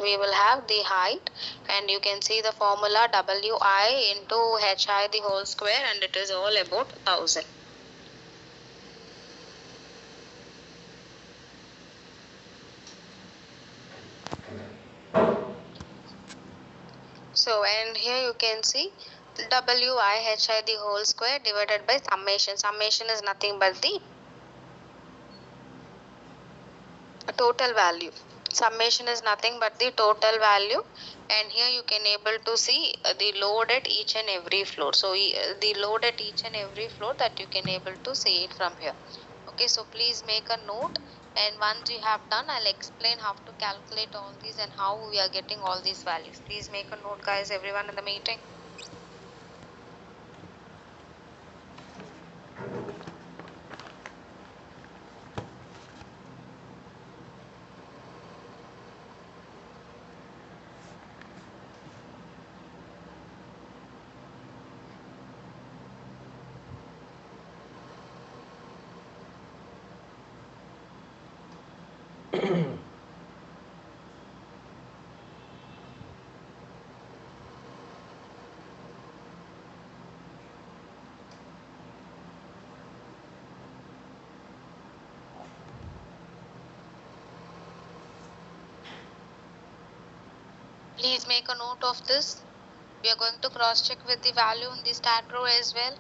we will have the height, and you can see the formula Wi into Hi the whole square, and it is all about 1000. So, and here you can see Wi the whole square divided by summation. Summation is nothing but the total value. Summation is nothing but the total value, and here you can able to see the load at each and every floor. So the load at each and every floor that you can able to see it from here. Okay, so please make a note, and once you have done, I'll explain how to calculate all these and how we are getting all these values. Please make a note, guys, everyone in the meeting. Please make a note of this. We are going to cross check with the value in the stat row as well.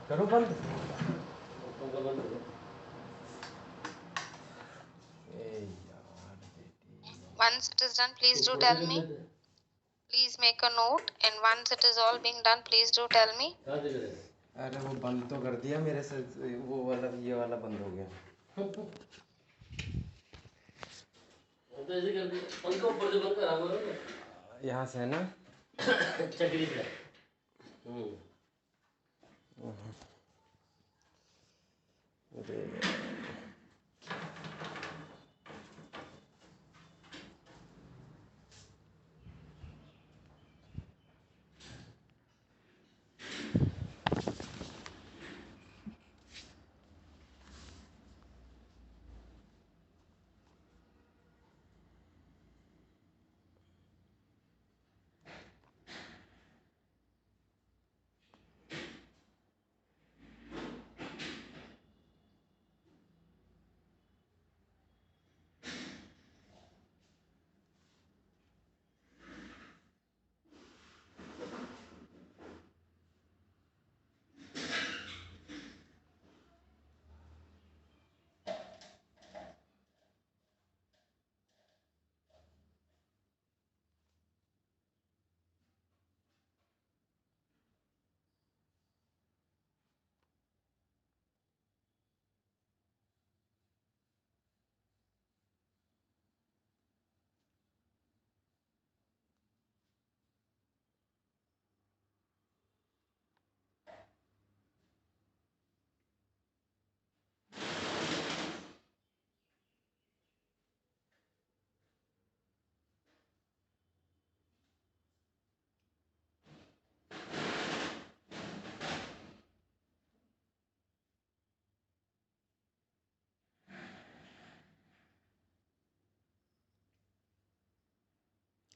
करो बंद Once it is done, please do tell me. Please make a note, and once it is all being done, please do tell me. अरे वो बंद तो कर दिया मेरे से, वो वाला ये वाला बंद हो गया। तो ऐसे कर दिया, पंखा ऊपर से बंद करा करो यहाँ से, है ना? चक्री से।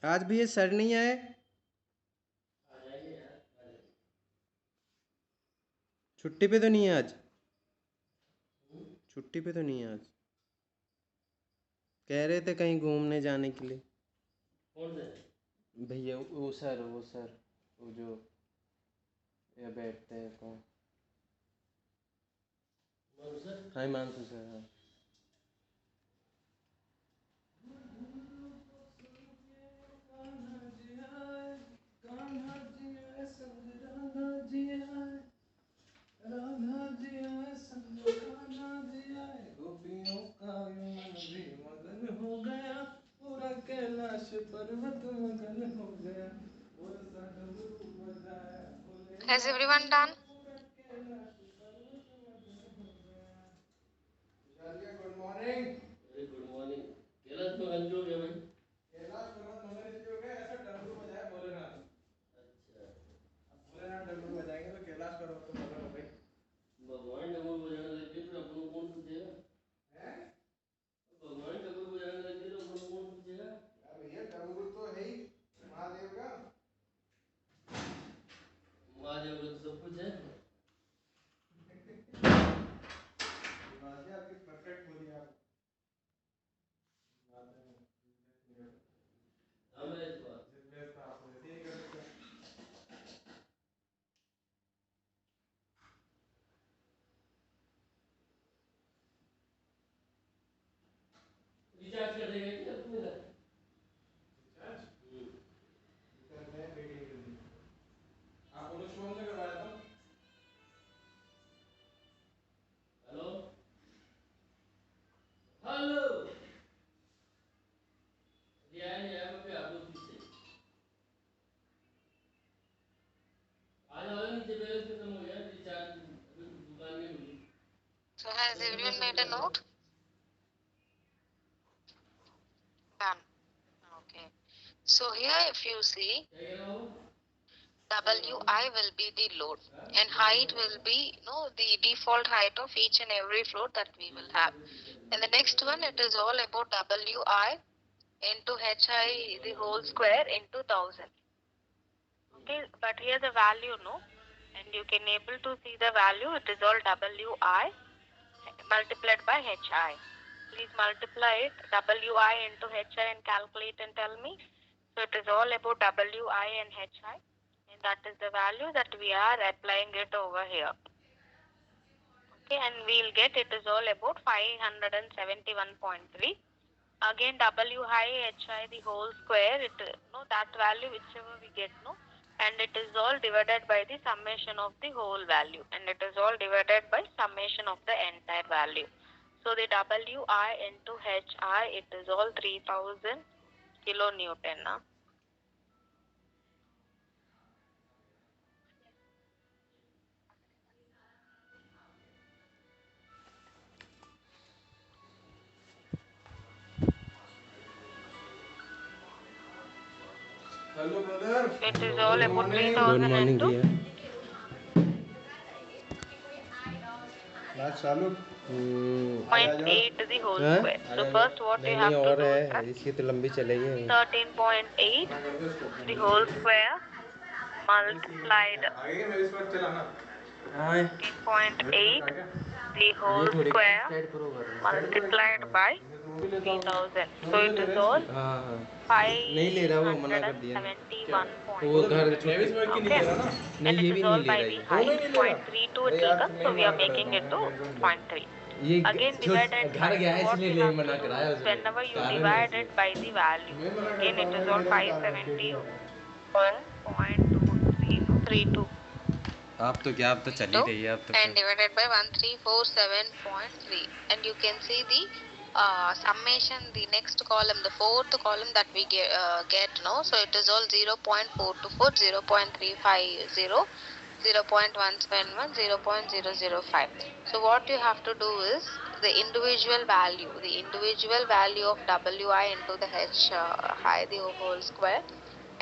आज भी ये सर नहीं आए? छुट्टी पे तो नहीं है आज? छुट्टी पे तो नहीं है आज? कह रहे थे कहीं घूमने जाने के लिए। कौन से भैया? वो सर वो जो ये बैठते हैं कौन? हाँ, हिमांशु सर। हाँ, गोपियों का मन भी मगन हो गया, पूरा कैलाश पर्वत मगन हो गया, और सा डमरू बजाया भोले। Has everyone done? Good morning. Very good morning. Kailash में गंज हो गया भाई। कैलाश पर्वत मगन इसलिए हो गया, ऐसा डमरू बजाया भोलेनाथ। अच्छा, भोलेनाथ डमरू बजाएंगे तो ये आया मैं आप 2 से आ जाओ नीचे, बैलेंस खत्म हो गया, रिचार्ज अभी दुकान नहीं खुली। So has everyone made a note? Done. Okay. So here if you see, Wi will be the load and height will be the default height of each and every floor that we will have. And the next one, it is all about Wi into Hi the whole square into 1000. Okay, but here the value and you can able to see the value. It is all Wi multiplied by Hi. Please multiply it Wi into Hi and calculate and tell me. So it is all about Wi and Hi, and that is the value that we are applying it over here. Okay, and we'll get it is all about 571.3. Again W high Hi the whole square, that value whichever we get, and it is all divided by the summation of the whole value, and it is all divided by summation of the entire value. So the Wi into Hi, it is all 3000 kilonewton. Hello brother, It is all good about morning. 3000 into class चालू। 0.8 the whole square. So first what you have to do is that इसकी तो लंबी चलेगी 13.8 the whole square multiplied आगे मेरे इस पर चलाना। 13.8 the whole square multiplied by 3000. So it is all नहीं ले रहा, वो मना कर दिया वो घर 571.3. छोटे Okay, नहीं and ये it भी is नहीं all ले by रहा the ये height 0.32 it will come. So we are making it to 0.3. ये Again divided by, घर गया है so what इसलिए you ले have मना to do कराया is उसने whenever you कारण है divide इसलिए it by the value, मैं मना again करता it हूँ, is मैं all मेरे को कारण है, 570 ठीक है। 0.23 32 आप तो क्या, आप तो चल ही रही है, आप तो and divided by 1347.3, and you can see the summation, the next column, the fourth column that we get so it is all 0.424 0.350 0.171 0.005. So what you have to do is the individual value of Wi into the high the whole square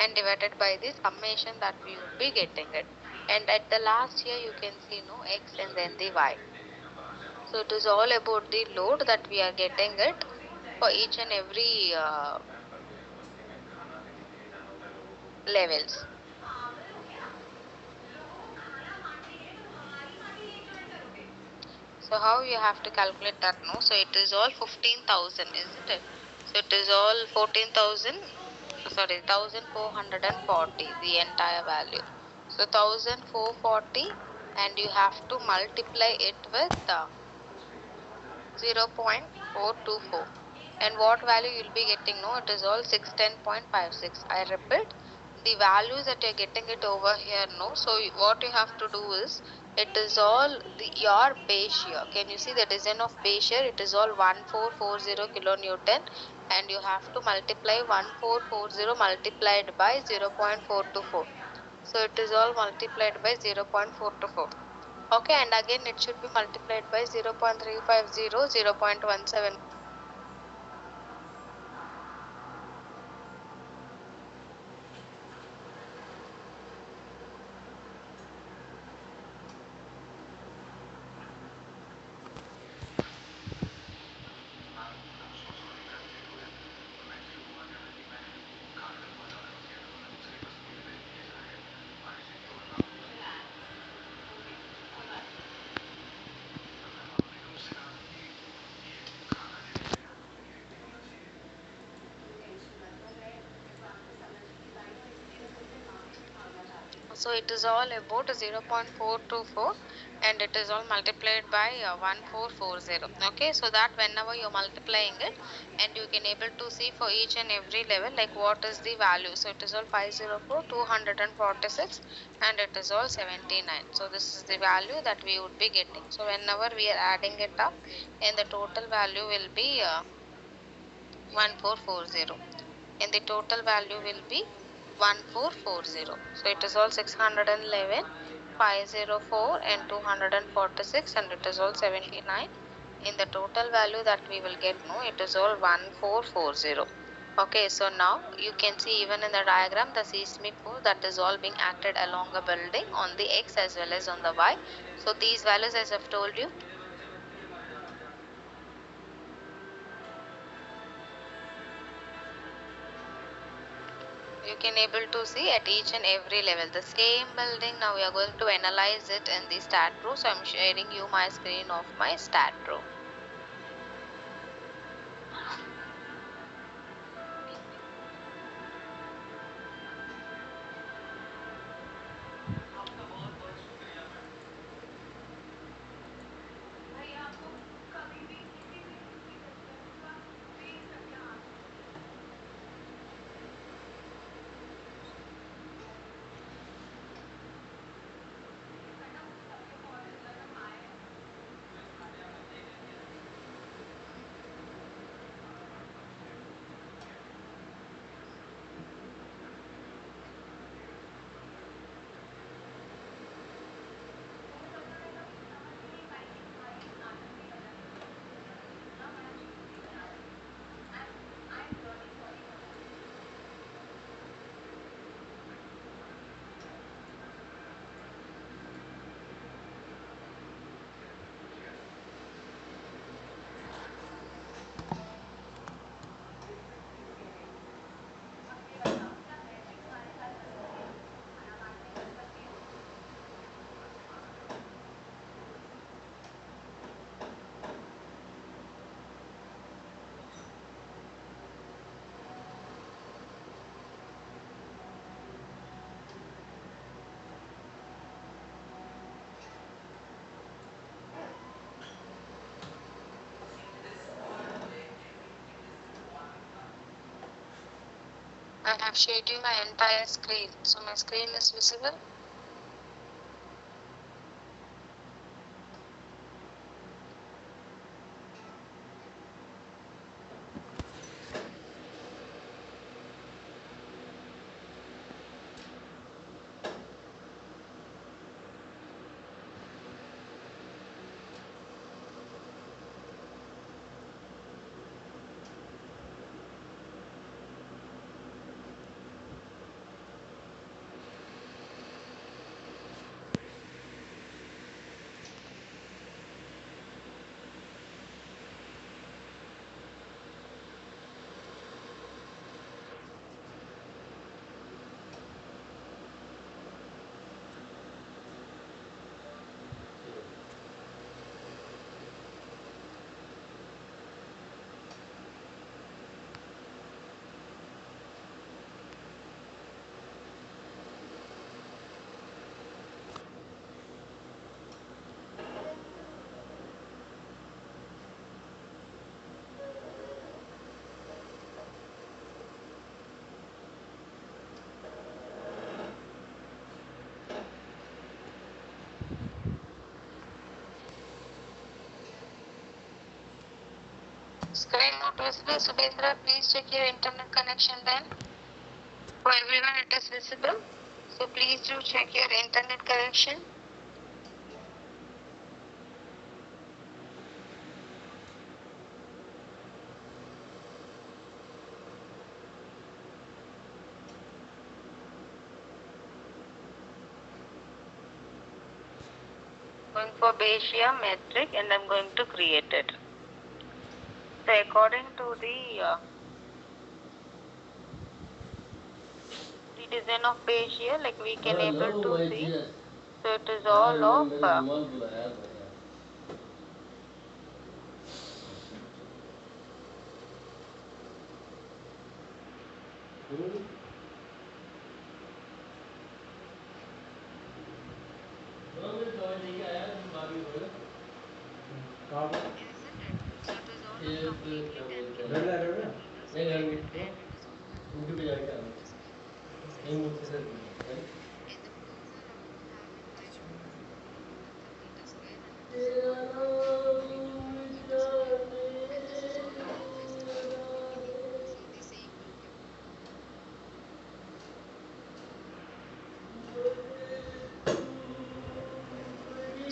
and divided by the summation that we would be getting it. And at the last here you can see x and then the y. So it is all about the load that we are getting it for each and every levels. So how you have to calculate that so it is all 15,000, isn't it? So it is all 14,000, sorry, 1440 the entire value. So 1440, and you have to multiply it with 0.424, and what value you'll be getting it is all 610.56. I repeat, the values that you're getting it over here so what you have to do is it is all your base shear. Can you see the design of base shear? It is all 1440 kilonewton, and you have to multiply 1440 multiplied by 0.424. So it is all multiplied by 0.424. Okay, and again it should be multiplied by 0.350 0.17. So it is all about 0.424, and it is all multiplied by 1440. Okay, so that whenever you're multiplying it, and you can able to see for each and every level like what is the value. So it is all 504 246, and it is all 79. So this is the value that we would be getting. So whenever we are adding it up, and the total value will be 1440. and the total value will be 1440. So it is all 611, 504 and 246, and it is all 79. In the total value that we will get, no, it is all 1440. Okay, so now you can see even in the diagram the seismic force that is all being acted along a building on the x as well as on the y. So these values, as I've told you, you can able to see at each and every level the same building. Now we are going to analyze it in the Staad Pro. So I'm sharing you my screen of my Staad Pro. I have shared you my entire screen. So my screen is visible. Screen not visible. Subhendra, please check your internet connection then. For everyone it is visible. So please do check your internet connection. Going for Bayesian metric and I'm going to create it. So according to the design of Bayesian, like we can able to see. So it is all of कहाँ पे? ये क्या बोलते हैं, घर जा रहे हो क्या? नहीं घर में तो स्कूटी पे जाके आना, कहीं मुझसे सर है तेरा नाम मिटाने लगा दे।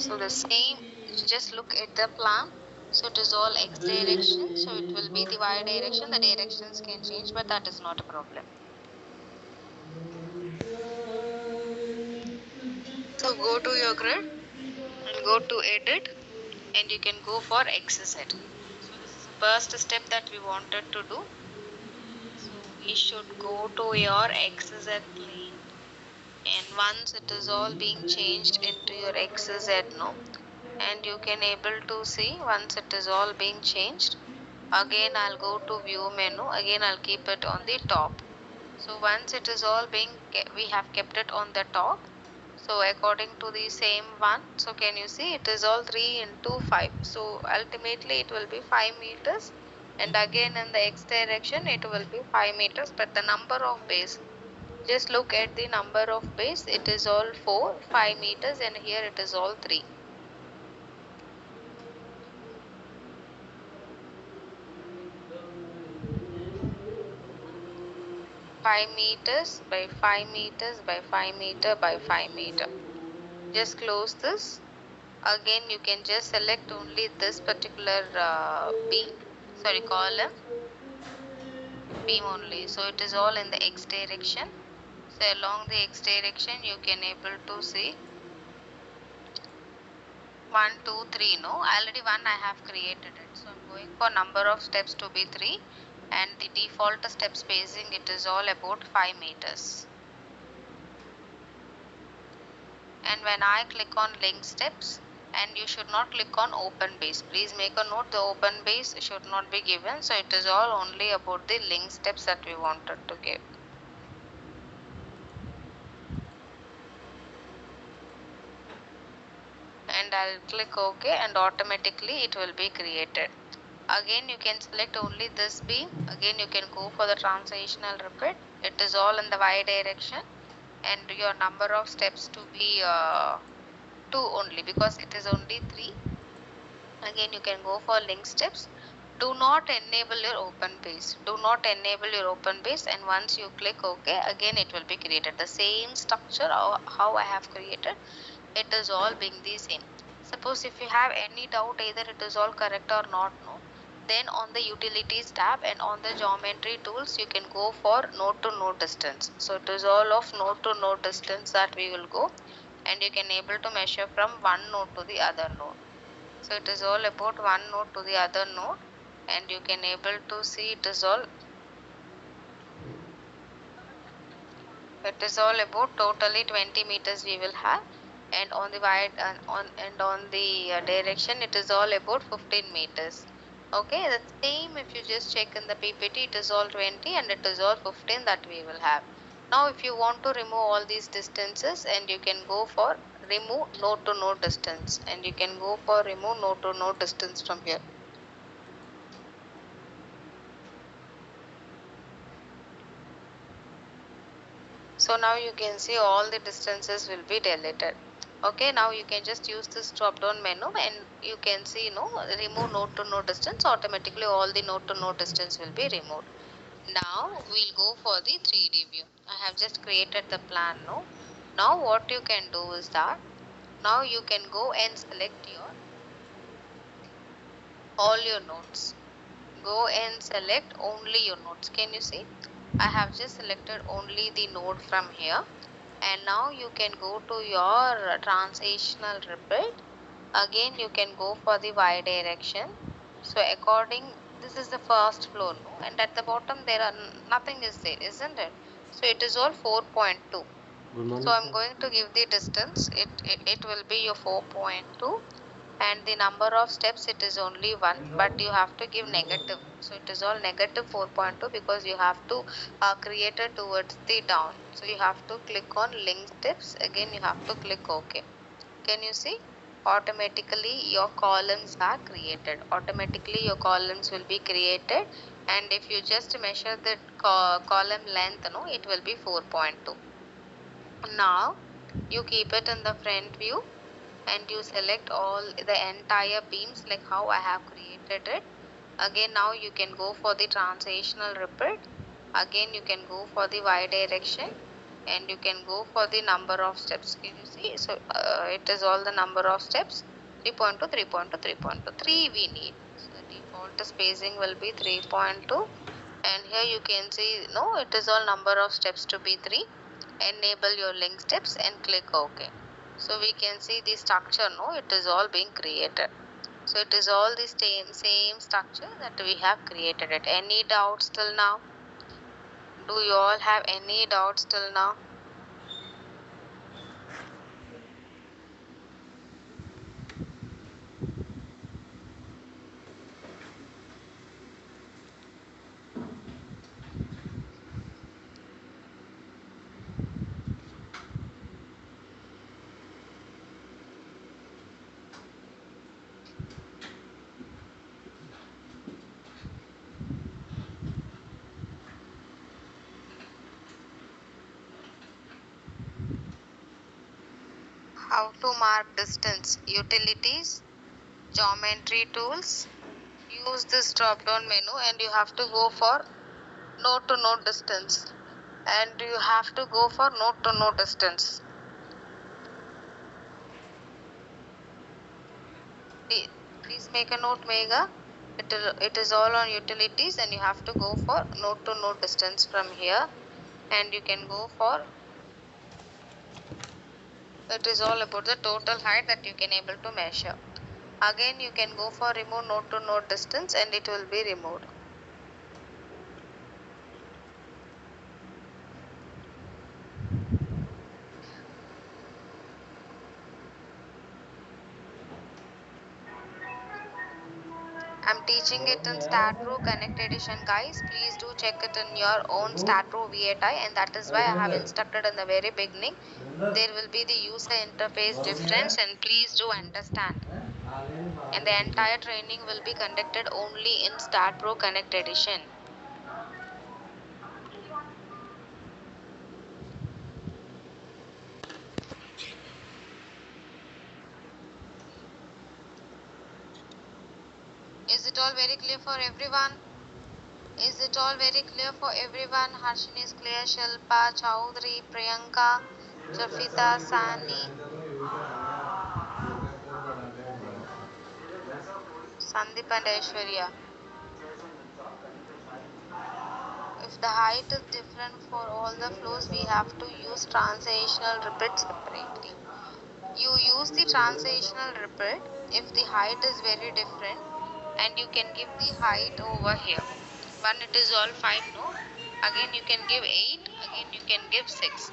So the same, just look at the plan. So it is all x direction, so it will be the y direction. The directions can change, but that is not a problem. So go to your grid and go to edit, and you can go for XZ. So this is the first step that we wanted to do. So we should go to your XZ plane, and once it is all being changed into your XZ, no, and you can able to see once it is all being changed. Again I'll go to view menu, again I'll keep it on the top. So once it is all being, we have kept it on the top. So according to the same one, so can you see it is all 3 into 5. So ultimately it will be 5 meters, and again in the x direction it will be 5 meters, but the number of base, just look at the number of base, it is all 4, 5 meters, and here it is all 3. 5 meters by 5 meters by 5 meter by 5 meter. Just close this. Again you can just select only this particular column beam only. So it is all in the x direction. So along the x direction you can able to see 1 2 3. No, already 1 I have created it, so I'm going for number of steps to be 3, and the default step spacing, it is all about 5 meters. And when I click on link steps, and you should not click on open base, please make a note, the open base should not be given. So it is all only about the link steps that we wanted to give. And I'll click OK, and automatically it will be created. Again you can select only this beam, again you can go for the transitional repeat, it is all in the y direction, and your number of steps to be 2 only, because it is only 3. Again you can go for link steps. Do not enable your open base, do not enable your open base, and once you click OK, again it will be created the same structure how I have created. It is all being the same. Suppose if you have any doubt either it is all correct or not, no, then on the utilities tab and on the geometry tools you can go for node to node distance. So it is all of node to node distance that we will go, and you can able to measure from one node to the other node. So it is all about one node to the other node, and you can able to see it is all about totally 20 meters we will have, and on the wide on the direction it is all about 15 meters. Okay, the same if you just check in the PPT, it is all 20 and it is all 15 that we will have. Now if you want to remove all these distances, and you can go for remove node to node distance, and you can go for remove node to node distance from here. So now you can see all the distances will be deleted. Okay, now you can just use this drop down menu, and you can see remove node to node distance, automatically all the node to node distance will be removed. Now we'll go for the 3D view. I have just created the plan. Now what you can do is that now you can go and select all your nodes. Go and select only your nodes. Can you see? I have just selected only the node from here. And now you can go to your transitional repeat. Again you can go for the y direction. So according, this is the first floor, no? And at the bottom there are nothing is there, isn't it? So it is all 4.2. So I'm going to give the distance. It will be your 4.2, and the number of steps it is only 1, but you have to give negative. So it is all negative 4.2, because you have to create it towards the down. So you have to click on link steps, again you have to click OK. Can you see? Automatically your columns are created. Automatically your columns will be created, and if you just measure the column length, it will be 4.2. Now you keep it in the front view, and you select all the entire beams like how I have created it. Again now you can go for the transitional repeat. Again you can go for the y direction, and you can go for the number of steps. Can you see? So it is all the number of steps. 3.2, 3.2, 3.2, 3 we need. So the default spacing will be 3.2, and here you can see no, it is all number of steps to be 3. Enable your link steps and click OK. So we can see the structure, no, it is all being created. So it is all the same structure that we have created it. Any doubts till now? Do you all have any doubts till now? How to mark distance? Utilities, geometry tools. Use this drop down menu and you have to go for node to node distance. And you have to go for node to node distance. Please make a note, Mega. It is all on utilities and you have to go for node to node distance from here. And you can go for, it is all about the total height that you can able to measure. Again you can go for remove node to node distance and it will be removed. I'm teaching it in Staad Pro Connect Edition, guys. Please do check it in your own Staad Pro V8i, and that is why I have instructed in the very beginning. There will be the user interface difference, and please do understand. And the entire training will be conducted only in Staad Pro Connect Edition. Is it all very clear for everyone? Is it all very clear for everyone? Harshin is clear. Shilpa, Chaudhary, Priyanka, Jafita, Sani, Sandeep and Aishwarya. If the height is different for all the floors, we have to use transitional repeat separately. You use the transitional repeat if the height is very different, and you can give the height over here. One it is all 5, no? Again you can give 8, again you can give 6.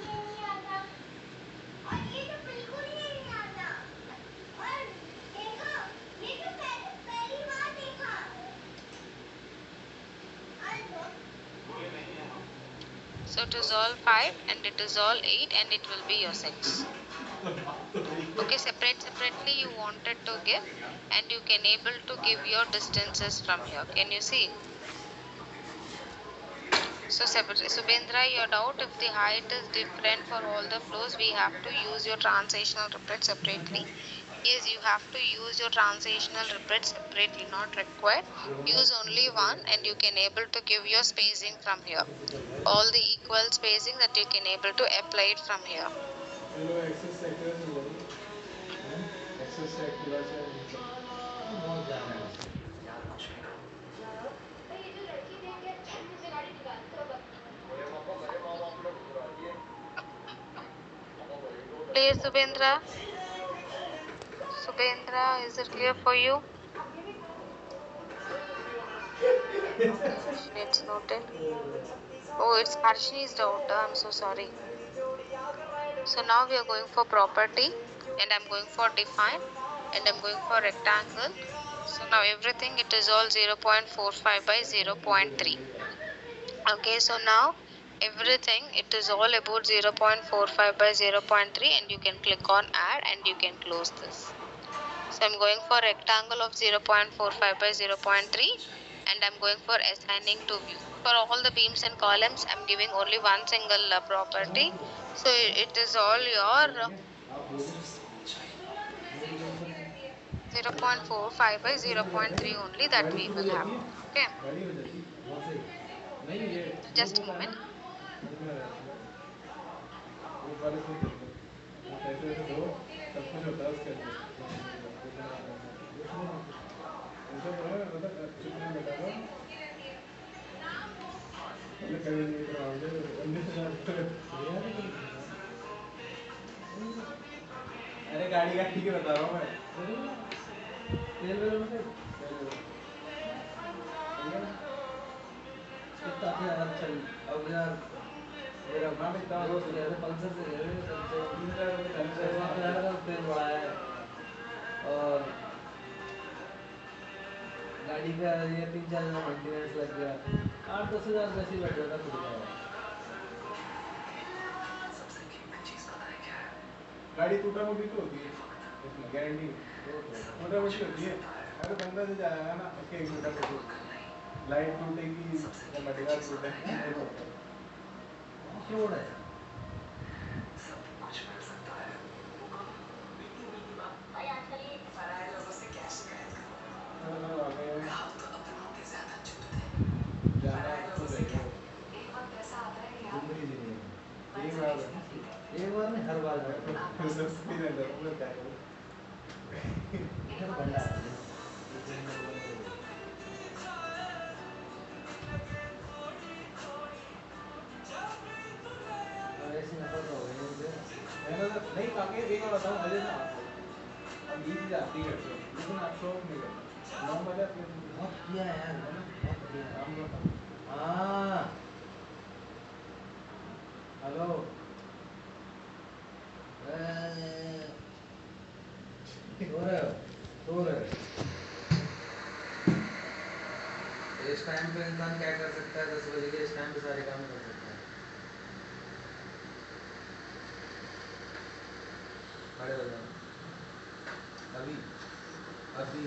So it is all 5 and it is all 8 and it will be your 6. Okay, separately you wanted to give, and you can able to give your distances from here. Can you see? So Subhendra, your doubt, if the height is different for all the floors, we have to use your transitional repeat separately. Yes, you have to use your transitional repeat separately, not required. Use only one and you can able to give your spacing from here. All the equal spacing that you can able to apply it from here. Clear, Subhendra? Subhendra, is it clear for you? It's noted. Oh, it's Harshini's doubt. I'm so sorry. So now we are going for property, and I'm going for define, and I'm going for rectangle. So now everything, it is all 0.45 by 0.3. Okay, so now everything, it is all about 0.45 by 0.3, and you can click on add and you can close this. So I'm going for rectangle of 0.45 by 0.3, and I'm going for assigning to view. For all the beams and columns, I'm giving only one single property. So it is all your 0.45 by 0.3 only that we will have. Okay. Just a moment. Group वाले से खेलते हैं, पैसे वैसे दो, सब कुछ होता है उसके अंदर, कुछ नहीं होता, ऐसा करो मतलब चुप नहीं बैठा रहो, मतलब कभी नहीं करवाओगे 19,000 अरे गाड़ी गाड़ी के बता रहा हूँ मैं, तेल वेल में तेल कितना यार चल अब यार मेरा माँ भी इतना दोस्त ले रहे पल्सर से ले रहे 30,000 का तेल बढ़ाया है और गाड़ी का ये 3-4 हजार मेंटेनेंस लग गया 8-10 हजार वैसे ही बैठ जाता खुद का गाड़ी टूटा मोटी तो होती है इसमें गारंटी टूटा मोटी होती है अरे बंदा से जाएगा ना उसके एक टूटा मोटी लाइट टूटेगी या मडगार्ड टूटेगा क्यों है जाना तो जाएगा जिंदगी जीनी है एक बार नहीं हर बार फिर सब नहीं रहता मैं क्या करूं इधर बंदा है और ऐसे नफरत हो गई मुझे मैंने तो नहीं काके एक बार बताऊं अजय ना अब 20,000 आती है लेकिन आप शौक नहीं करता 9 बजे बहुत किया यार बहुत किया काम करता हाँ हेलो सो रहे इस टाइम पे इंसान क्या कर सकता है 10 बजे के इस टाइम पे सारे काम कर सकता है खड़े हो जाओ अभी अभी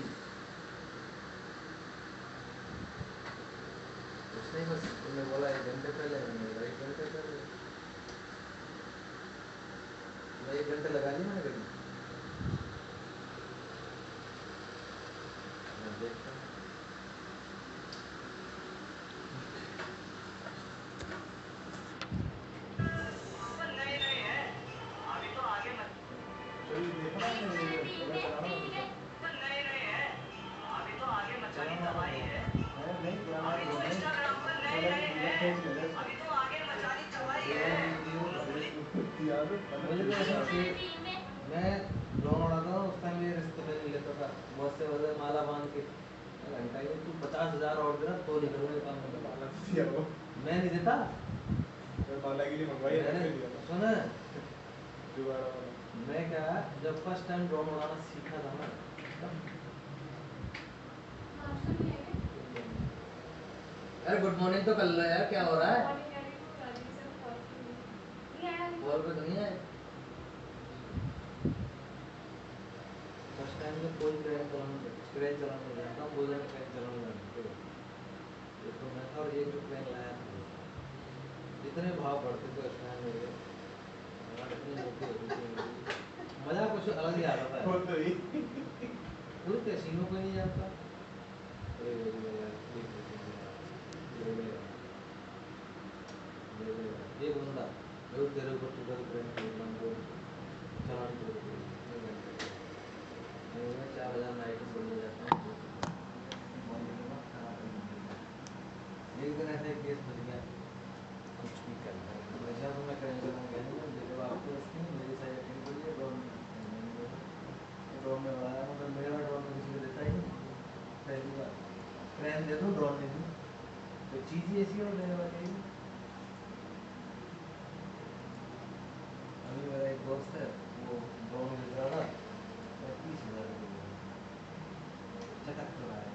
कुछ नहीं बस तुमने बोला 1 घंटे पहले मैंने बोला 1 घंटे पहले 1 घंटे लगा ली मैंने कभी मैं देखता हूँ चलिए देखना नहीं मैं ड्रोन उड़ाता था उस टाइम ये रिश्ते में नहीं लेता था बहुत से वजह माला बांध के घंटा ही तू 50,000 और देना तो निकलूंगा काम में मैं नहीं देता माला के लिए मंगवाई सुन मैं क्या जब फर्स्ट टाइम ड्रोन उड़ाना सीखा था ना अरे गुड मॉर्निंग तो कर लो यार क्या हो रहा है कॉल पे तो नहीं आए फर्स्ट टाइम में कोई क्रेन चलाना नहीं जानता बोल रहे क्रेन चलाना जानते एक तो मैं था और एक जो क्रेन लाया था इतने भाव बढ़ते थे उस टाइम मेरे इतनी मोटी होती थी मजा कुछ अलग ही आता था कोई कैसीनो को नहीं जानता एक बंदा तेरे को टूटल ट्रेन चलान 4,000 आइटम बोलने जाता हूँ एक दिन ऐसा एक केस बच गया कुछ भी करना वैसा तो मैं करेंगे देखो आपको मेरी साइड अटेंड करिए ड्रोन में बढ़ाया मतलब मेरा ड्रोन में किसी को देता ही नहीं पहली बार ट्रेन दे दूँ ड्रोन नहीं दूँ तो चीज़ ही ऐसी हो देने वाली है अभी मेरा एक दोस्त है वो ड्रोन बेच रहा था 30,000 चटक तो रहा है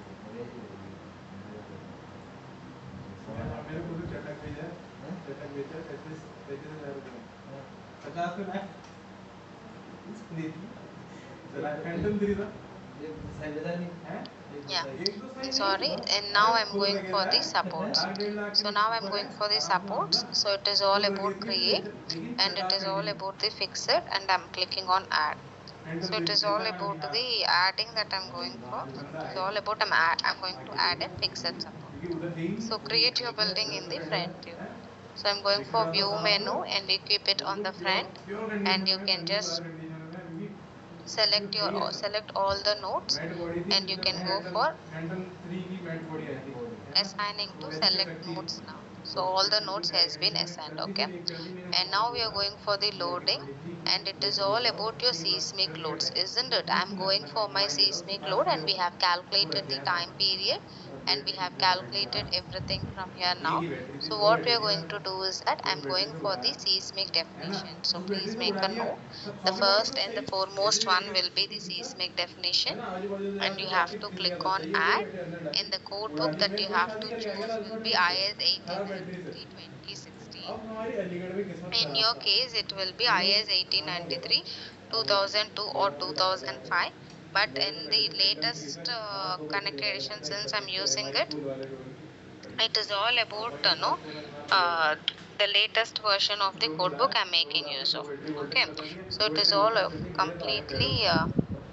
मेरे को तो चटक भेजा है चटक भेजा 35,000 रुपये 50 में Yeah, sorry, and now I'm going for the supports. So now I'm going for the supports. So it is all about create and it is all about the fixed, and I'm clicking on add. So it is all about the adding that I'm going for. It's all about I'm going to add a fixed support. So create your building in the front view. So I'm going for view menu and you keep it on the front, and you can just select all the nodes, and you can go for assigning to select nodes now. So all the nodes has been assigned. Okay, and now we are going for the loading, and it is all about your seismic loads, isn't it? I'm going for my seismic load, and we have calculated the time period, and we have calculated everything from here now. So what we are going to do is that I'm going for the seismic definition. So please make a note. The first and the foremost one will be the seismic definition, and you have to click on add. In the code book that you have to choose will be IS 1893 2016. In your case, it will be IS 1893 2002 or 2005. But in the latest connected edition, since I'm using it, it is all about the latest version of the codebook I'm making use of. Okay, so it is all of completely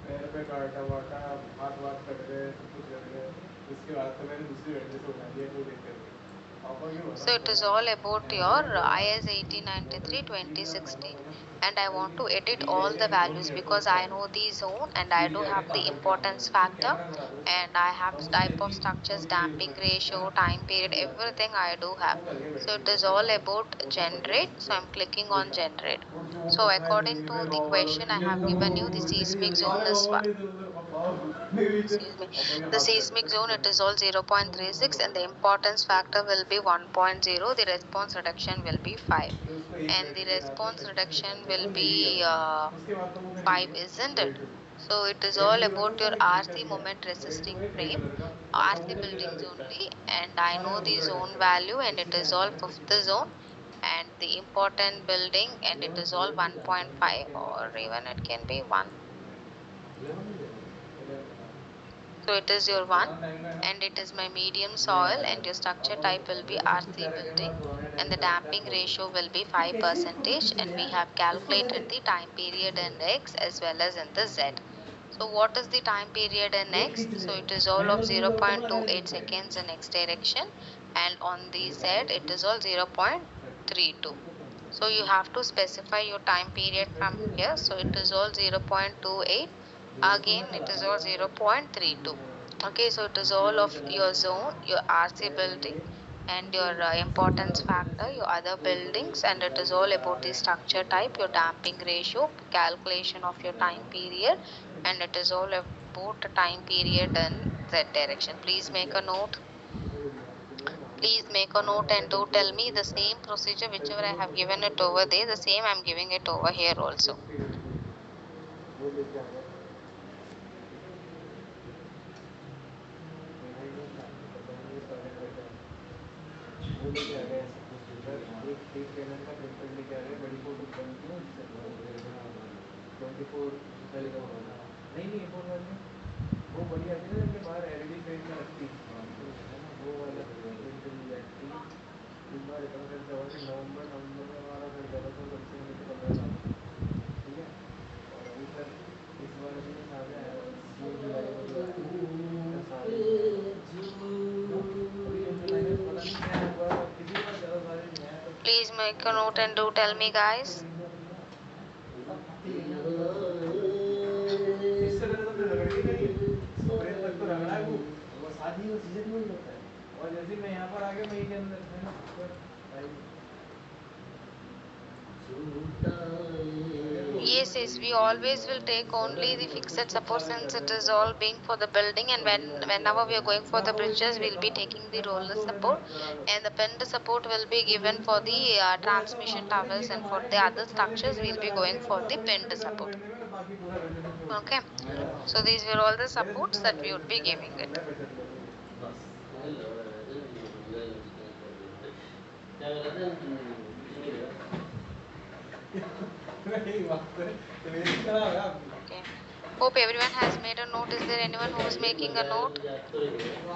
पैर पे काटा वाटा, हाथ वाथ cut गए, सब कुछ cut गए। उसके बाद तो मैंने दूसरी वेंडर से उठा दिया, कोई दिक्कत नहीं। पापा क्यों so it is all about your IS 1893 2016, and I want to edit all the values because I know the zone and I do have the importance factor, and I have type of structures, damping ratio, time period, everything I do have. So it is all about generate. So I'm clicking on generate. So according to the question I have given you, the seismic zone is what? Excuse me, the seismic zone, it is all 0.36, and the importance factor will be 1.0. The response reduction will be 5, and the response reduction will be 5, isn't it? So it is all about your RC moment resisting frame, RC buildings only, and I know the zone value, and it is all fifth zone, and the important building, and it is all 1.5, or even it can be 1. So it is your one, and it is my medium soil, and your structure type will be RC building, and the damping ratio will be 5 percentage, and we have calculated the time period in X as well as in the Z. So what is the time period in X? So it is all of 0.28 seconds in X direction, and on the Z it is all 0.32. So you have to specify your time period from here. So it is all 0.28. Again it is all 0.32. Okay, so it is all of your zone, your RC building, and your importance factor, your other buildings, and it is all about the structure type, your damping ratio, calculation of your time period, and it is all about the time period in Z direction. Please make a note. Please make a note and do tell me the same procedure, whichever I have given it over there, the same I'm giving it over here also. वो लेके आ गए सब कुछ sir, एक एक cannon का printer लेके आ गए, बड़ी फोटो बनती है जिससे 24 पहले का होना नहीं नहीं फोन वाली वो बढ़िया थी ना, जिनके बाहर एलईडी फ्रेम में लगती है ना, वो वाला प्रिंटर लिया थी। इस बार इतना खर्चा हुआ कि नवंबर में हमारा खर्चा था, तो कम से कम 15 लाख, ठीक है। और अभी सर इस बार भी सामने आया जून जुलाई में जो आया सारे अभी जून जुलाई में पता नहीं क्या हुआ, किसी बार ज़्यादा सारे नहीं आया तो Please make a note and do tell me, guys. इससे पहले तो मैं रगड़ ही नहीं, अप्रैल तक तो रगड़ा है वो, और शादी का सीजन में ही होता है। और जैसे मैं यहाँ पर आ गया मई के अंदर है ना, Yes, yes, we always will take only the fixed support since it is all being for the building, and whenever we are going for the bridges, we'll be taking the roller support, and the pinned support will be given for the transmission towers, and for the other structures, we'll be going for the pinned support. Okay, so these were all the supports that we would be giving it. बस वही लग रहा है जो ये engineer कर दिया क्या कर रहा था बिजली गिरा यही बात है, तो मेरी तरह है आपकी। Okay. Hope everyone has made a note. Is there anyone who is making a note? तो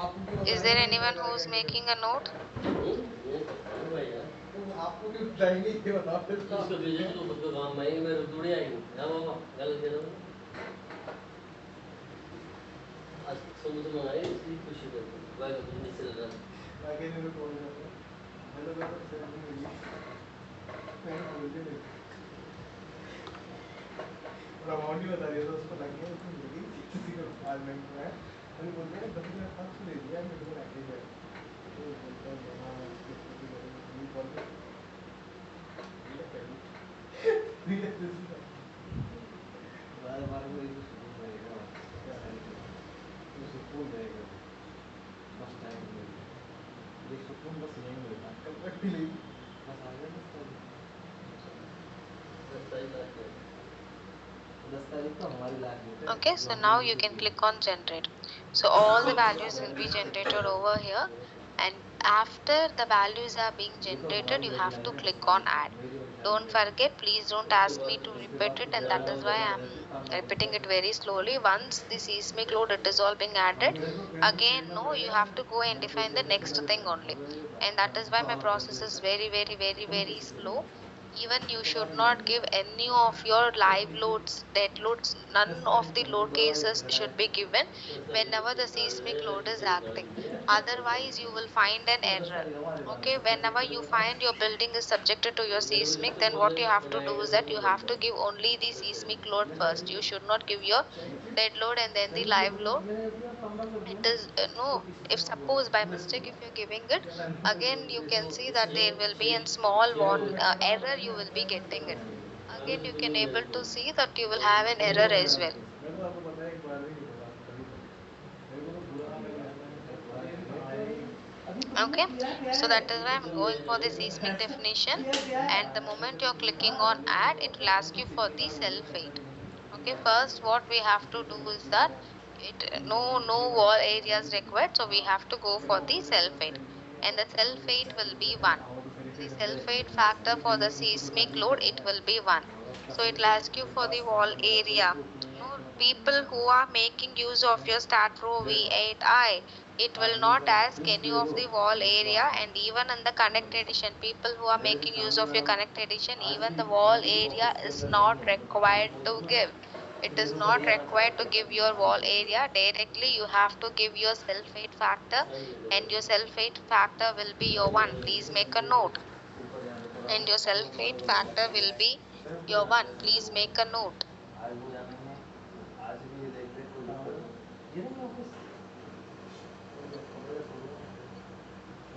आपको क्यों Is बताएंगे there ये anyone बताया who is जाएगा making a note? ये पता है भाई यार तो आपको क्यों बताएंगे ये बताओ फिर तो इसको भेजे तो खुद को काम आएंगे मेरे थोड़ी आएंगे हाँ बाबा गलत कह रहा हूँ आज समोसे मंगाए इसकी खुशी करते हैं भाई का बिजनेस चल रहा है आगे मेरे को बोल रहे हैं हेलो बेटा सर नहीं मिली मैंने बोल दिया नहीं और अमाउंट नहीं बता दिया था उसको लग गया उसको मिल गई किसी को डिपार्टमेंट में मैंने बोल दिया 10,000 तो ले लिया मेरे को लग गया तो बोलता है हाँ इसके स्कूटी करेंगे कॉल बार बार वो एक सुकून रहेगा क्या तो सुकून रहेगा बस टाइम मिलेगा ये सुकून बस यहीं मिलता कल तक भी नहीं बस आ गया दस तारीख लास्ट है। 10 तारीख को हमारी लास्ट डेट है Okay, जो so हमने now you नीचे can की click on generate. So all the values will be generated over here, and after the values are being ये तो generated, हमारी you have to डेडलाइन है 10 click on तारीख add. को मेरी वाली Don't time forget, please don't उसके ask me बाद to तो उसके repeat बाद it, तो and that is deadline why जमा I'm रहती काम ना repeating बनता it very slowly. Once the seismic load it is all being अब added, मेरे को again करना no, you पड़ेगा have to go and मैं कोई define the कैसे next कर thing देता है only. मतलब ये And that is why my हाँ कर process is देता very, very, very, तुम very किसी को slow. नहीं Even you उसके बाद should नहीं not करना give any of your live loads, dead loads, none 10 of तारीख the को हमको load बड़ा एक cases झगड़ा है should be given 10 तारीख whenever the निकाल seismic रहे load is टिकट निकाल acting. लिए 10 तारीख Otherwise, को you will find an नहीं 10 error. तारीख हमारे बाद Okay, 10 तारीख whenever को you तेरे पास find your building is subjected to your मेरे को seismic, जैसे then what बोले you have to do बनाएंगे is तो that वो you have बनता to है give only the वैसे seismic load मैं first. You should not give your dead load and then the सही live बोल load. मैंने अपना लंबा कर It दिया is तो no, किसी से if मत बोलना suppose by मेरे mistake को if you're giving it, कहता नहीं मैं again you जैसे can वो see that इससे there will be same in small same one को बैठ के error banana you will be getting it. आलू Again you से can नहीं able मेरे to को see that you will और have an मेरे error को as well. मेरे को आपको पता है एक बार भी नहीं बोला कभी तो मेरे को तो पूरा अभी तुमने Okay, किया क्या so है that is why I'm एकदम going नया for the चलेगा seismic definition, किया क्या है and the moment you're clicking हाँ on add, it will ask you for the self-weight. Okay, first what we have to do is that no wall areas required, so we have to go for the self-weight, and the self-weight will be 1. The self-weight factor for the seismic load it will be 1. So it will ask you for the wall area. No, people who are making use of your stat pro V8i, it will not ask any of the wall area, and even in the connect edition, people who are making use of your connect edition, even the wall area is not required to give. It is not required to give your wall area directly. You have to give your self weight factor, सारी ले लो and your self weight factor will be your 1. Please make a note. And your self weight factor will be your 1. Please make a note. आज वो जाने में आज भी ये देख ले कोई दिक्कत नहीं ये नहीं office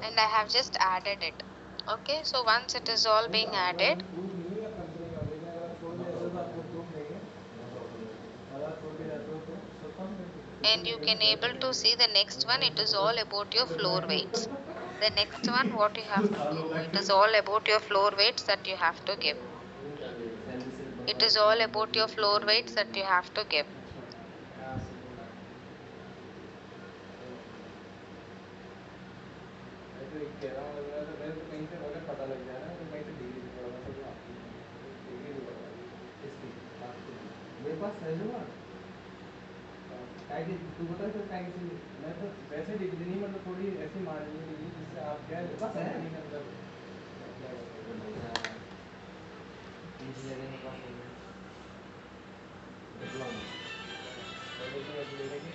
And I have just added it. Okay, so once it is all being added, proof नहीं है कंपनी का लेकिन अगर छोड़ दिया तो आपको प्रूफ नहीं है अगर छोड़ दिया तो सब and you can able to see the next one, it is all about your floor weights. The next one what you have to do, it is all about your floor weights that you have to give. निकाल लिए It is all about your floor weights that you have to give. मैं तो एक कह रहा हूँ मैं तो मेरे को कहीं से अगर पता लग जाए ना तो कहीं से डिग्री से पढ़ा तो आपकी डिग्री भी पढ़ा इसकी आपकी मेरे पास है जो काहे की तू बता फिर काहे की मैं तो वैसे डिग्री नहीं मतलब थोड़ी ऐसी मान ली डिग्री जिससे आप क्या है बस है नहीं अंदर अप्लाई कर सकते तीन जगह मेरे पास है डिप्लोमा और एक बार ले लेंगे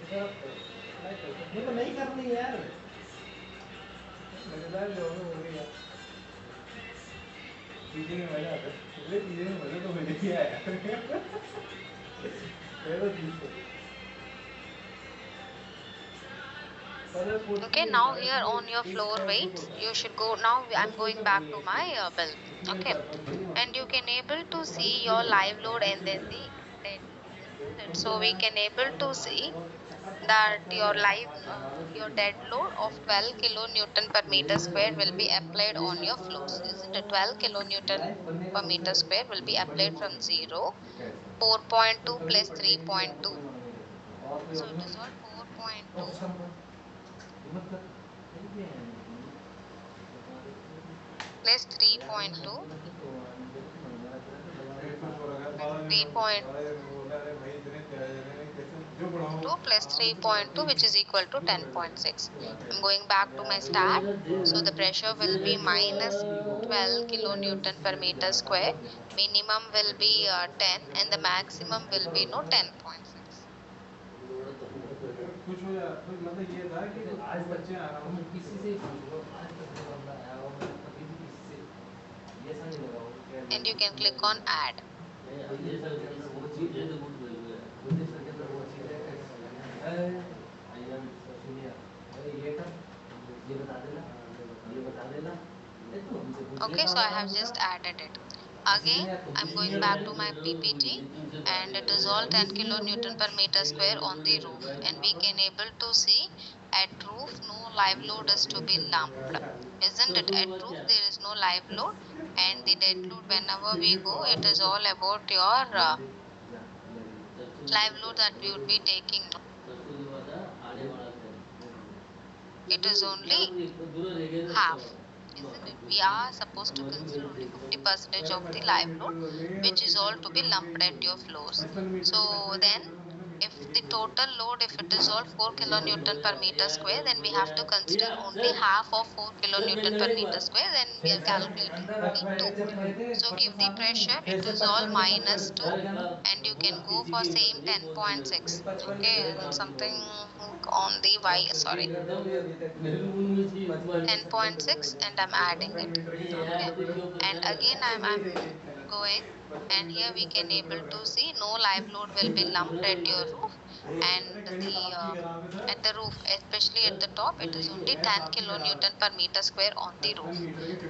इधर अप्लाई कर सकते ये तो नहीं करनी यार मजेदार जो हो गया चीजें में मजा आता है अरे चीजें में मजा तो मुझे ही आया मेरा चीज तो पर Okay, पूछती है now सारे here चीजें on your एक floor स्क्वायर फुट weights, होता you है should go. Now I'm बस वो going सब back नहीं to है my इसमें building. इसमें Okay, चार पांच नहीं and you होता can able ये to तो भाई see ये your होता live है load and ऐसे then he the dead load, isn't it? तुमको So we यार can able आज to आज see और चक्कर पाँच that पाँच your साल live पाँच लगा लो your छुट्टी dead load of 12 kilonewton per meter square will be applied ये on your floors, isn't it? 12 kilonewton life बनने का per सोच meter रहे square will be बढ़िया applied from मौसम 0, कैसा तो 4.2 कभी plus पढ़ने के लिए आपको 3.2. कोई मना नहीं कर सकता और कोई So it option is all 4.2 option हिम्मत कर ठीक है बता देते plus यार मैं 3.2 तो महीना लग रहा है तो कुछ हो रहा है plus 12 दिन 3.2 12 दिन बोला अरे भाई इतने तेरे ने कैसे जो बढ़ाऊं plus हमसे तो करते 3.2, ही which is equal to नहीं जो कर 10.6. देते I'm going back to my stat. मेरा So दिल the pressure will be जगा minus 12 kilonewton per meter square. Minimum will be 10 and the maximum will be no 10.6. लोड़ा तो मुंह पे खुश हो जा तो मतलब ये था कि आज बच्चे आ रहा हूँ किसी से पूछ लो आज तक नहीं बंदा आया and you can click on add. Okay, so I have just added it. Again, I'm going back to my PPT, and it is all 10 kilonewton per meter square on the roof, and we can able to see at roof no live load is to be lumped, isn't it? At roof there is no live load, and the dead load whenever we go, it is all about your live load that we would be taking. It is only half, isn't it? We are supposed to consider only 50% of the live load, which is all to be lumped at your floors. So then, if the total load, if it is all 4 kilonewton per meter square, then we have to consider only half of 4 kilonewton per meter square, then we are calculating only 2. So give the pressure, it is all minus 2, and you can go for same 10.6. Okay, and something on the y, sorry, 10.6, and I'm adding it. Okay, and again I'm going, and here we can able to see no live load will be lumped at your roof, and the at the roof, especially at the top, it is only 10 kilonewton per meter square on the roof.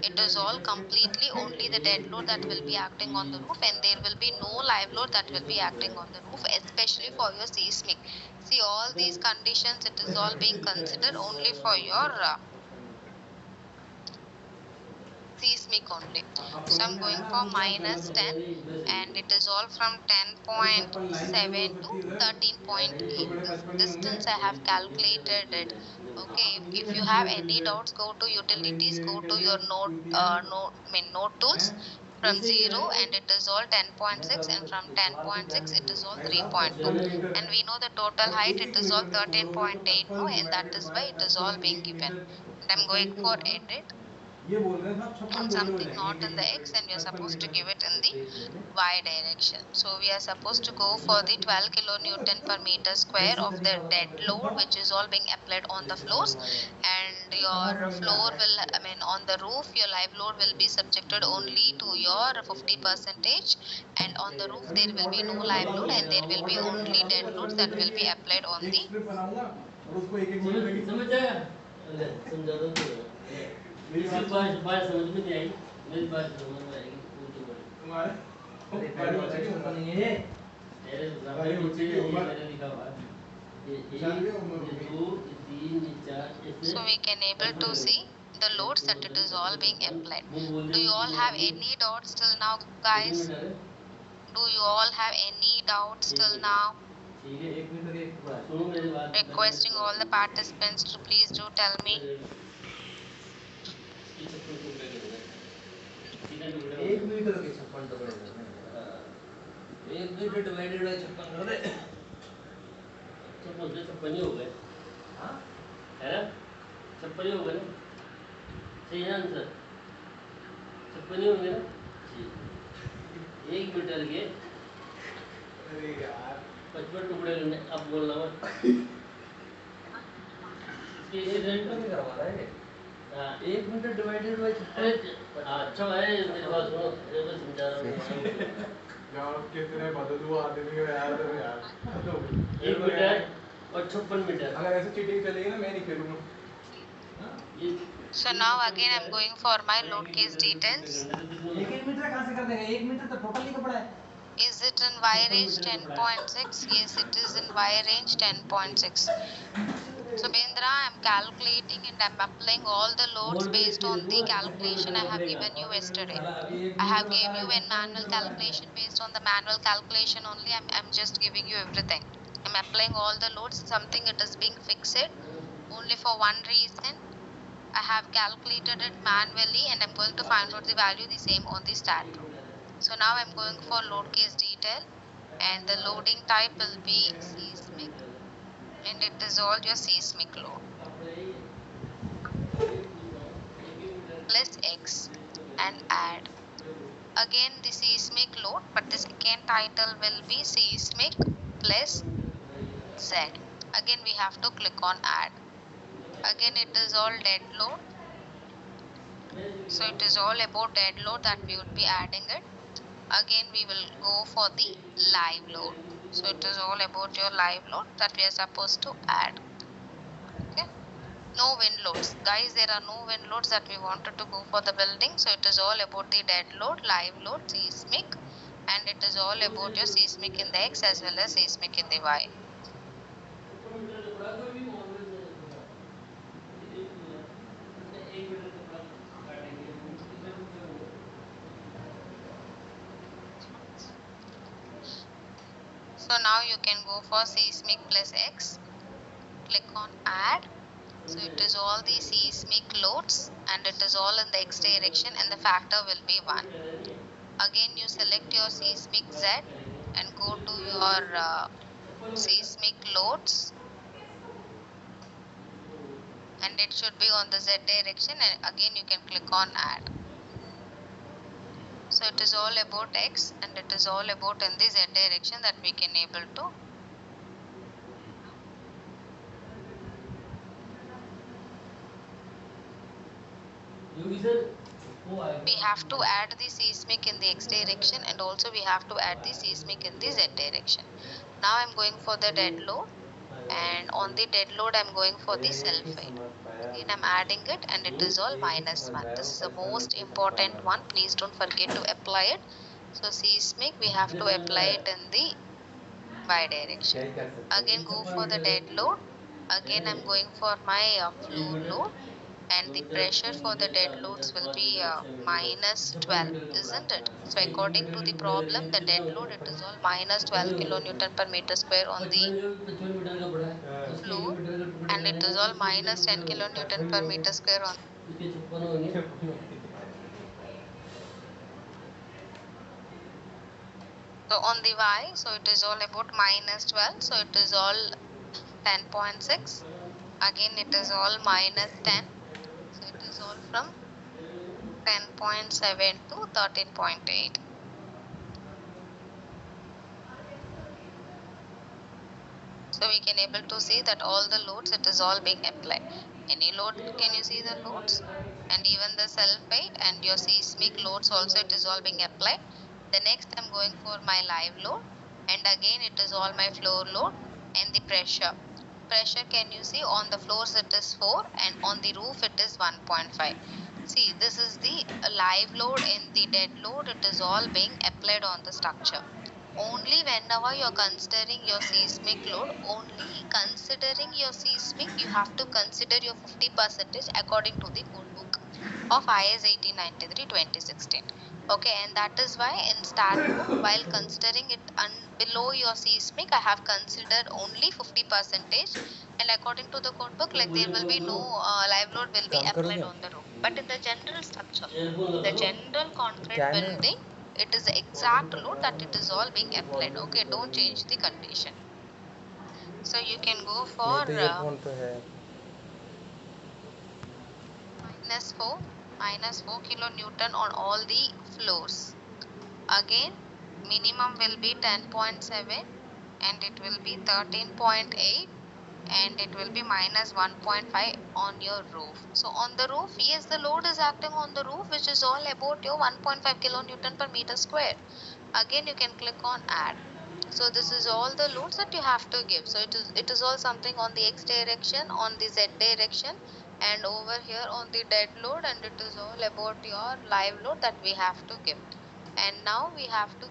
It is all completely only the dead load that will be acting on the roof, and there will be no live load that will be acting on the roof, especially for your seismic. See, all these conditions, it is all being considered only for your seismic only. So I'm going for minus 10, and it is all from 10.7 to 13.8. This distance I have calculated it. Okay, if you have any doubts, go to utilities, go to your node tools from 0, and it is all 10.6, and from 10.6 it is all 3.2, and we know the total height, it is all 13.8, no, and that is why it is all being given. And I'm going for edit and something not in the x, and we are supposed to give it in the y direction. So we are supposed to go for the 12 kilonewton per meter square of the dead load, which is all being applied on the floors, and your floor will, I mean, on the roof your live load will be subjected only to your 50 percentage, and on the roof there will be no live load, and there will be only dead loads that will be applied on the समझ जाएगा समझा दो तो इसकी बात बात समझ में नहीं आई मेरी बात समझ में आएगी उनकी बोली तुम्हारे पता नहीं है तेरे सामने नीचे ये मैंने लिखा हुआ है ये दो ये तीन ये चार ऐसे so we can able to see the loads that it is all being applied. Do you all have any doubts till now, guys? Do you all have any doubts till now? ठीक है 1 metre एक बात सुनो मेरी बात Requesting all the participants to please do tell me. 1 metre के 56 टुकड़े करने हैं। 1 मीटर डिवाइडेड बाय 56 कर दे। 56 ही हो गए हाँ है ना 56 ही हो गए ना सही है आंसर 56 ही होंगे ना जी 1 मीटर के अरे यार 55 टुकड़े करने अब बोलना मत इसके रिजल्ट नहीं करवा रहा है हाँ 1 मीटर डिवाइडेड बाय अरे अच्छा है मेरी बात सुनो ये मैं समझा रहा हूँ यार कितने बदलू आदमी हो यार तुम यार 1 मीटर और 56 मीटर अगर ऐसे चीटिंग चलेगी ना मैं नहीं खेलूंगा हाँ ये So now again I'm going for my load case details. 1 metre कहाँ से कर देंगे 1 मीटर तो टोटल ही कपड़ा है Is it in Y range 10.6? Yes, it is in Y range 10.6. So Bendra, I'm calculating and I'm applying all the loads based on the calculation I have given you yesterday. I have gave you a manual calculation. Based on the manual calculation only, I'm just giving you everything. I'm applying all the loads. Something it is being fixed only for one reason. I have calculated it manually, and I'm going to find out the value the same on the Staad Pro. So now I'm going for load case detail, and the loading type will be seismic, and it is all your seismic load plus X, and add. Again the seismic load, but the second title will be seismic plus Z. Again we have to click on add. Again it is all dead load So it is all about dead load that we would be adding it. Again, we will go for the live load. So it is all about your live load that we are supposed to add. Okay. No wind loads. Guys, there are no wind loads that we wanted to go for the building. So it is all about the dead load, live load, seismic, and it is all about your seismic in the X as well as seismic in the Y. So now you can go for seismic plus X. Click on add. So it is all the seismic loads and it is all in the X direction and the factor will be 1. Again, you select your seismic Z and go to your seismic loads, and it should be on the Z direction, and again you can click on add. So it is all about X and it is all about in the Z direction that we can able to. We have to add the seismic in the X direction and also we have to add the seismic in the Z direction. Now I'm going for the dead load, and on the dead load I'm going for the sulfide. Again I'm adding it and it is all -1. This is the most important one. Please don't forget to apply it. So seismic we have to apply it in the Y direction. Again go for the dead load. Again I'm going for my floor load, and the pressure for the dead loads will be -12, isn't it? So according to the problem, the dead load it is all -12 kilonewton per meter square on the floor, and it is all -10 kilonewton per meter square on. So on the Y, so it is all about -12, so it is all 10.6. Again it is all -10, so it is all from 10.7 to 13.8. So we can able to see that all the loads it is all being applied. Any load, can you see the loads? And even the sulfide and your seismic loads also it is all being applied. The next I'm going for my live load, and again it is all my floor load and the pressure. Pressure, can you see on the floors it is 4 and on the roof it is 1.5. See, this is the live load. In the dead load it is all being applied on the structure. Only whenever you're considering your seismic load, only considering your seismic, you have to consider your 50% according to the code book of IS 1893-2016. Okay, and that is why in Staad code, while considering it below your seismic, I have considered only 50%, and according to the code book, like there will be no live load will be applied on the roof. But in the general structure, in the general concrete building, it is the exact load that it is all being applied. Okay, don't change the condition. So you can go for -4 -4 kilonewton on all the floors. Again, minimum will be 10.7 and it will be 13.8 and it will be -1.5 on your roof. So on the roof, yes, the load is acting on the roof, which is all about your 1.5 kilonewton per meter square. Again, you can click on add. So this is all the loads that you have to give. So it is all something on the X direction, on the Z direction, and over here on the dead load, and it is all about your live load that we have to give. And now we have to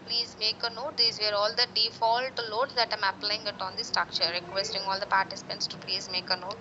please make a note. These were all the default loads that I'm applying it on the structure. Requesting all the participants to please make a note.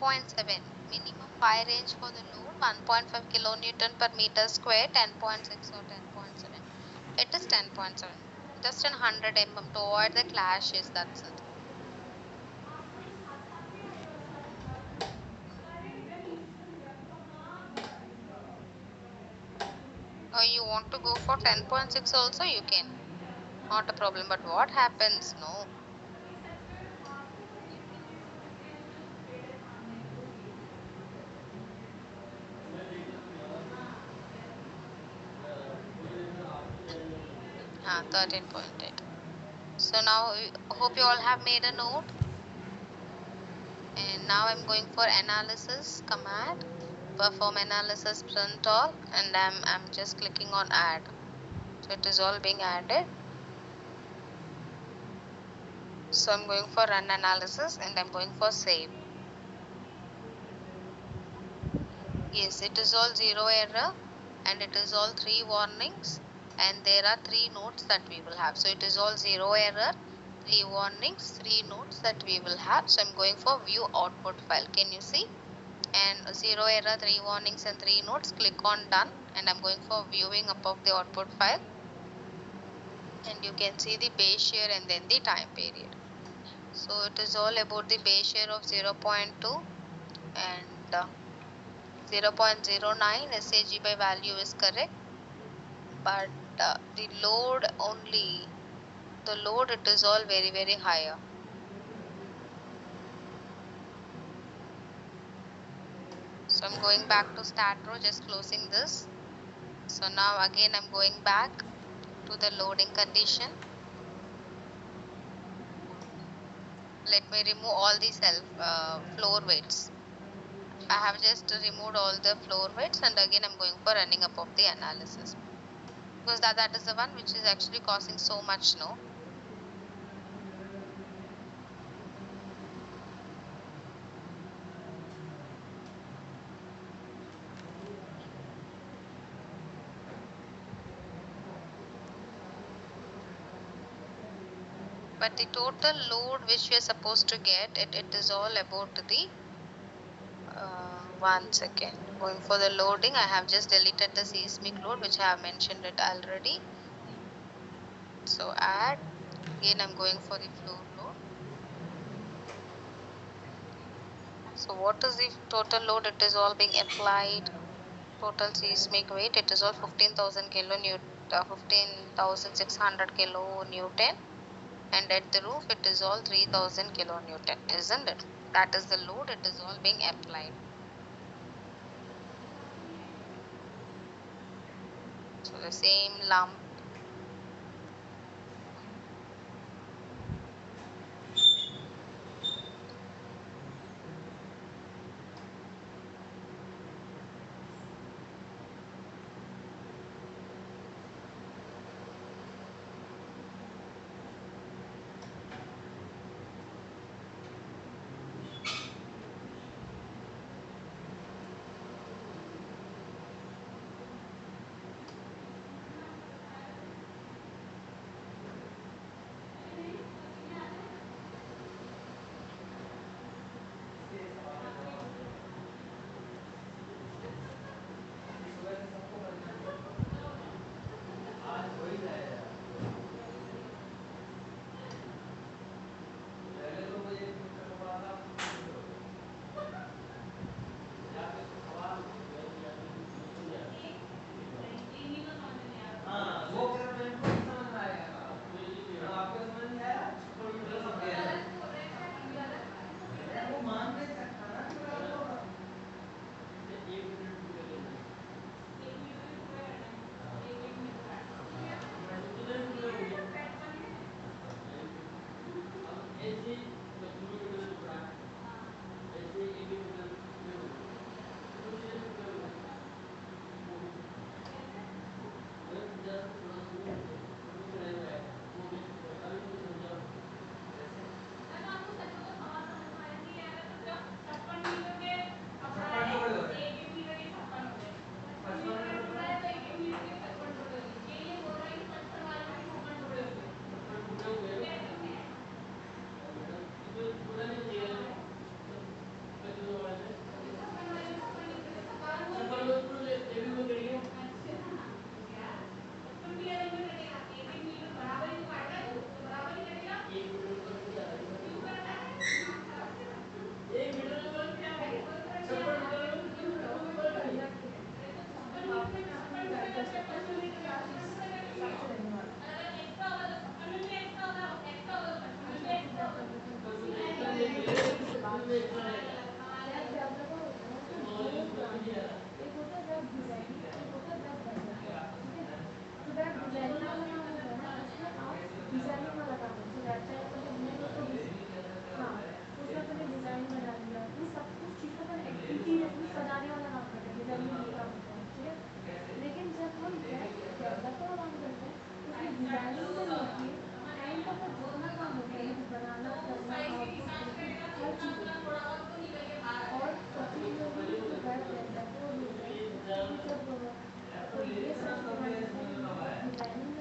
10.7. Minimum fire range for the load 1.5 kilonewton per meter square, 10.6 or 10.7. It is 10.7. Just in 100 mm to avoid the clashes, that's it. Or you want to go for 10.6 also, you can. Not a problem. But what happens? No. Ah, 13.8. So now, hope you all have made a note. And now I'm going for analysis command, perform analysis print all, and I'm just clicking on add. So it is all being added. So I'm going for run analysis and I'm going for save. Yes, it is all zero error and it is all 3 warnings, and there are 3 notes that we will have. So it is all zero error, 3 warnings, 3 notes that we will have. So I'm going for view output file. Can you see? And 0 error, 3 warnings and 3 notes. Click on done and I'm going for viewing above the output file, and you can see the base year and then the time period. So it is all about the base year of 0.2 and 0.09 SAG by value is correct, but the load only, the load it is all very higher. So I'm going back to Staad row, just closing this. So now again I'm going back to the loading condition. Let me remove all the floor weights. I have just removed all the floor weights, and again I'm going for running up of the analysis, because that is the one which is actually causing so much, no? But the total load which we are supposed to get, it is all about the 1 second. Going for the loading, I have just deleted the seismic load which I have mentioned it already. So add, again I'm going for the floor load. So what is the total load? It is all being applied. Total seismic weight, it is all 15,000 kilonewton, 15,600 kilonewton, and at the roof it is all 3,000 kilonewton, isn't it? That is the load, it is all being applied. So the same lump.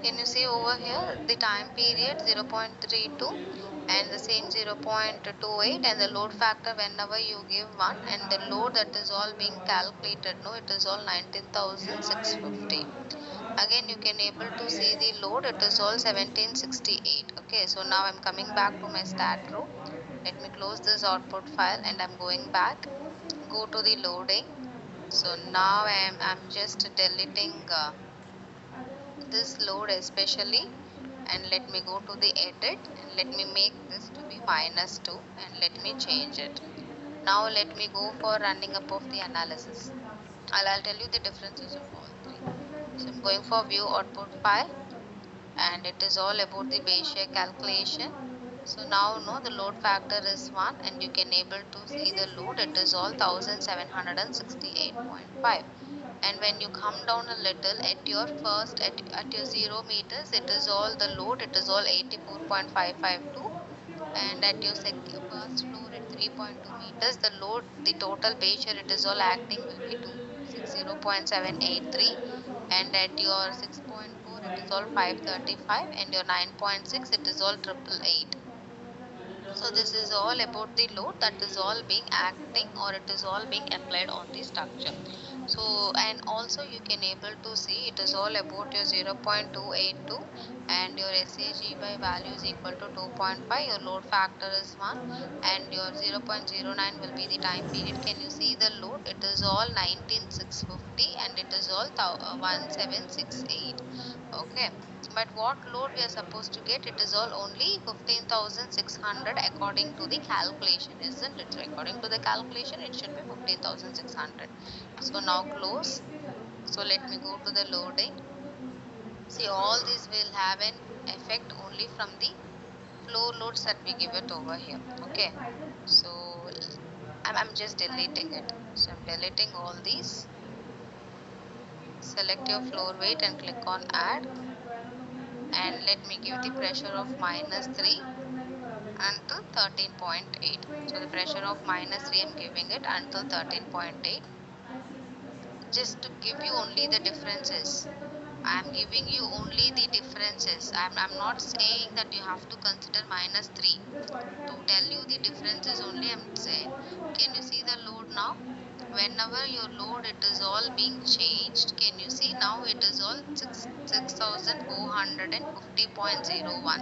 Can you see over here the time period 0.32 and the same 0.28 and the load factor whenever you give 1 and the load that is all being calculated, no, it is all 19,650. Again you can able to see the load, it is all 1768. Okay, so now I'm coming back to my stat row. Let me close this output file and I'm going back. Go to the loading. So now I'm just deleting this load especially, and let me go to the edit and let me make this to be -2 and let me change it. Now let me go for running up of the analysis. I'll tell you the differences of all three. So I'm going for view output file and it is all about the base share calculation. So now no, the load factor is 1 and you can able to see the load, it is all 1768.5. And when you come down a little at your first at your 0 meters, it is all the load, it is all 84.552, and at your first floor at 3.2 meters, the load, the total pressure it is all acting will be 260.783, and at your 6.4 it is all 535, and your 9.6 it is all 888. So this is all about the load that is all being acting or it is all being applied on the structure. So and also you can able to see it is all about your 0.282 and your SAG by value is equal to 2.5, your load factor is 1 and your 0.09 will be the time period. Can you see the load? It is all 19,650 and it is all 1768. Okay, but what load we are supposed to get? It is all only 15,600 according to the calculation, isn't it? So according to the calculation it should be 15,600. So now close. So let me go to the loading. See, all these will have an effect only from the floor loads that we give it over here. Okay, so I'm just deleting it. So I'm deleting all these. Select your floor weight and click on add, and let me give the pressure of -3 until 13.8. So the pressure of -3 I'm giving it until 13.8, just to give you only the differences. I'm giving you only the differences. I'm not saying that you have to consider -3. To tell you the differences only I'm saying. Can you see the load now? Whenever your load it is all being changed, can you see now it is all 6450.01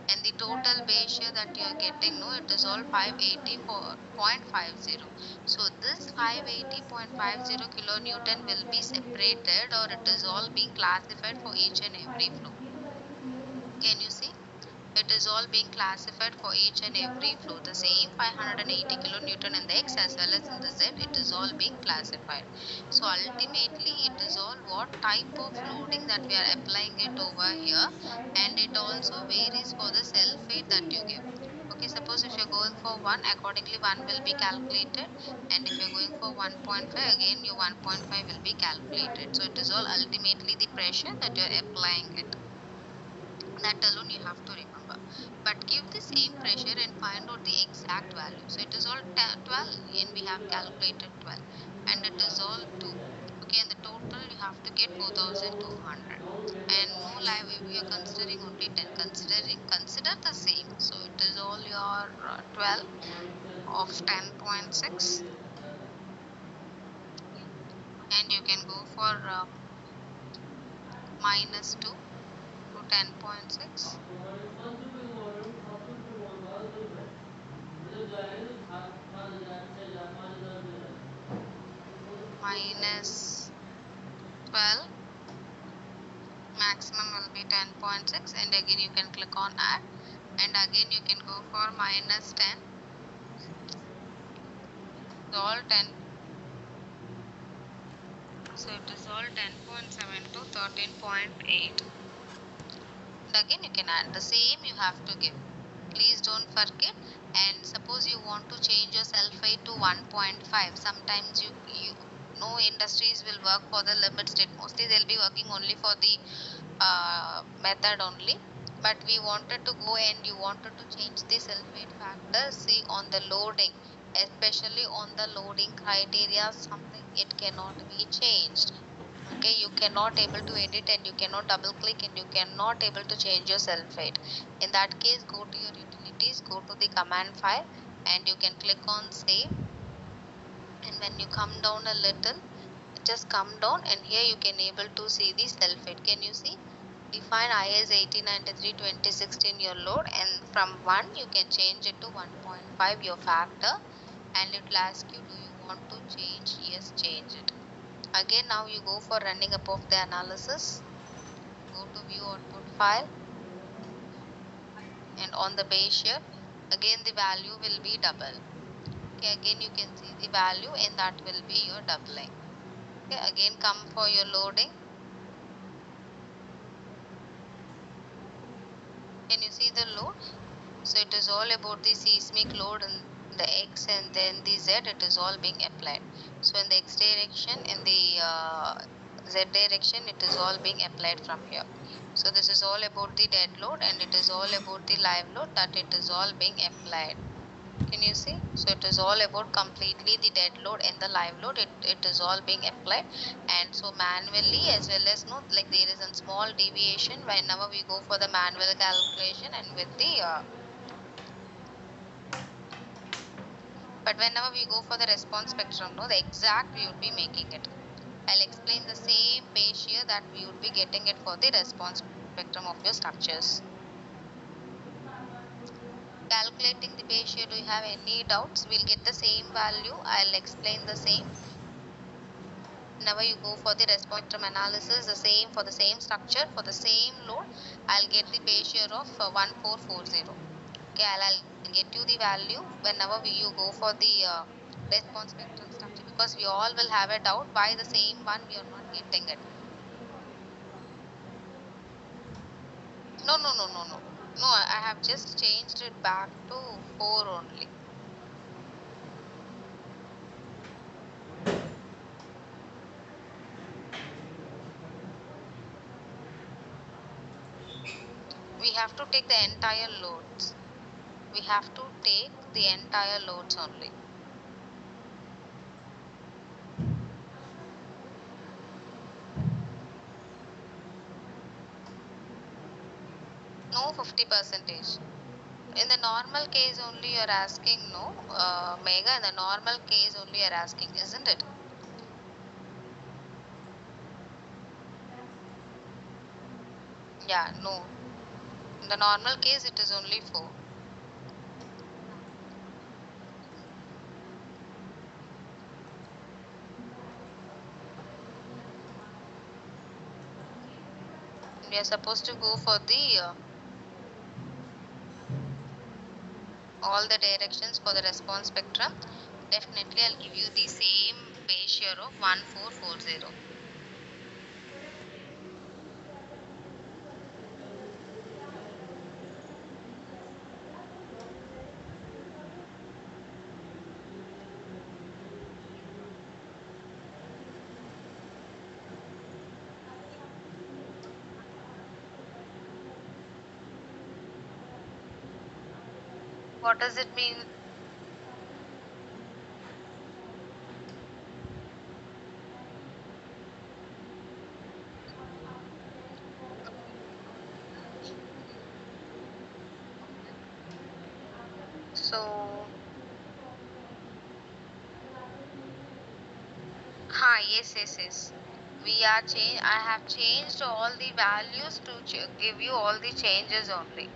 and the total base share that you are getting, no, it is all 584.50. So this 580.50 kilonewton will be separated or it is all being classified for each and every flow. Can you see? It is all being classified for each and every flow. The same 580 kilonewton in the X as well as in the Z, it is all being classified. So ultimately, it is all what type of loading that we are applying it over here, and it also varies for the self weight that you give. Okay, suppose if you're going for 1, accordingly 1 will be calculated, and if you're going for 1.5, again your 1.5 will be calculated. So it is all ultimately the pressure that you're applying it. That alone you have to remember. But give the same pressure and find out the exact value. So it is all 12 and we have calculated 12 and it is all 2. Okay, and the total you have to get 4,200. And no live, we are considering only 10. Consider the same. So it is all your 12 of 10.6 and you can go for -2 to 10.6. -12, maximum will be 10.6 and again you can click on add and again you can go for -10. So all 10, so it is all 10.7 to 13.8 and again you can add the same you have to give. Please don't forget. And suppose you want to change your self weight to 1.5, sometimes you no industries will work for the limit state. Mostly they'll be working only for the method only, but we wanted to go and you wanted to change the self weight factor. See, on the loading, especially on the loading criteria, something it cannot be changed. Okay, you cannot able to edit and you cannot double click and you cannot able to change your self weight. In that case, go to your utilities, go to the command file, and you can click on save. And when you come down a little, just come down, and here you can able to see the self weight. Can you see? Define IS 1893-2016 your load, and from 1 you can change it to 1.5 your factor, and it will ask you, do you want to change? Yes, change it. Again, now you go for running up of the analysis, go to view output file, and on the base here, again the value will be double. Okay, again you can see the value, and that will be your doubling. Okay, again come for your loading. Can you see the load? So it is all about the seismic load in the X and then the Z, it is all being applied. So in the X direction, in the Z direction, it is all being applied from here. So this is all about the dead load, and it is all about the live load, that it is all being applied. Can you see? So it is all about completely the dead load and the live load. It is all being applied, and so manually as well as no, like there is a small deviation whenever we go for the manual calculation and with the but whenever we go for the response spectrum, no, the exact we would be making it. I'll explain the same page here that we would be getting it for the response spectrum of your structures. Calculating the page here, do you have any doubts? We'll get the same value. I'll explain the same. Whenever you go for the response spectrum analysis, the same for the same structure, for the same load, I'll get the page here of 1440. Okay, I'll get you the value whenever you go for the response spectrum structure, because we all will have a doubt why the same one we are not getting it. No, I have just changed it back to 4 only. We have to take the entire loads. We have to take the entire loads only. No 50 percentage. In the normal case only you're asking, no, Mega, in the normal case only you're asking, isn't it? Yeah, no. In the normal case, it is only 4. We are supposed to go for the all the directions for the response spectrum. Definitely, I'll give you the same page here of 1440. What does it mean? So, yes. We are change. I have changed all the values to give you all the changes only.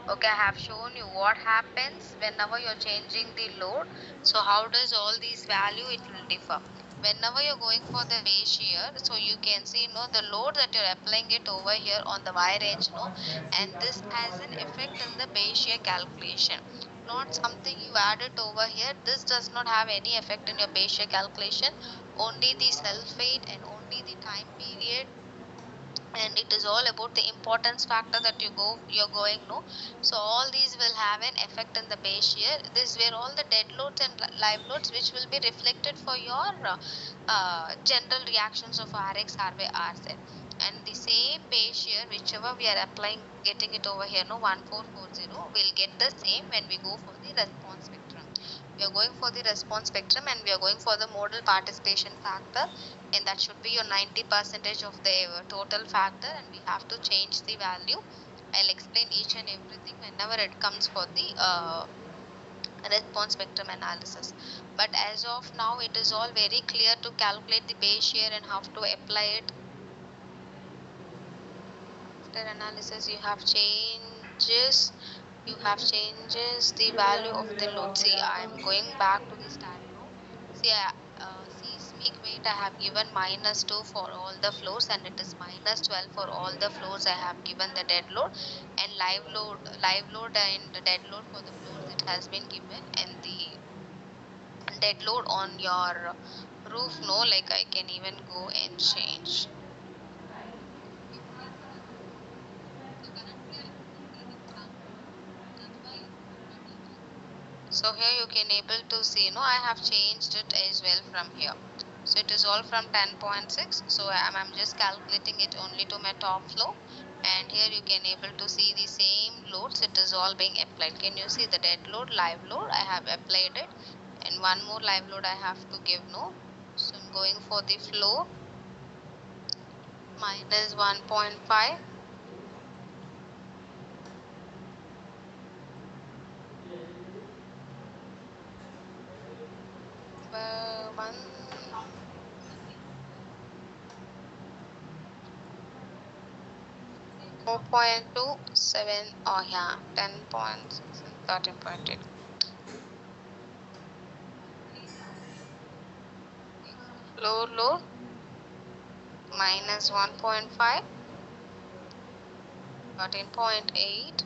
Okay, I have shown you what happens whenever you're changing the load. So how does all these value it will differ. Whenever you're going for the base here, so you can see the load that you're applying it over here on the Y range, and this has an effect in the base year calculation. Not something you added over here. This does not have any effect in your base year calculation. Only the self weight and only the time period, and it is all about the importance factor that you're going so all these will have an effect in the base year. This where all the dead loads and live loads which will be reflected for your general reactions of Rx, Ry, Rz. And the same base year whichever we are applying, getting it over here 1440, we'll get the same when we go for the response spectrum. We are going for the response spectrum and we are going for the modal participation factor, and that should be your 90% of the total factor, and we have to change the value. I'll explain each and everything whenever it comes for the response spectrum analysis. But as of now, it is all very clear to calculate the base shear and how to apply it. After analysis, you have changes the value of the load. See, I'm going back to the Staad flow. See, seismic weight I have given -2 for all the floors, and it is -12 for all the floors. I have given the dead load, and live load and the dead load for the floors it has been given, and the dead load on your roof, no, like I can even go and change. So currently I don't see the ground floor. That's why it will not able. So here you can able to see, I have changed it as well from here. So it is all from 10.6. So I'm just calculating it only to my top floor. And here you can able to see the same loads. It is all being applied. Can you see the dead load, live load? I have applied it. And one more live load I have to give, no. So I'm going for the flow -1.5. One 4.27, oh yeah, 10.6 and 13.8. Low low -1.5, 13.8,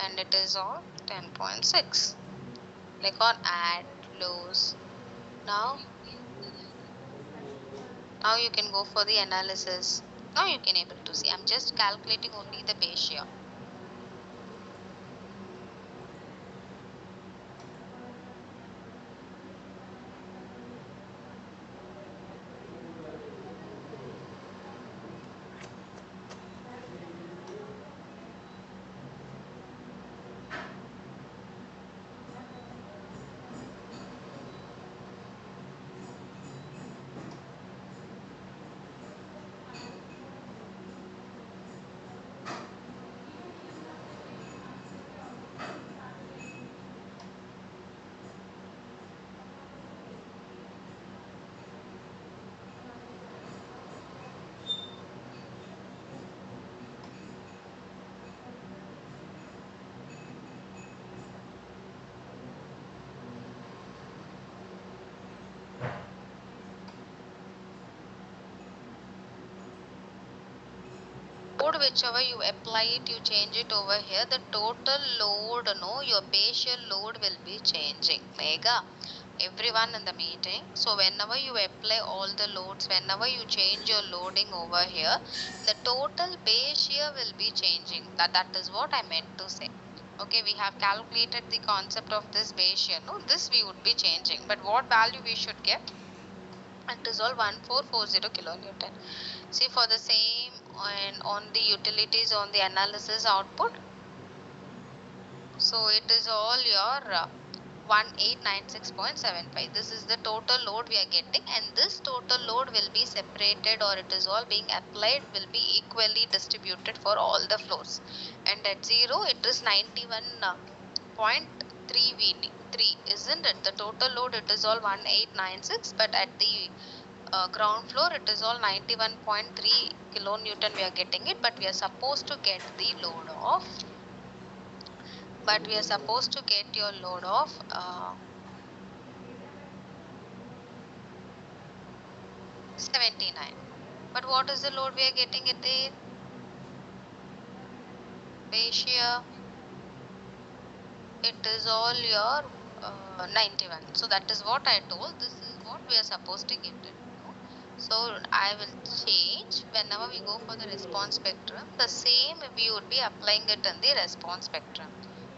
and it is all 10.6. Click on add lows. Now you can go for the analysis. Now you can able to see. I'm just calculating only the base shear. Load, whichever you apply it, you change it over here. The total load, no, your base shear load will be changing. Mega, everyone in the meeting. So whenever you apply all the loads, whenever you change your loading over here, the total base shear will be changing. That is what I meant to say. Okay, we have calculated the concept of this base shear. No, this we would be changing. But what value we should get? It is all 1440 kilonewton. See, for the same, and on the utilities, on the analysis output, so it is all your 1896.75. This is the total load we are getting, and this total load will be separated, or it is all being applied, will be equally distributed for all the floors. And at zero it is 91.3 V3, isn't it? The total load it is all 1896, but at the ground floor it is all 91.3 kilonewton we are getting it, but we are supposed to get the load of, your load of 79. But what is the load we are getting it there? Base shear, it is all your 91. So that is what I told. This is what we are supposed to get it. No? So I will change whenever we go for the response spectrum. The same we would be applying it in the response spectrum.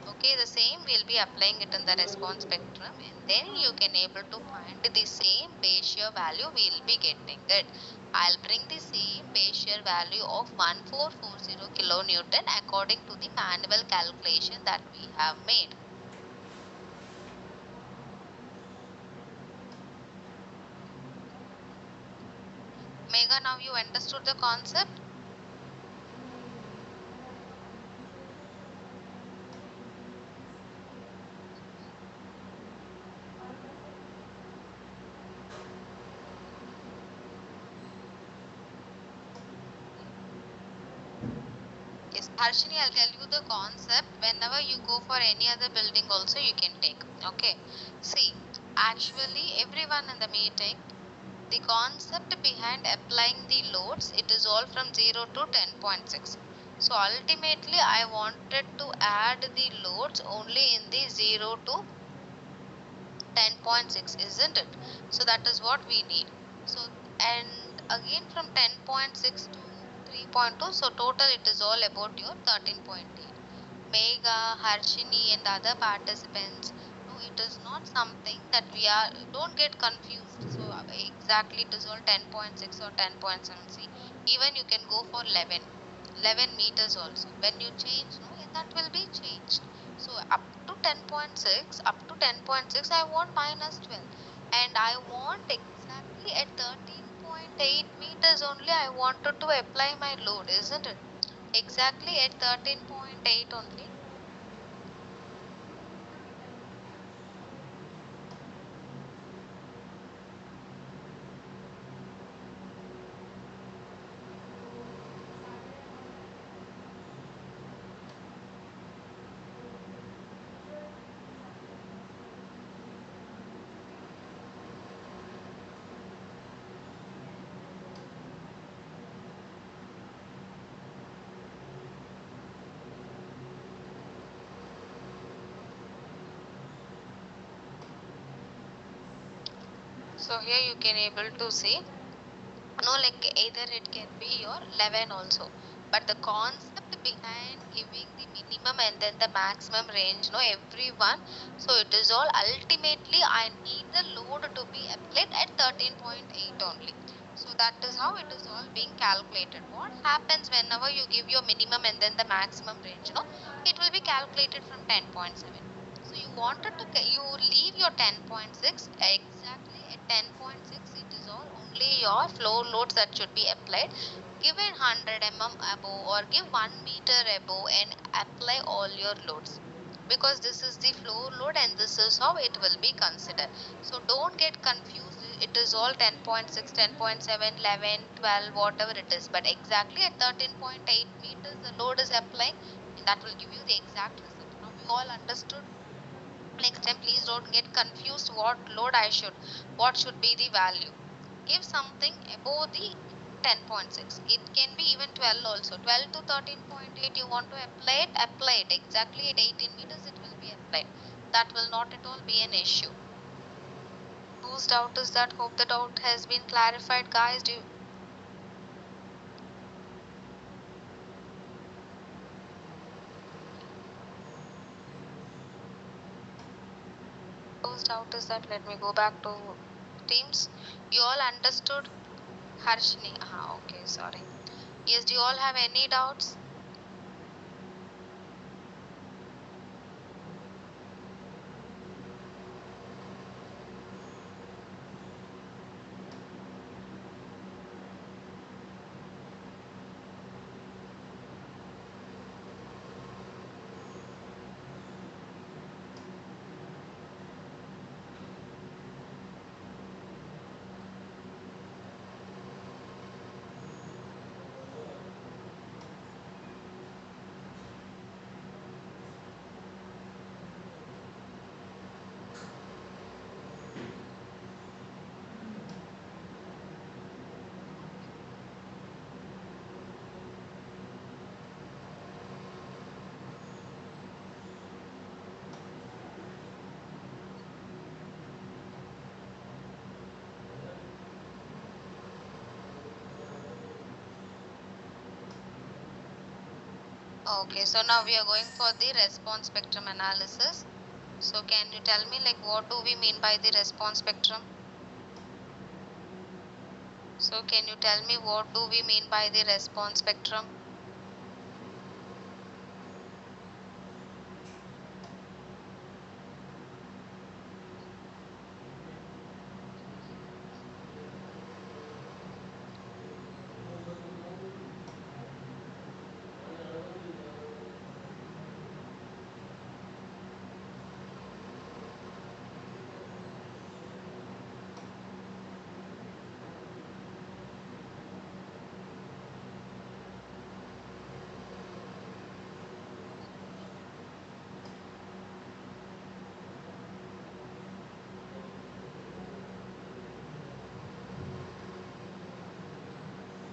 Okay, the same we'll be applying it in the response spectrum, and then you can able to find the same base shear value we'll be getting it. I'll bring the same base shear value of 1440 kilonewton according to the manual calculation that we have made. now you understood the concept? Yes, Harshini, I'll tell you the concept. Whenever you go for any other building also you can take. Okay. See, actually everyone in the meeting, the concept behind applying the loads, it is all from 0 to 10.6. So ultimately I wanted to add the loads only in the 0 to 10.6, isn't it? So that is what we need. So, and again from 10.6 to 3.2, so total it is all about your 13.8. Mega, Harshini and other participants, no, it is not something that we are, don't get confused. So exactly it is all 10.6 or 10.7. See, even you can go for 11 meters also. When you change, no, that will be changed. So up to 10.6, up to 10.6, I want minus 12. And I want exactly at 13.8 meters only, I wanted to apply my load, isn't it? Exactly at 13.8 only. So here you can able to see, no, like either it can be your 11 also, but the concept behind giving the minimum and then the maximum range, no, everyone, so it is all ultimately I need the load to be applied at 13.8 only. So that is how it is all being calculated. What happens whenever you give your minimum and then the maximum range, no, it will be calculated from 10.7. So you wanted to you leave your 10.6 exactly at 10.6. It is all only your floor loads that should be applied. Give it 100 above or give 1 meter above and apply all your loads, because this is the floor load and this is how it will be considered. So don't get confused. It is all 10.6, 10.7, 11, 12, whatever it is. But exactly at 13.8 meters the load is applying, and that will give you the exact result. Now you all understood. Next time please don't get confused what load I should, what should be the value. Give something above the 10.6. It can be even 12 also. 12 to 13.8 you want to apply it. Exactly at 18 meters it will be applied. That will not at all be an issue. Whose doubt is that? Hope the doubt has been clarified, guys. Do you, whose doubt is that? Let me go back to Teams. You all understood? Harshini. Okay, sorry. Yes, do you all have any doubts? Okay, so now we are going for the response spectrum analysis. So can you tell me like what do we mean by the response spectrum? So can you tell me what do we mean by the response spectrum?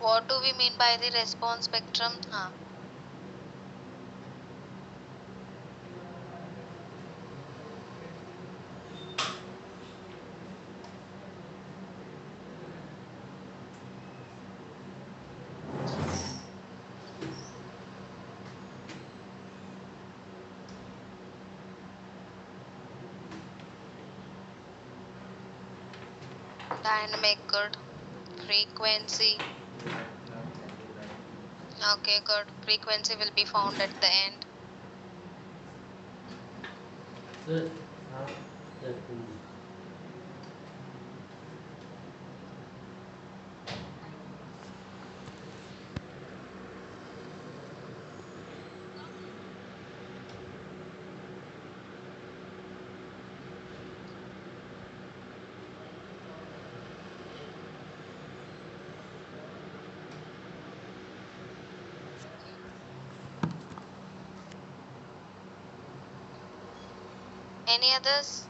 what do we mean by the response spectrum? Dynamic, good. Frequency. Okay, good. Frequency will be found at the end. Sir, yeah, Any others?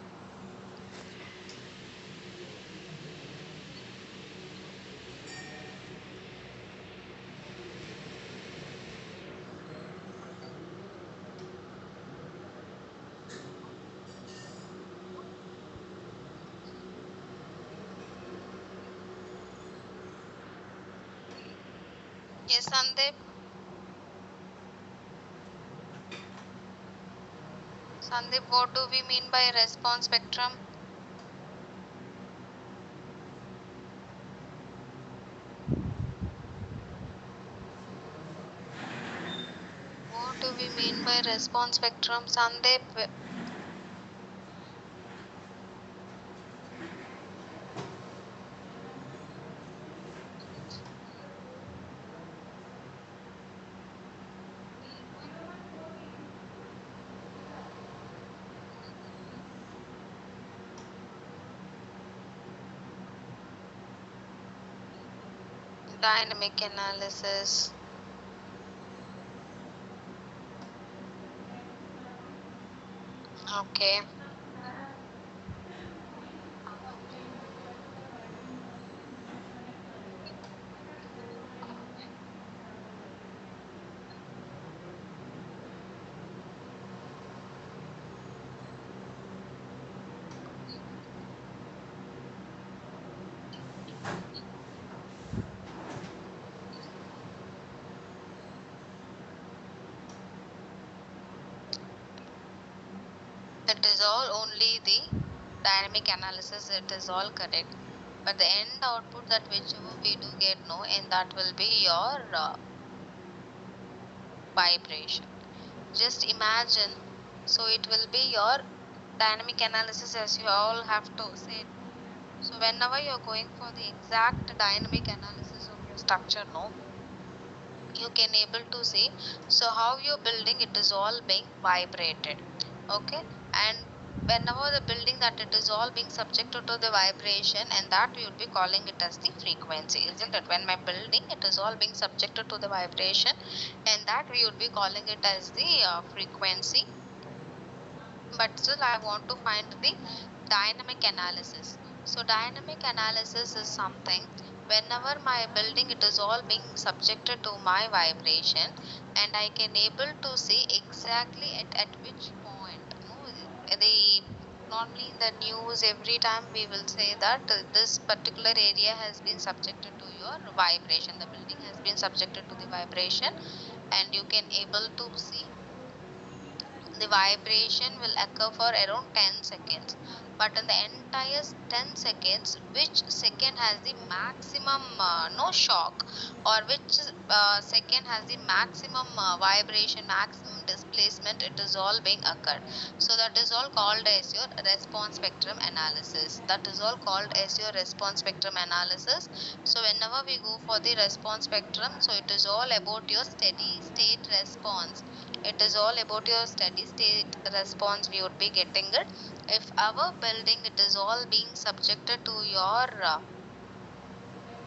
Yes, Sandeep. Sandeep, what do we mean by response spectrum? What do we mean by response spectrum, Sandeep? Dynamic analysis. Okay. It is all only the dynamic analysis, it is all correct. But the end output that whichever we do get, no, and that will be your vibration. Just imagine, so it will be your dynamic analysis as you all have to say. So whenever you're going for the exact dynamic analysis of your structure, no, you can able to see, so how you're building it is all being vibrated. Okay, and whenever the building that it is all being subjected to the vibration, and that we would be calling it as the frequency, isn't it? When my building it is all being subjected to the vibration, and that we would be calling it as the frequency. But still I want to find the dynamic analysis. So dynamic analysis is something whenever my building it is all being subjected to my vibration, and I can able to see exactly at which point, no, the normally in the news every time we will say that this particular area has been subjected to your vibration, the building has been subjected to the vibration, and you can able to see the vibration will occur for around 10 seconds. But in the entire 10 seconds, which second has the maximum no shock, or which second has the maximum vibration, maximum displacement, it is all being occurred. So that is all called as your response spectrum analysis. That is all called as your response spectrum analysis. So whenever we go for the response spectrum, so it is all about your steady state response, it is all about your steady state response we would be getting it. If our building it is all being subjected to your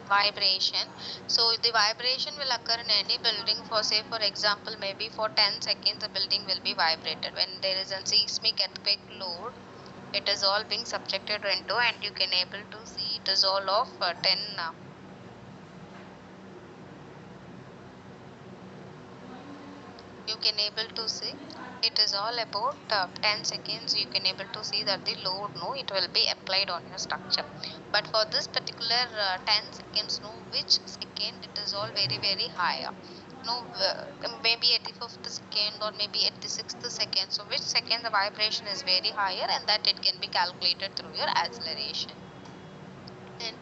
vibration, so the vibration will occur in any building for, say for example, maybe for 10 seconds the building will be vibrated. When there is a seismic earthquake load, it is all being subjected into, and you can able to see it is all of 10 you can able to see it is all about 10 seconds. You can able to see that the load no it will be applied on your structure, but for this particular 10 seconds no which second it is all very higher no maybe at the fifth second or maybe at the sixth second, so which second the vibration is very higher, and that it can be calculated through your acceleration. Then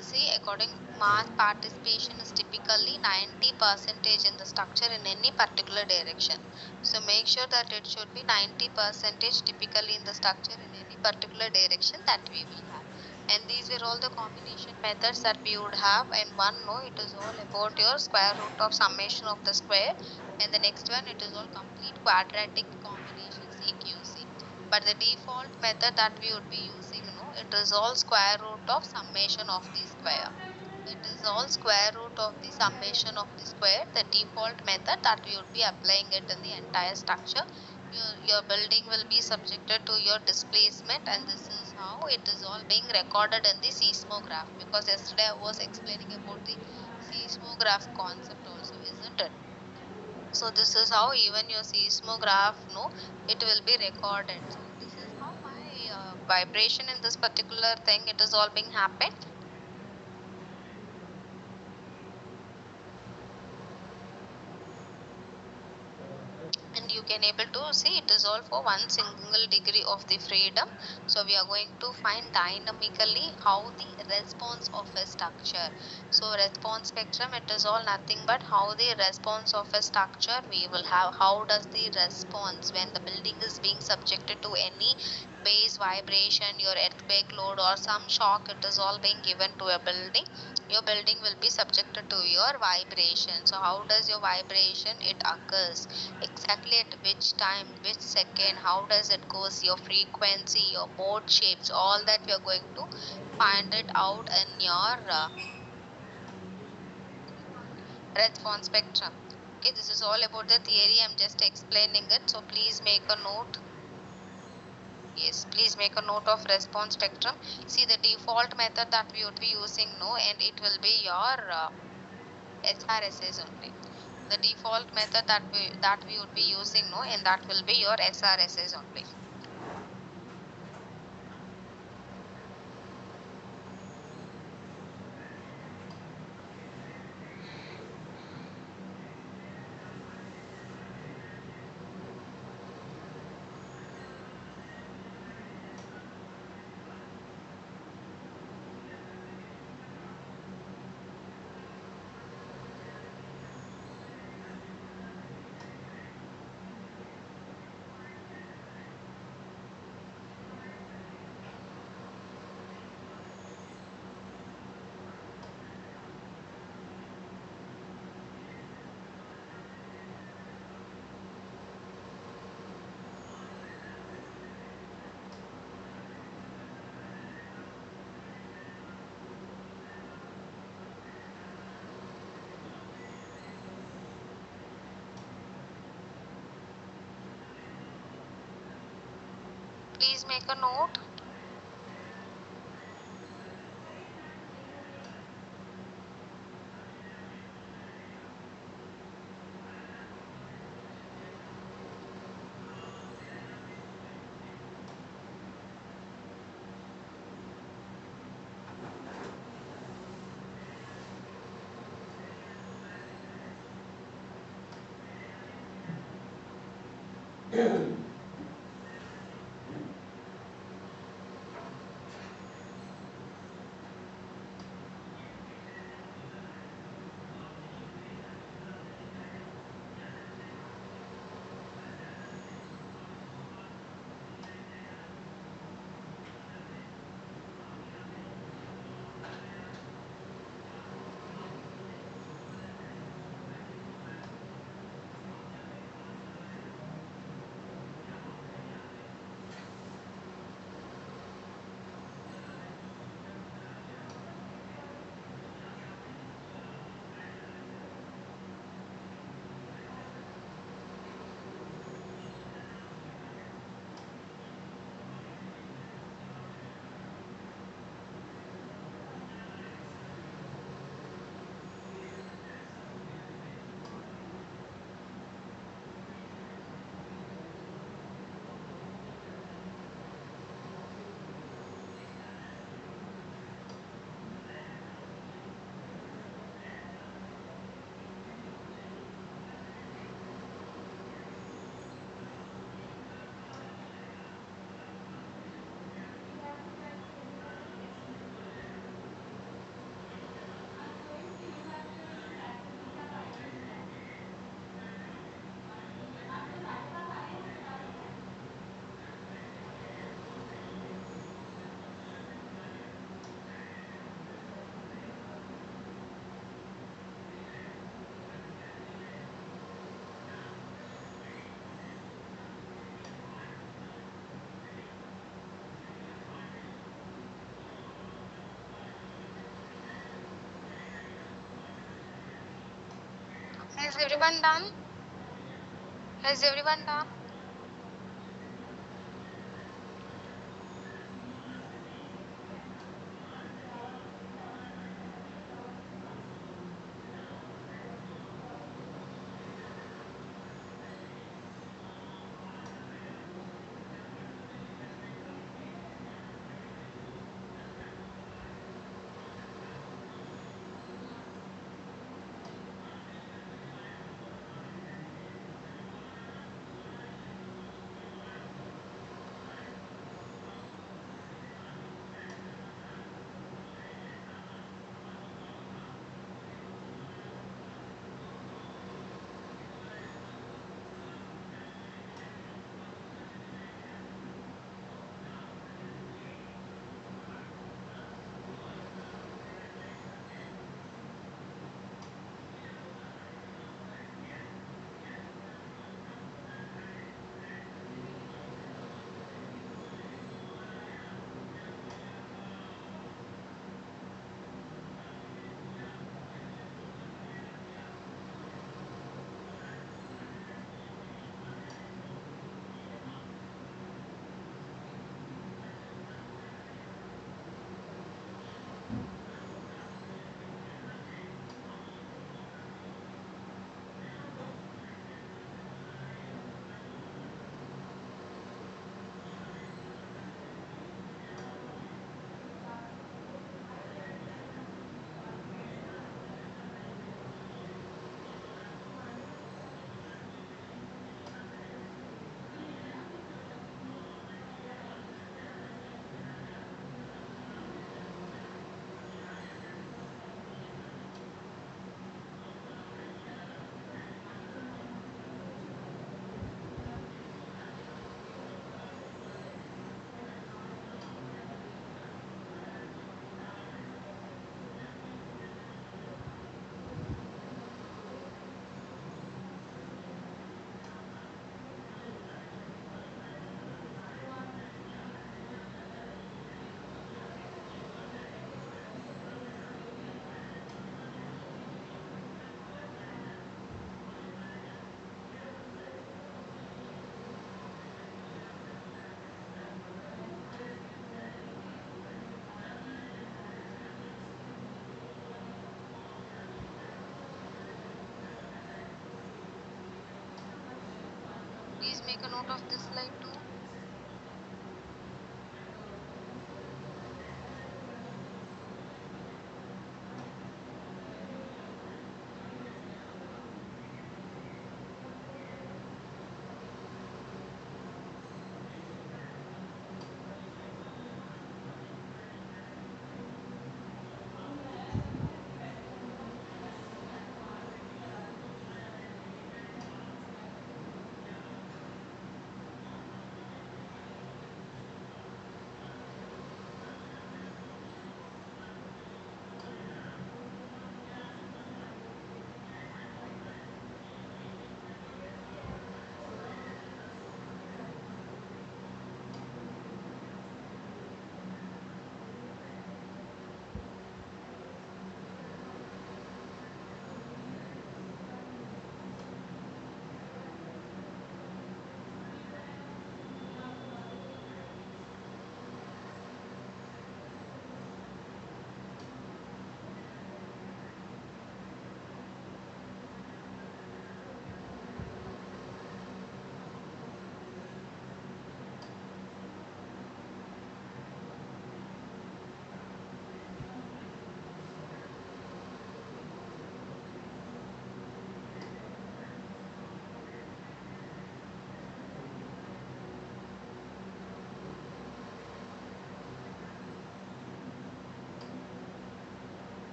see according mass participation is typically 90 percentage in the structure in any particular direction. So make sure that it should be 90 percentage typically in the structure in any particular direction that we will have. And these were all the combination methods that we would have. And one no it is all about your square root of summation of the square, and the next one it is all complete quadratic combination CQC. But the default method that we would be using no it is all square root of summation of the square. It is all square root of the summation of the square, the default method that we would be applying it in the entire structure. Your building will be subjected to your displacement, and this is how it is all being recorded in the seismograph, because yesterday I was explaining about the seismograph concept also, isn't it? So this is how even your seismograph no it will be recorded. So this is how my vibration in this particular thing it is all being happened. And you can able to see it is all for one single degree of the freedom. So we are going to find dynamically how the response of a structure. So response spectrum it is all nothing but how the response of a structure we will have, how does the response when the building is being subjected to any base vibration, your earthquake load or some shock it is all being given to a building, your building will be subjected to your vibration. So how does your vibration it occurs, exactly at which time, which second, how does it goes, your frequency, your mode shapes, all that we are going to find it out in your response spectrum. Okay, this is all about the theory, I'm just explaining it, so please make a note. Yes, please make a note of response spectrum. See the default method that we would be using no, and it will be your SRSS only. The default method that we would be using no, and that will be your SRSS only. Please make a note. Has everyone done? Has everyone done? Please make a note of this slide too.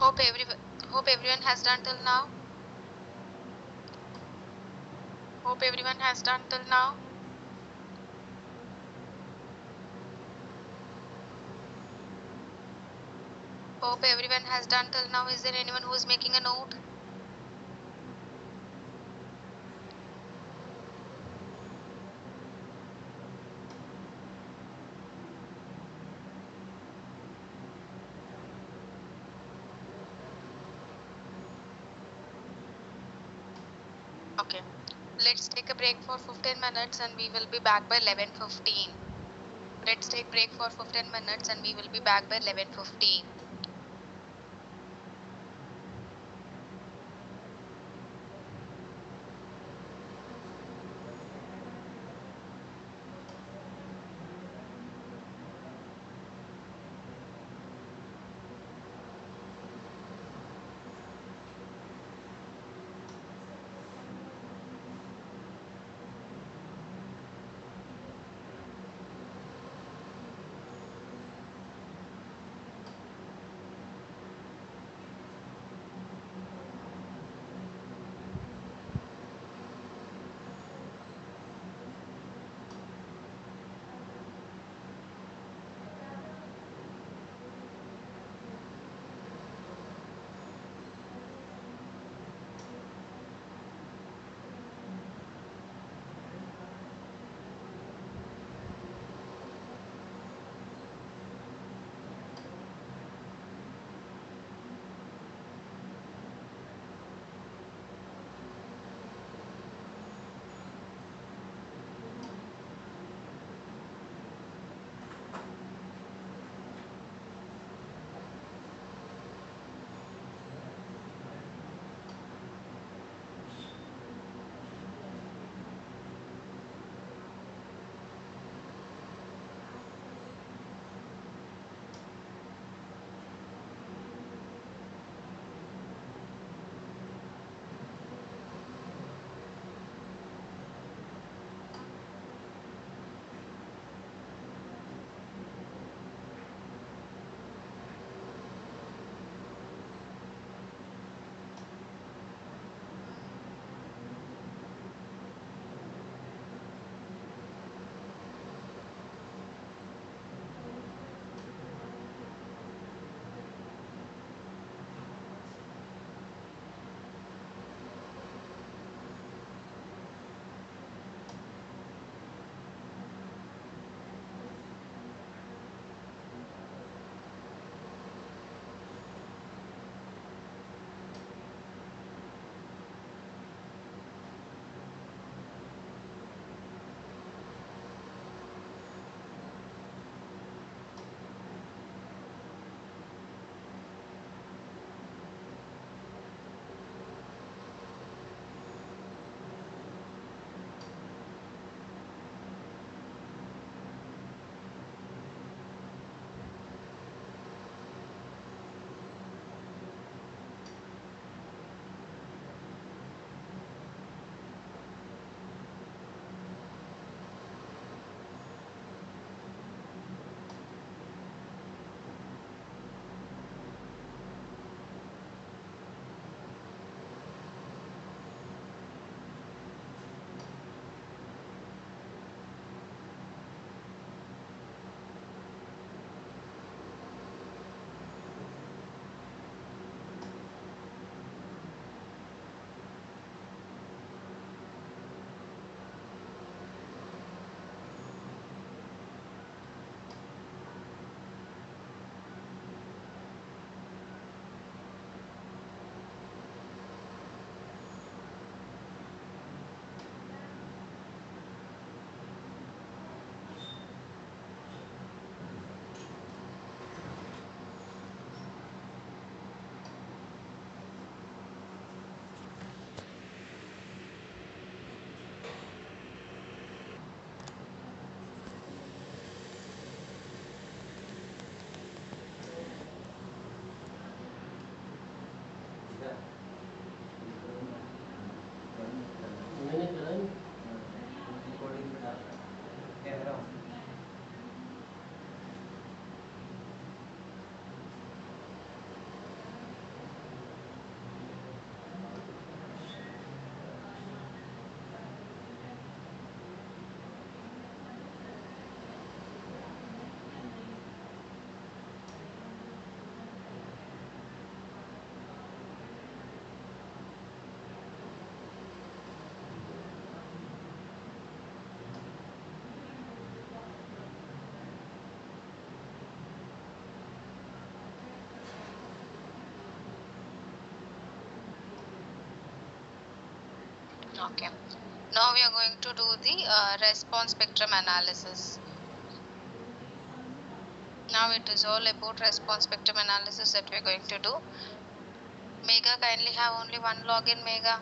Hope everyone has done till now. Hope everyone has done till now. Hope everyone has done till now. Is there anyone who is making a note? Okay. Let's take a break for 15 minutes and we will be back by 11:15. Let's take break for 15 minutes and we will be back by 11:15. Okay. Now we are going to do the response spectrum analysis. Now it is all about response spectrum analysis that we are going to do. Mega, kindly have only one login, Mega.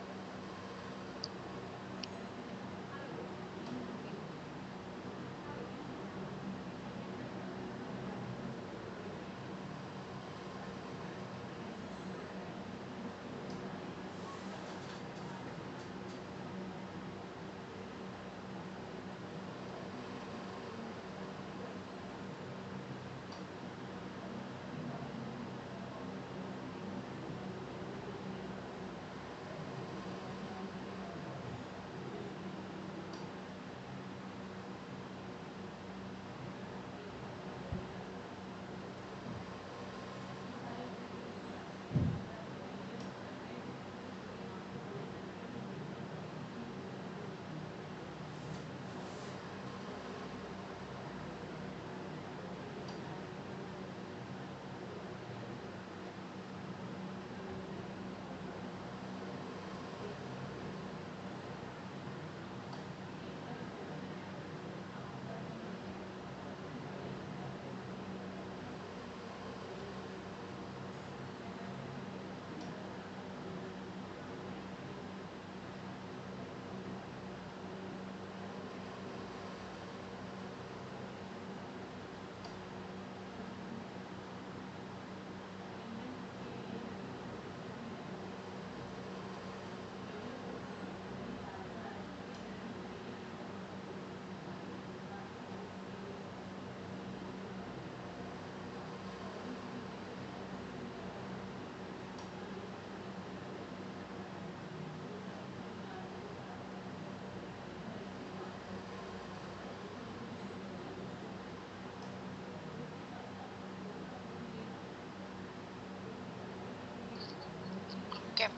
Okay.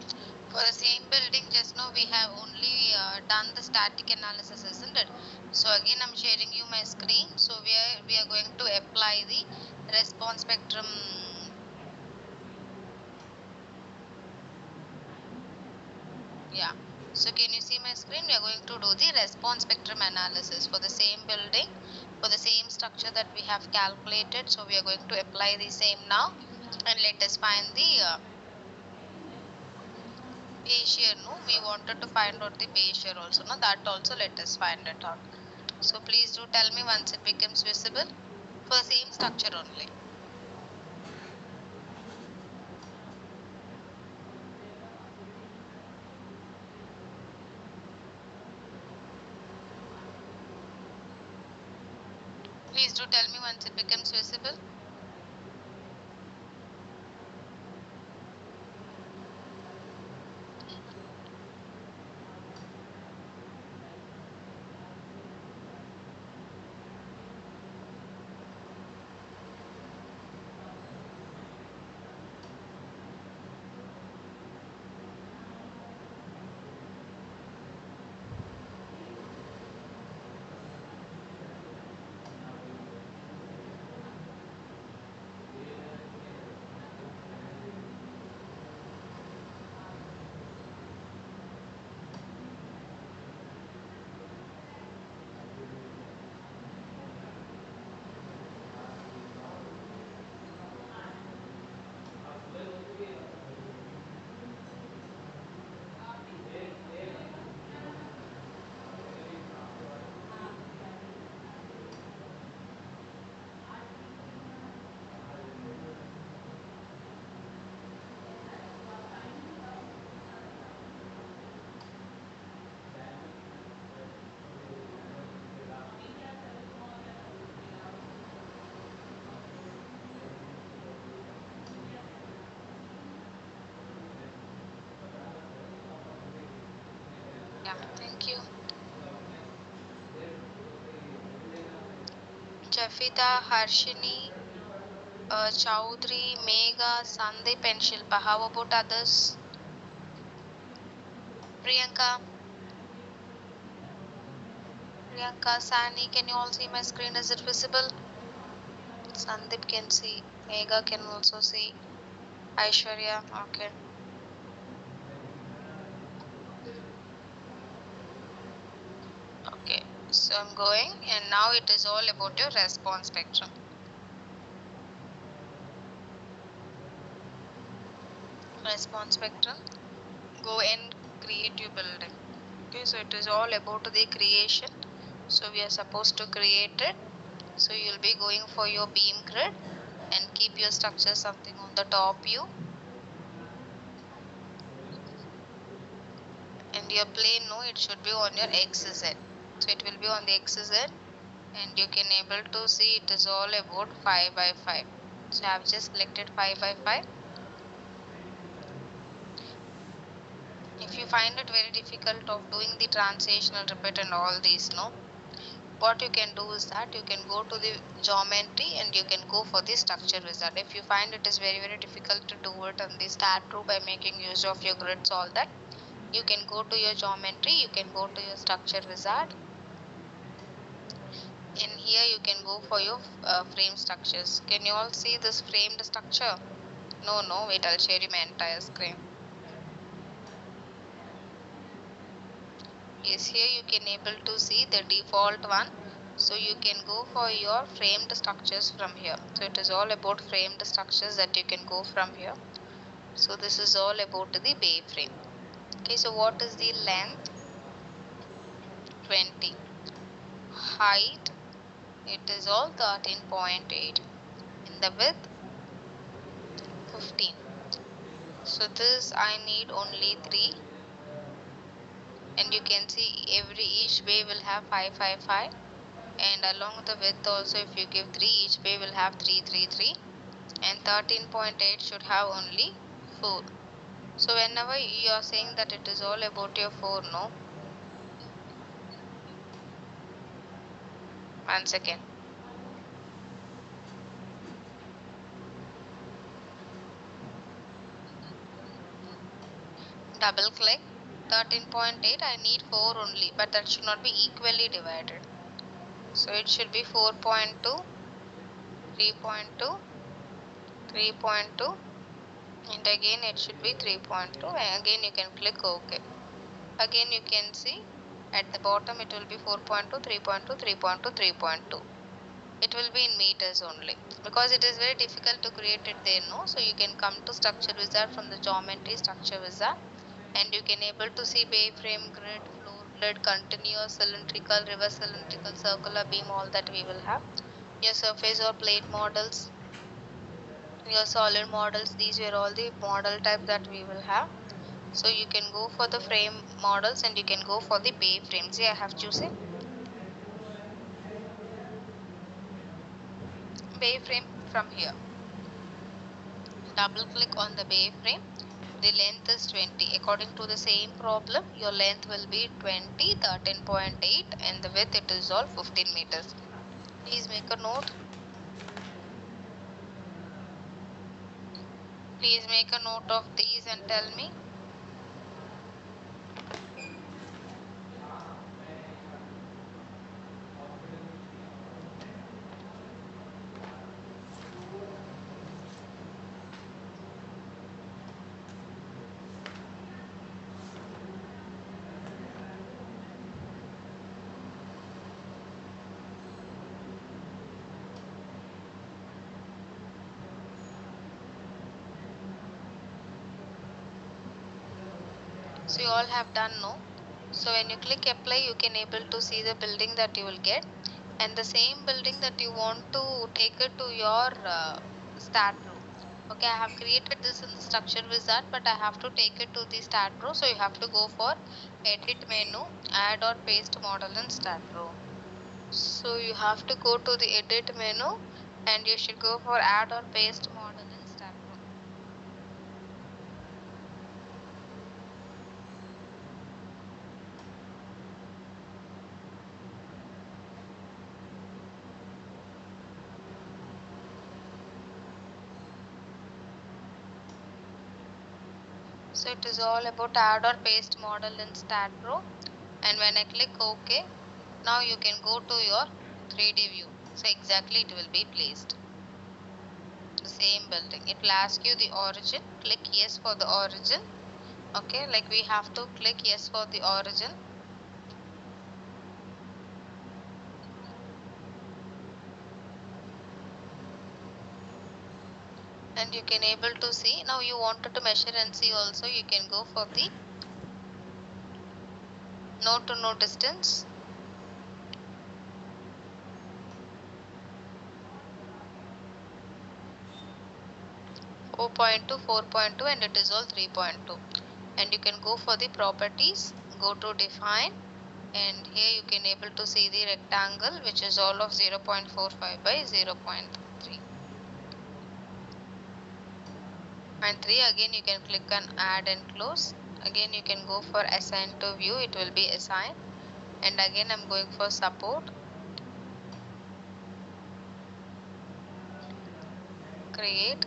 For the same building, just now we have only done the static analysis, isn't it? So again, I'm sharing you my screen. So we are going to apply the response spectrum. Yeah. So can you see my screen? We are going to do the response spectrum analysis for the same building, for the same structure that we have calculated. So we are going to apply the same now, and let us find the base year. No, we wanted to find out the base year also. No, that also let us find it out. So please do tell me once it becomes visible for the same structure only. Please do tell me once it becomes visible. Yeah, thank you. Jafita, Harshini, Chaudhary, Megha, Sandeep, and Shilpa. How about others? Priyanka, Priyanka, Sani, can you all see my screen? Is it visible? Sandeep can see. Megha can also see. Aishwarya, okay. So I'm going, and now it is all about your response spectrum. Response spectrum, go and create your building. Okay, so it is all about the creation. So we are supposed to create it. So you'll be going for your beam grid and keep your structure something on the top view, and your plane, no, it should be on your XZ. So it will be on the XZ, and you can able to see it is all about 5 by 5. So I have just selected 5 by 5. If you find it very difficult of doing the transitional repeat and all these, no, what you can do is that you can go to the geometry and you can go for the structure wizard. If you find it is very difficult to do it on the Staad Pro by making use of your grids, all that, you can go to your geometry, you can go to your structure wizard. In here you can go for your frame structures. Can you all see this framed structure? No, wait, I'll share you my entire screen. Yes, here you can able to see the default one. So you can go for your framed structures from here. So it is all about framed structures that you can go from here. So this is all about the bay frame. Okay, so what is the length? 20. Height, it is all 13.8. In the width, 15. So this I need only 3, and you can see each bay will have 5, and along the width also, if you give 3, each bay will have 3, and 13.8 should have only 4. So whenever you are saying that it is all about your 4, no, once again, double click 13.8, I need 4 only, but that should not be equally divided. So it should be 4.2, 3.2, 3.2, and again it should be 3.2, and again you can click OK. Again you can see at the bottom it will be 4.2, 3.2, 3.2, 3.2. It will be in meters only, because it is very difficult to create it there, no. So you can come to structure wizard from the geometry structure wizard, and you can able to see bay frame grid, floor grid, continuous, cylindrical, reverse cylindrical, circular beam, all that we will have. Your surface or plate models, your solid models, these were all the model type that we will have. So you can go for the frame models and you can go for the bay frame. See, I have chosen bay frame from here. Double click on the bay frame. The length is 20. According to the same problem, your length will be 20, 13.8, and the width it is all 15 meters. Please make a note. Please make a note of these and tell me. So you all have done, no? So when you click apply, you can able to see the building that you will get, and the same building that you want to take it to your Staad Pro. Okay, I have created this in the structure wizard, but I have to take it to the Staad Pro. So you have to go for edit menu, add or paste model in Staad Pro. So you have to go to the edit menu, and you should go for add or paste model in Staad Pro. So it is all about add or paste model in Staad Pro, and when I click OK, now you can go to your 3D view. So exactly it will be placed. The same building. It will ask you the origin. Click yes for the origin. Okay, like we have to click yes for the origin. and you can able to see. Now you wanted to measure and see also, you can go for the node to node distance. Four 4.2, and it is all 3.2. And you can go for the properties, go to define, and here you can able to see the rectangle, which is all of 0.45 by 0.3. And 3, again you can click on add and close. Again you can go for assign to view, it will be assigned. And again I'm going for support, create,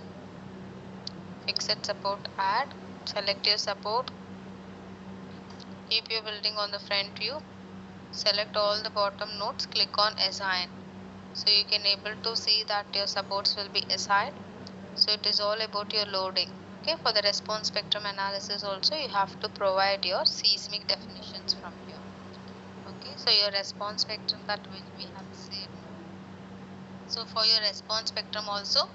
fixed support, add, select your support, keep your building on the front view, select all the bottom nodes, click on assign. So you can able to see that your supports will be assigned. So it is all about your loading. Okay, for the response spectrum analysis also you have to provide your seismic definitions from here. Okay, so your response spectrum that which we have said. So for your response spectrum also,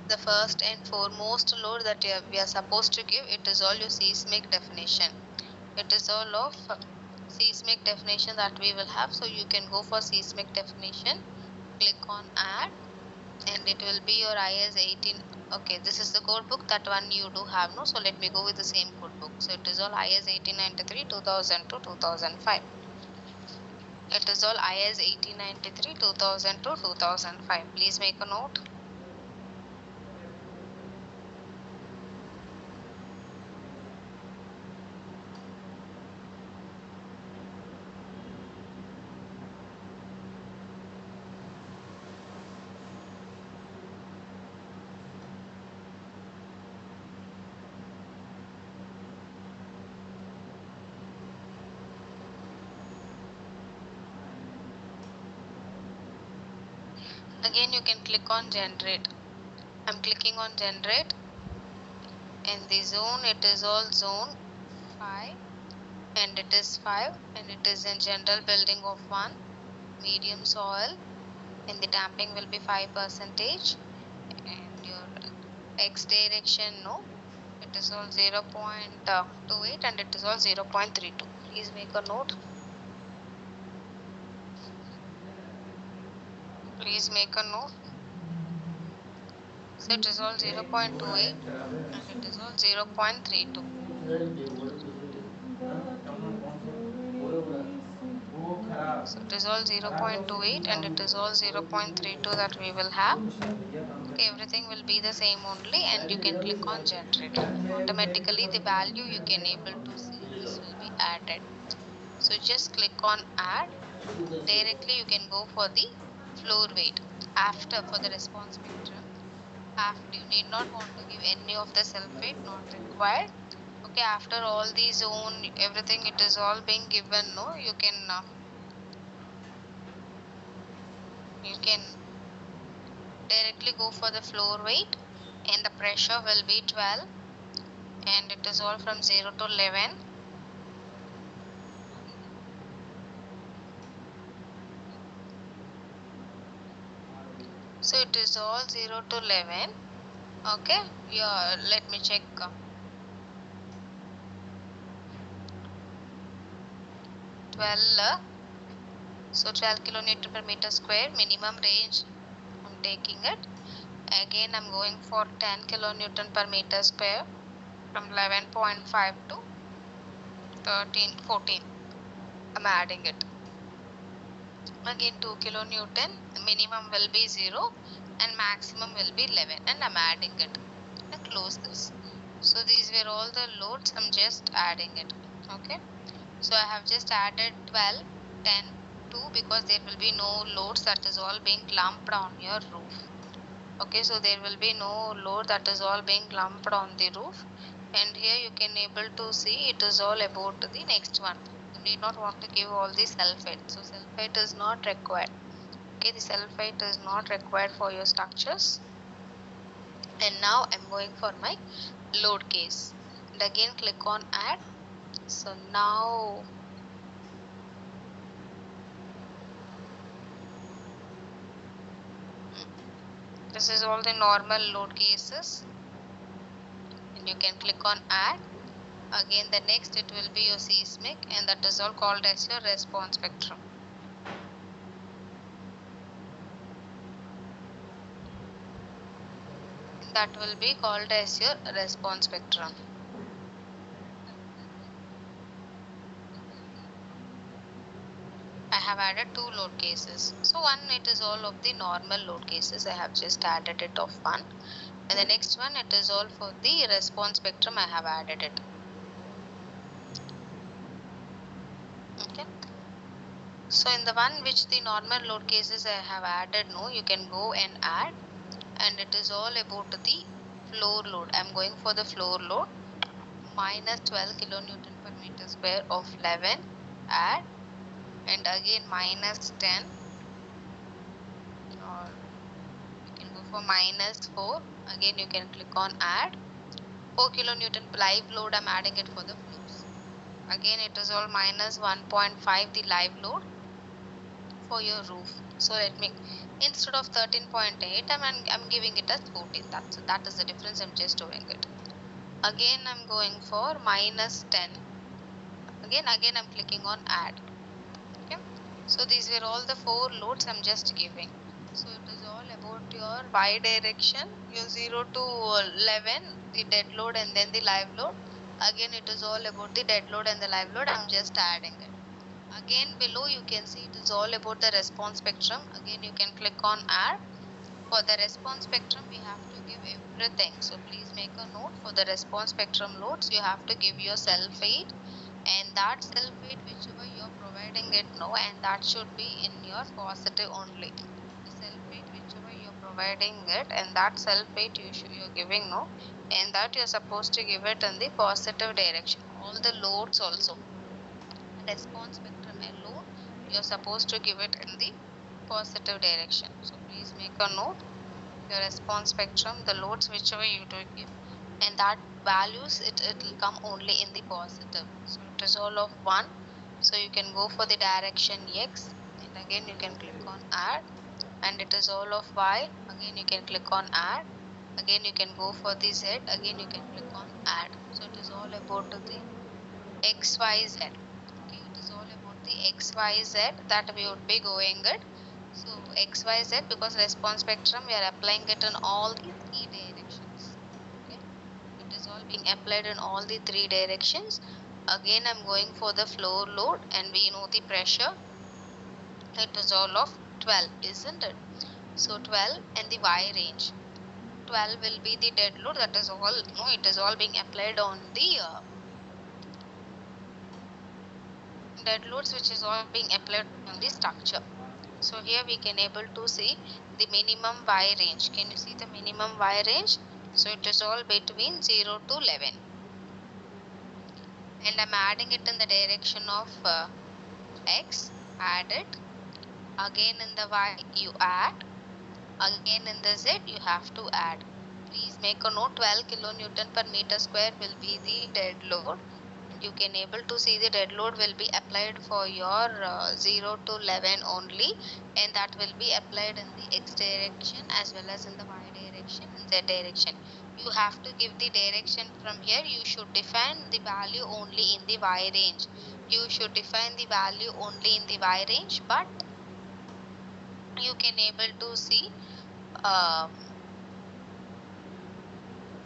the first and foremost load that we are supposed to give, it is all your seismic definition. It is all of seismic definition that we will have. So you can go for seismic definition, click on add, and it will be your IS 18. Okay, this is the code book, that one you do have, no? So let me go with the same code book. So it is all IS 1893 2000 to 2005. It is all IS 1893 2000 to 2005. Please make a note. Again you can click on generate. I'm clicking on generate. In the zone, it is all zone 5, and it is 5, and it is in general building of 1, medium soil, and the damping will be 5%, and your x direction, no, it is all 0.28, and it is all 0.32. Please make a note. Please make a note. So it is all 0.28, and it is all 0.32. So it is all 0.28, and it is all 0.32 that we will have. Okay, everything will be the same only, and you can click on generate. Automatically the value you can able to see, this will be added. So just click on add. Directly you can go for the floor weight. After, for the response spectrum, after, you need not want to give any of the self weight, not required. Okay, after all the zone, everything, it is all being given, no, you can directly go for the floor weight, and the pressure will be 12, and it is all from 0 to 11. So it is all 0 to 11. Okay, yeah, let me check. 12, so 12 kilonewton per meter square minimum range I'm taking it. Again I'm going for 10 kilonewton per meter square from 11.5 to 13 14. I'm adding it. Again 2 kilonewton, minimum will be 0 and maximum will be 11, and I'm adding it, and close this. So these were all the loads, I'm just adding it. Okay, so I have just added 12, 10, 2, because there will be no loads that is all being lumped on your roof. Okay, so there will be no load that is all being lumped on the roof. And here you can able to see it is all about the next one. You need not want to give all the sulfate, so sulfate is not required. Okay, the sulfate is not required for your structures. And now I'm going for my load case, and again click on add. So now this is all the normal load cases. You can click on add. Again the next it will be your seismic, and that is all called as your response spectrum. That will be called as your response spectrum. I have added two load cases. So one, it is all of the normal load cases. I have just added it of one. And the next one, it is all for the response spectrum. I have added it. Okay. So in the one which the normal load cases I have added, no, you can go and add. And it is all about the floor load. I'm going for the floor load. Minus 12 kilonewton per meter square of 11. Add. And again minus 10. Or you can go for minus 4. Again you can click on add. 4 kilonewton live load, I'm adding it for the floors. Again it is all minus 1.5 the live load for your roof. So let me, instead of 13.8, I'm giving it as 14. That is the difference. I'm just doing it. Again I'm going for minus 10. Again I'm clicking on add. Okay. So these were all the four loads I'm just giving. So it is all about your y direction, your 0 to 11, the dead load and then the live load. Again it is all about the dead load and the live load. I'm just adding it. Again below you can see it is all about the response spectrum. Again you can click on add. For the response spectrum we have to give everything. So please make a note, for the response spectrum loads you have to give your self weight, and that self weight whichever you are providing it, no, and that should be in your positive only. The self weight whichever you are providing it, and that self weight you're giving, no, and that you're supposed to give it in the positive direction. All the loads also, response spectrum alone you're supposed to give it in the positive direction. So please make a note, your response spectrum, the loads whichever you do give, and that values it will come only in the positive. So it is all of 1. So you can go for the direction x, and again you can click on add. And it is all of y, again you can click on add. Again you can go for the z, again you can click on add. So it is all about the xyz. Okay, it is all about the xyz that we would be going it. So xyz, because response spectrum we are applying it in all the three directions. Okay, it is all being applied in all the three directions. Again I'm going for the floor load, and we know the pressure, it is all of 12, isn't it? So 12, and the y range, 12 will be the dead load. That is all, no, it is all being applied on the dead loads which is all being applied on the structure. So here we can able to see the minimum y range. Can you see the minimum y range? So it is all between 0 to 11, and I'm adding it in the direction of x. Add it. Again in the y you add. Again in the z you have to add. Please make a note, 12 kilonewton per meter square will be the dead load. You can able to see the dead load will be applied for your 0 to 11 only, and that will be applied in the x direction as well as in the y direction and z direction. You have to give the direction from here. You should define the value only in the y range. You should define the value only in the y range, but you can able to see um,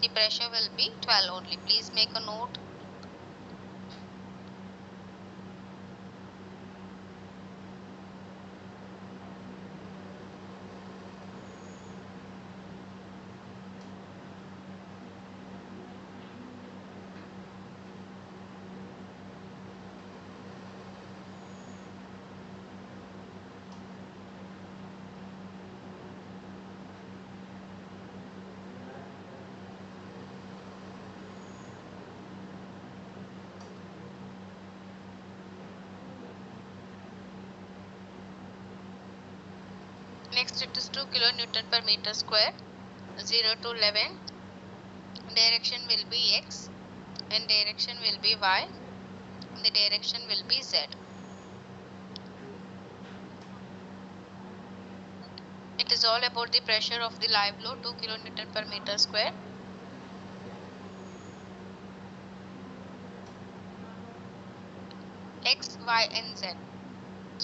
the pressure will be 12 only. Please make a note. Next it is 2 kilonewton per meter square, 0 to 11. Direction will be x, and direction will be y, and the direction will be z. It is all about the pressure of the live load, 2 kilonewton per meter square. Y and Z.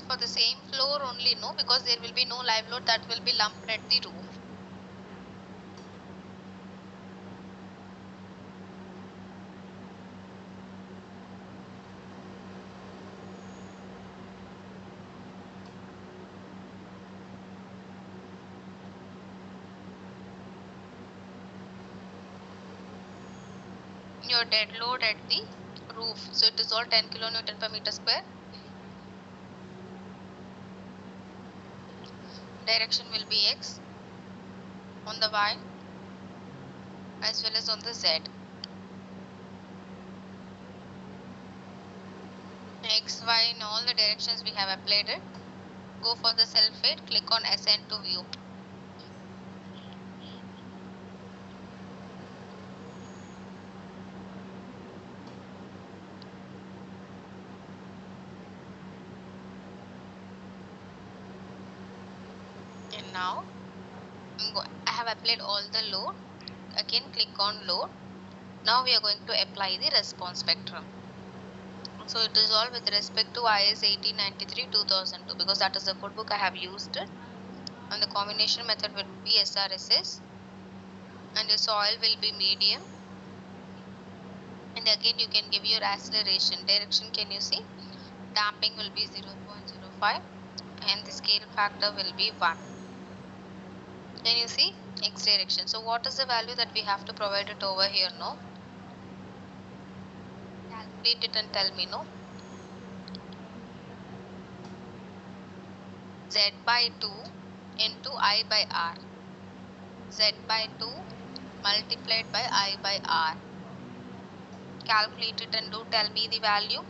For the same floor only, no, because there will be no live load that will be lumped at the roof. Your dead load at the roof, so it is all 10 kilonewton per meter square. Direction will be X on the Y as well as on the Z. X, Y in all the directions we have applied it. Go for the self-aid, click on ascend to view. And now I have applied all the load. Again click on load. Now we are going to apply the response spectrum. So it is all with respect to IS 1893-2002 because that is the code book I have used it. And the combination method will be SRSS. And the soil will be medium. And again you can give your acceleration. Direction can you see? Damping will be 0.05 and the scale factor will be 1. Can you see? X direction. So what is the value that we have to provide it over here, no? Calculate it and tell me, no? Z by 2 into I by R. Z by 2 multiplied by I by R. Calculate it and do tell me the value.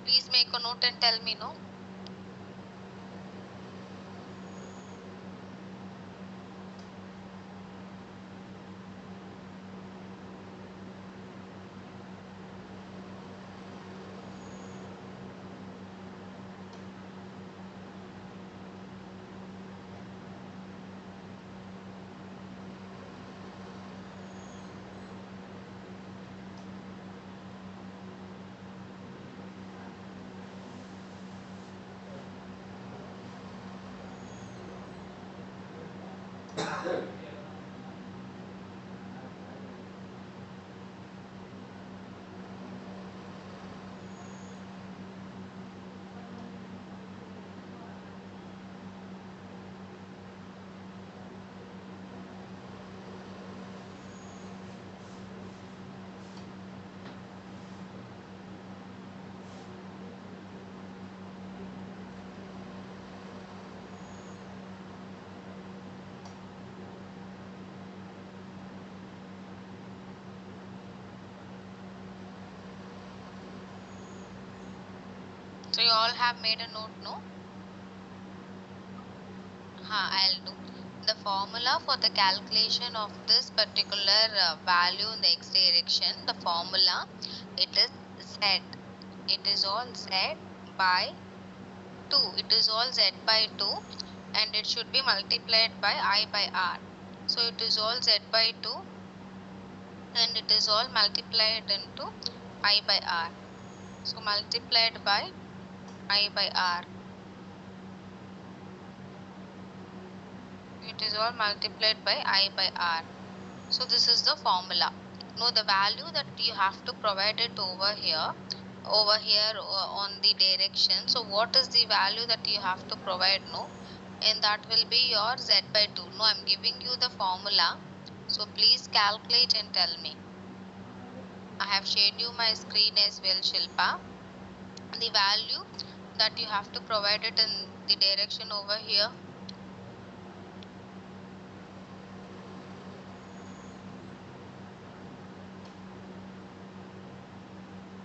Please make a note and tell me, no? So you all have made a note, no? I'll do. The formula for the calculation of this particular value in the x direction, the formula, it is Z. It is all Z by 2. It is all Z by 2 and it should be multiplied by I by R. So it is all Z by 2 and it is all multiplied into I by R. So multiplied by I by R. It is all multiplied by I by R. So this is the formula. Now the value that you have to provide it over here on the direction. So what is the value that you have to provide, no? And that will be your Z by 2. No, I'm giving you the formula. So please calculate and tell me. I have shared you my screen as well, Shilpa. The value that you have to provide it in the direction over here.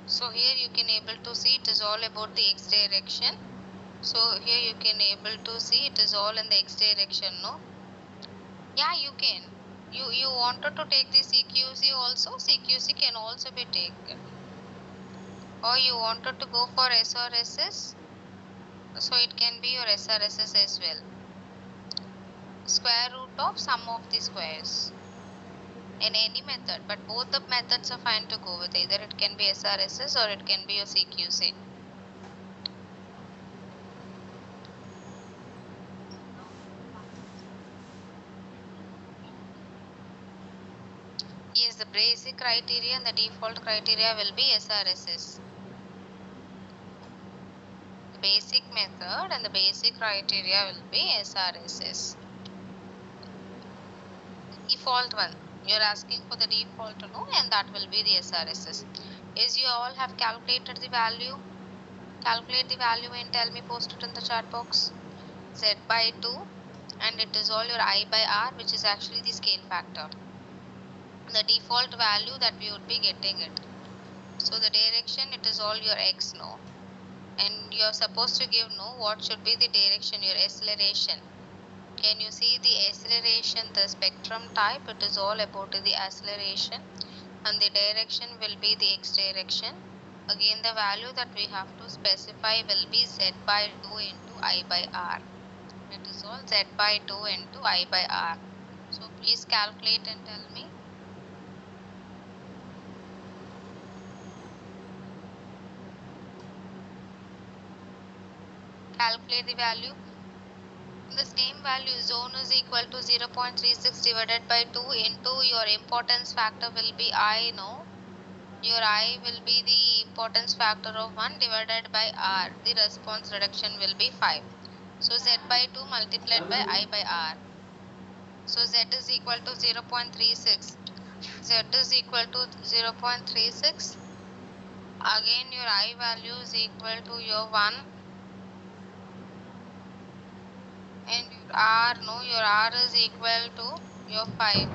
So here you can able to see it is all about the x direction. So here you can able to see it is all in the x direction, no? Yeah, you can. You wanted to take the CQC also, CQC can also be taken. Or you wanted to go for SRSS, so it can be your SRSS as well. Square root of sum of the squares in any method, but both the methods are fine to go with. Either it can be SRSS or it can be your CQC. Yes, the basic criteria and the default criteria will be SRSS. The basic method and the basic criteria will be SRSS. Default one, you're asking for the default no, and that will be the SRSS. Is you all have calculated the value? Calculate the value and tell me, post it in the chat box. Z by 2, and it is all your I by R, which is actually the scale factor. The default value that we would be getting it. So the direction, it is all your X no. And you are supposed to give no what should be the direction, your acceleration. Can you see the acceleration, the spectrum type? It is all about the acceleration, and the direction will be the x direction. Again, the value that we have to specify will be z by 2 into I by r. It is all z by 2 into I by r. So please calculate and tell me. Calculate the value. The same value, zone is equal to 0.36 divided by 2 into your importance factor will be I, no? Your I will be the importance factor of 1 divided by R. The response reduction will be 5. So Z by 2 multiplied by I by R. So Z is equal to 0.36. Z is equal to 0.36. Again your I value is equal to your 1. And your R, no, your R is equal to your 5.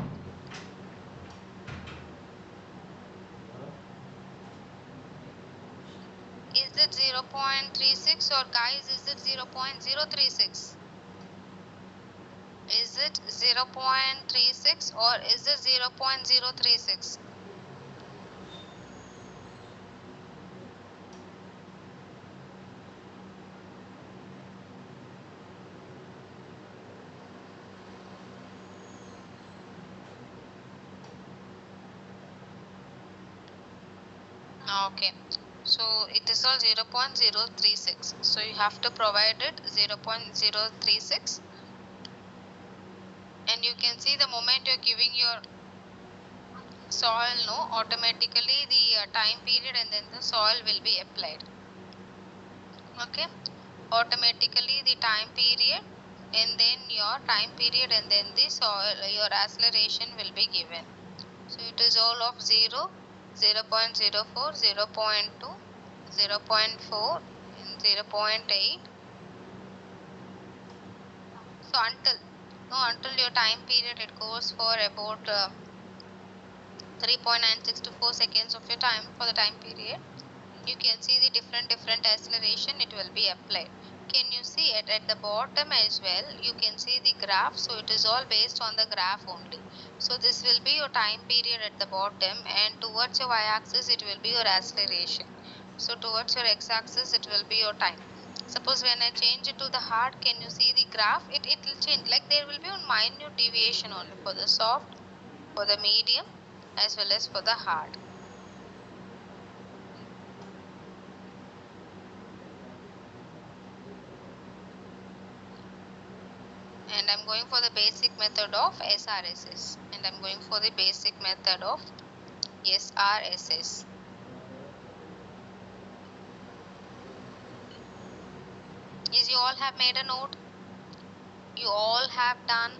Is it 0.36 or guys is it 0.036? Is it 0.36 or is it 0.036? Okay, so it is all 0.036. So you have to provide it 0.036, and you can see the moment you're giving your soil, no, automatically the time period and then the soil will be applied. Okay, automatically the time period and then your time period and then the soil, your acceleration will be given. So it is all of 0, 0.04, 0.2, 0.4 and 0.8. So until your time period it goes for about 3.96 to 4 seconds of your time for the time period. You can see the different acceleration it will be applied. Can you see it at the bottom as well? You can see the graph. So it is all based on the graph only. So this will be your time period at the bottom, and towards your y-axis it will be your acceleration. So towards your x-axis it will be your time. Suppose when I change it to the hard, can you see the graph? It will change, like there will be a minute deviation only for the soft, for the medium as well as for the hard. And I'm going for the basic method of SRSS, and I'm going for the basic method of SRSS. Is you all have made a note? You all have done?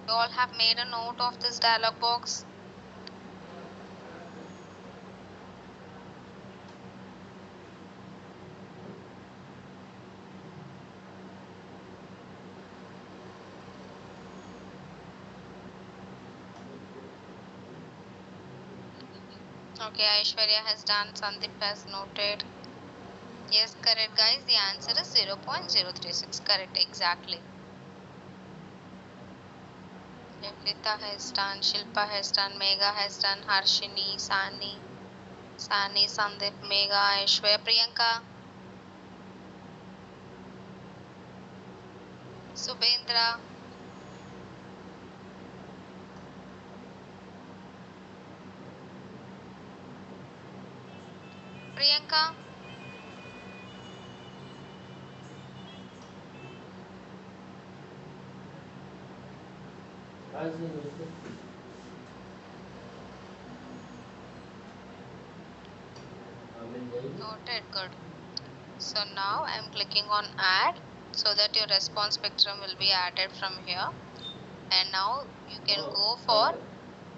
You all have made a note of this dialog box? Okay, Aishwarya has done, Sandeep has noted. Yes, correct, guys. The answer is 0.036. Correct, exactly. Yavita has done, Shilpa has done, Megha has done, Harshini, Sani, Sandeep, Megha, Aishwarya, Priyanka, Subhendra, Priyanka. आज नहीं दोस्तों मिल जाएगी Noted, good. So now I'm clicking on add so that your response spectrum will be added from here. And now you can go for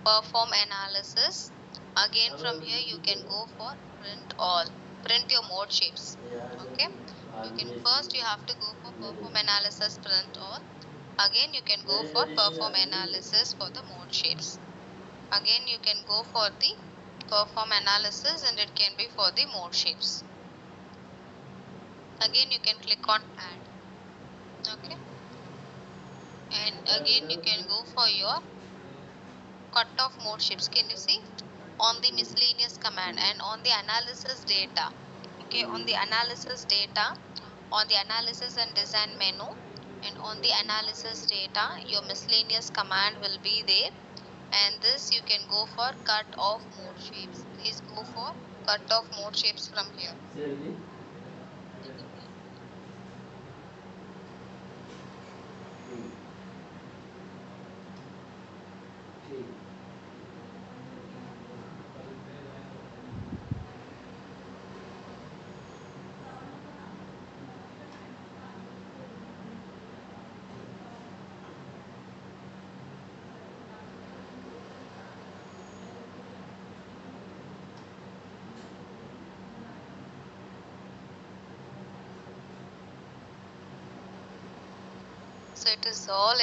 perform analysis. Again from here you can go for print all. Print your mode shapes. Okay. First you have to go for perform analysis print all. Again you can go for perform analysis for the mode shapes. Again you can go for the perform analysis and it can be for the mode shapes. Again you can click on add. Okay. And again you can go for your cutoff mode shapes. Can you see on the miscellaneous command and on the analysis data? Okay, on the analysis data, on the analysis and design menu, and on the analysis data your miscellaneous command will be there, and this you can go for cut off mode shapes. Please go for cut off mode shapes from here. Seriously? ठीक So it is all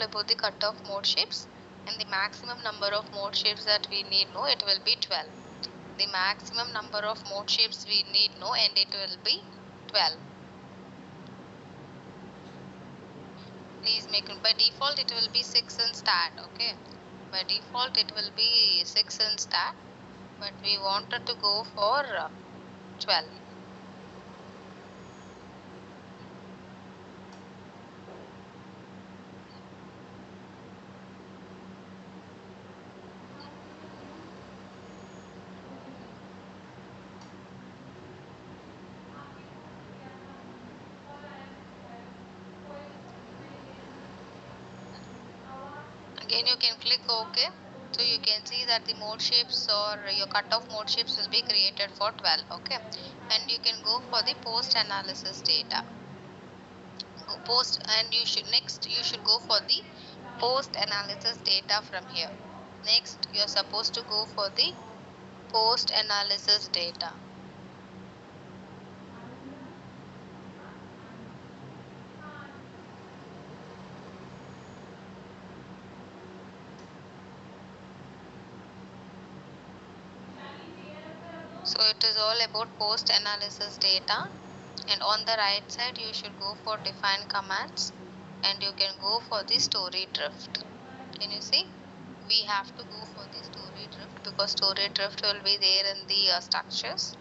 about the cutoff mode shapes, and the maximum number of mode shapes that we need know, it will be 12. The maximum number of mode shapes we need know, and it will be 12. Please make it by default it will be 6 in Staad. Okay, by default it will be 6 in Staad, but we wanted to go for 12. Again you can click OK. So you can see that the mode shapes or your cutoff mode shapes will be created for 12. Okay, and you can go for the post analysis data. Post, and you should go for the post analysis data from here. Next you're supposed to go for the post analysis data. So it is all about post analysis data, and on the right side you should go for define commands, and you can go for the story drift. Can you see? We have to go for the story drift because story drift will be there in the structures.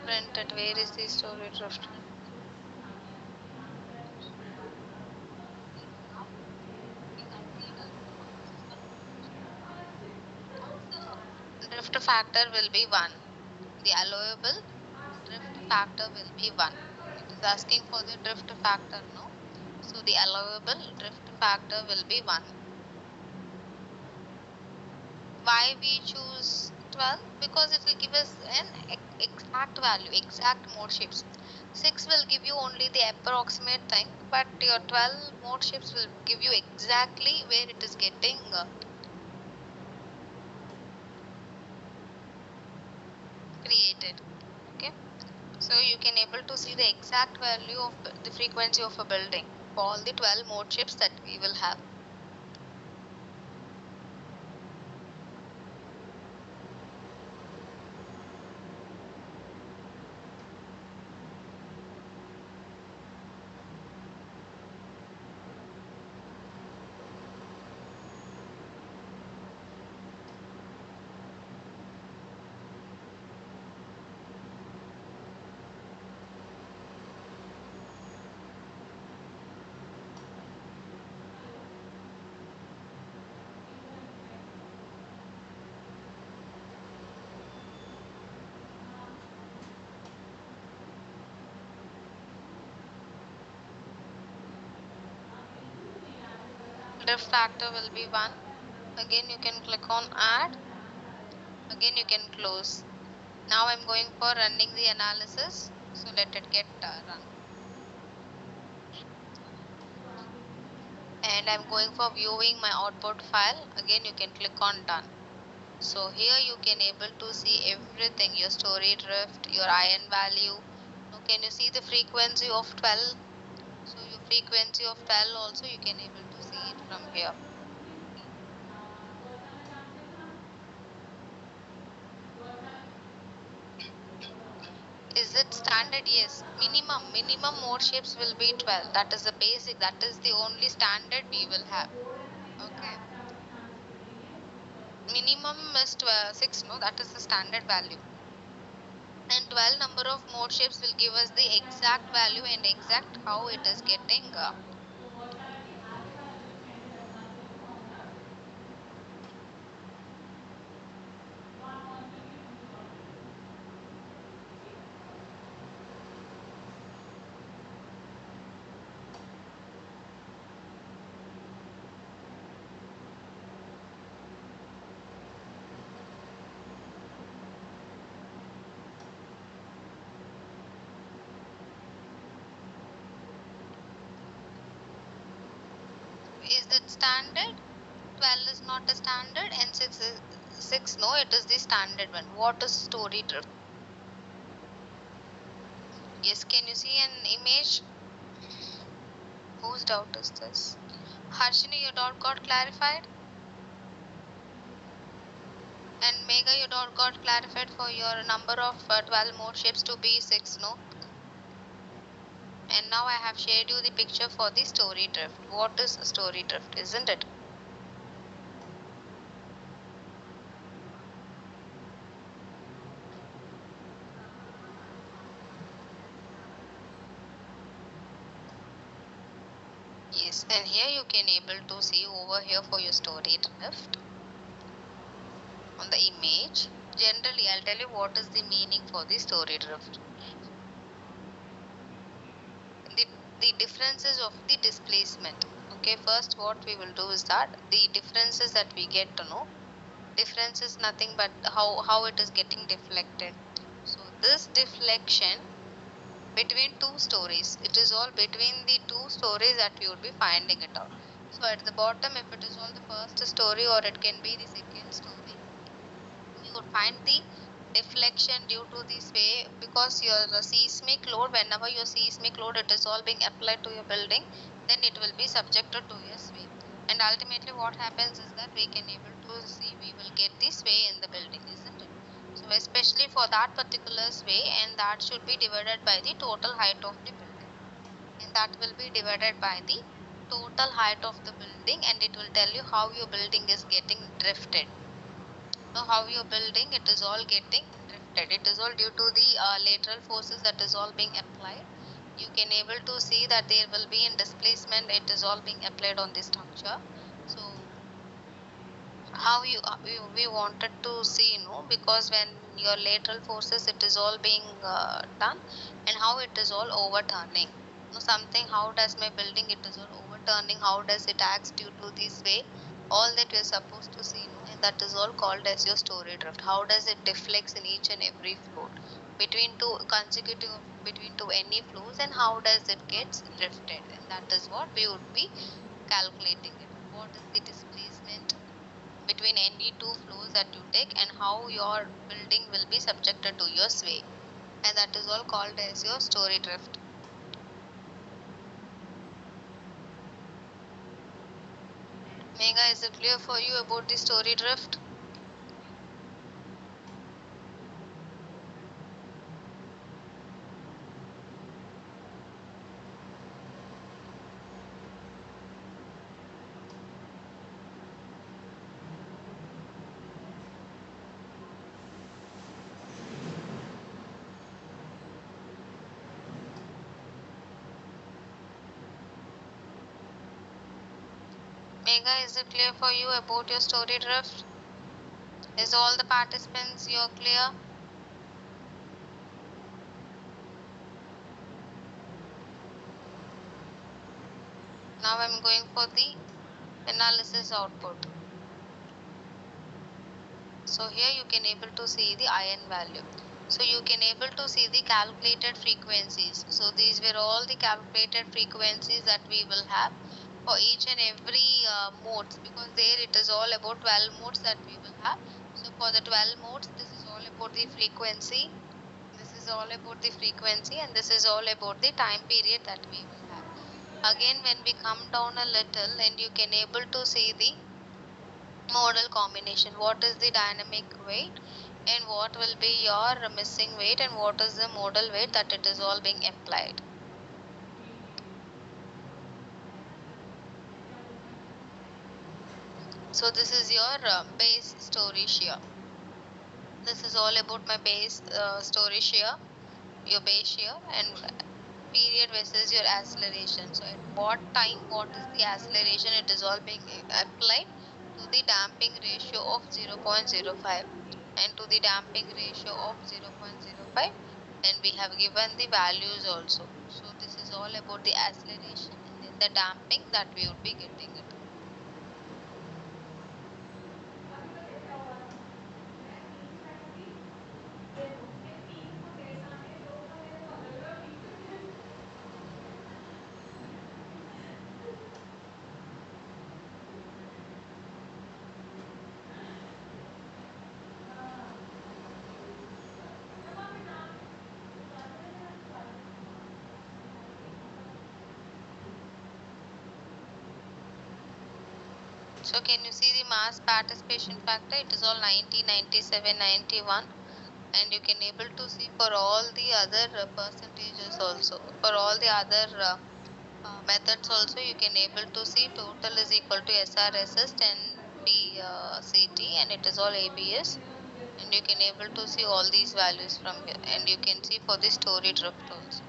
Print it. Where is the story drift? Drift factor will be 1. The allowable drift factor will be 1. It is asking for the drift factor, no? So the allowable drift factor will be 1. Why we choose 12? Because it will give us an exact value, exact mode shapes. 6 will give you only the approximate thing, but your 12 mode shifts will give you exactly where it is getting created. Okay, so you can able to see the exact value of the frequency of a building for all the 12 mode shifts that we will have. Drift factor will be 1. Again, you can click on add. Again, you can close. Now I'm going for running the analysis. So let it get run. And I'm going for viewing my output file. Again, you can click on done. So here you can able to see everything, your story drift, your ion value. Now can you see the frequency of 12? So your frequency of 12 also you can able to see it from here. Is it standard? Yes. Minimum mode shapes will be 12. That is the basic. That is the only standard we will have. Okay. Minimum is 12, 6. No, that is the standard value. And 12 number of mode shapes will give us the exact value and exact how it is getting is it standard? 12 is not a standard and 6 is 6. No, it is the standard one. What is story drift? Yes, can you see an image? Whose doubt is this? Harshini, your doubt got clarified? And Mega, your doubt got clarified for your number of 12 mode shapes to be 6, no? And now I have shared you the picture for the story drift. What is story drift, isn't it? Yes, and here you can able to see over here for your story drift on the image. Generally, I'll tell you what is the meaning for the story drift. The, the differences of the displacement. Okay, first what we will do is that the differences that we get to know. Difference is nothing but how it is getting deflected. So this deflection between two stories, it is all between the two stories that we would be finding it out. So at the bottom, if it is all the first story or it can be the second story, you would find the deflection due to the sway, because your seismic load, whenever your seismic load it is all being applied to your building, then it will be subjected to your sway. And ultimately what happens is that we can able to see we will get the sway in the building, isn't it? So especially for that particular sway, and that should be divided by the total height of the building, and that will be divided by the total height of the building, and it will tell you how your building is getting drifted. Now how you're building, it is all getting drifted. It is all due to the lateral forces that is all being applied. You can able to see that there will be in displacement, it is all being applied on the structure. So how we wanted to see, because when your lateral forces it is all being done, and how it is all overturning. Something, how does my building it is all overturning, how does it acts due to this way, all that we're supposed to see, and that is all called as your story drift. How does it deflects in each and every floor. between two consecutive between two any flows, and how does it get drifted, and that is what we would be calculating it. What is the displacement between any two flows that you take, and how your building will be subjected to your sway, and that is all called as your story drift. Mega, is it clear for you about the story drift? Mega, is it clear for you about your story drift? Is all the participants you're clear? Now I'm going for the analysis output. So here you can able to see the iron value. So you can able to see the calculated frequencies. So these were all the calculated frequencies that we will have for each and every modes, because there it is all about 12 modes that we will have. So for the 12 modes, this is all about the frequency. This is all about the frequency, and this is all about the time period that we will have. Again, when we come down a little, and you can able to see the modal combination, what is the dynamic weight, and what will be your missing weight, and what is the modal weight that it is all being applied. So this is your base story shear. This is all about my base story shear, your base shear, and period versus your acceleration. So at what time, what is the acceleration, it is all being applied to the damping ratio of 0.05 and to the damping ratio of 0.05, and we have given the values also. So this is all about the acceleration and then the damping that we would be getting it. So can you see the mass participation factor? It is all 90, 97, 91, and you can able to see for all the other percentages also. For all the other methods also, you can able to see total is equal to SRSS 10 CT, and it is all ABS, and you can able to see all these values from here, and you can see for the story drift also.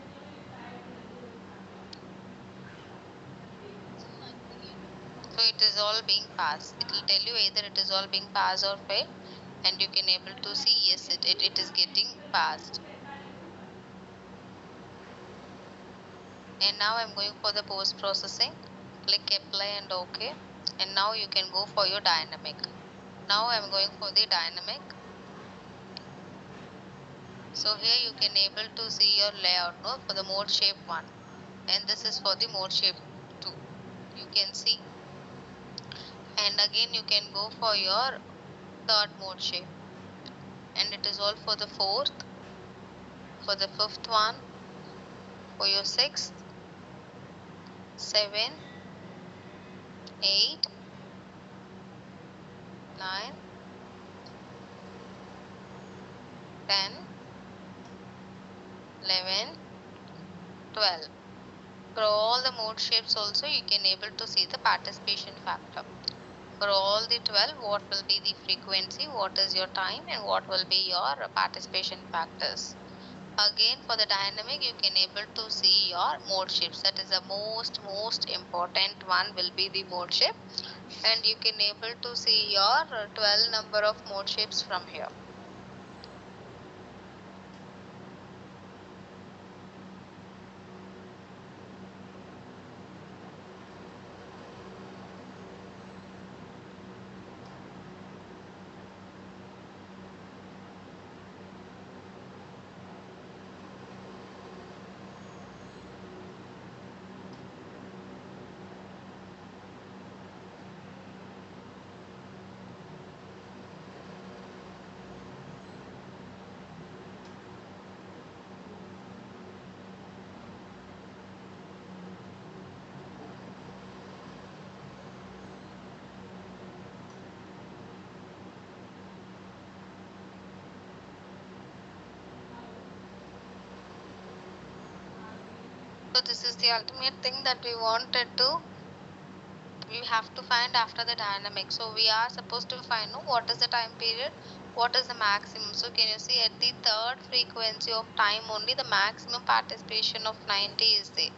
So it is all being passed. It will tell you either it is all being passed or failed, and you can able to see yes, it is getting passed. And now I'm going for the post processing. Click apply and OK, and now you can go for your dynamic. Now I'm going for the dynamic. So here you can able to see your layout, no, for the mode shape 1, and this is for the mode shape 2, you can see. And again you can go for your third mode shape, and it is all for the fourth, for the fifth one, for your sixth, 7, 8, 9, 10, 11, 12. For all the mode shapes also, you can able to see the participation factor. For all the 12, what will be the frequency, what is your time, and what will be your participation factors. Again, for the dynamic, you can able to see your mode shapes. That is the most important one will be the mode shape, and you can able to see your 12 number of mode shapes from here. So this is the ultimate thing that we have to find after the dynamic. So we are supposed to find, no, what is the time period, what is the maximum. So can you see at the third frequency of time only the maximum participation of 90 is there.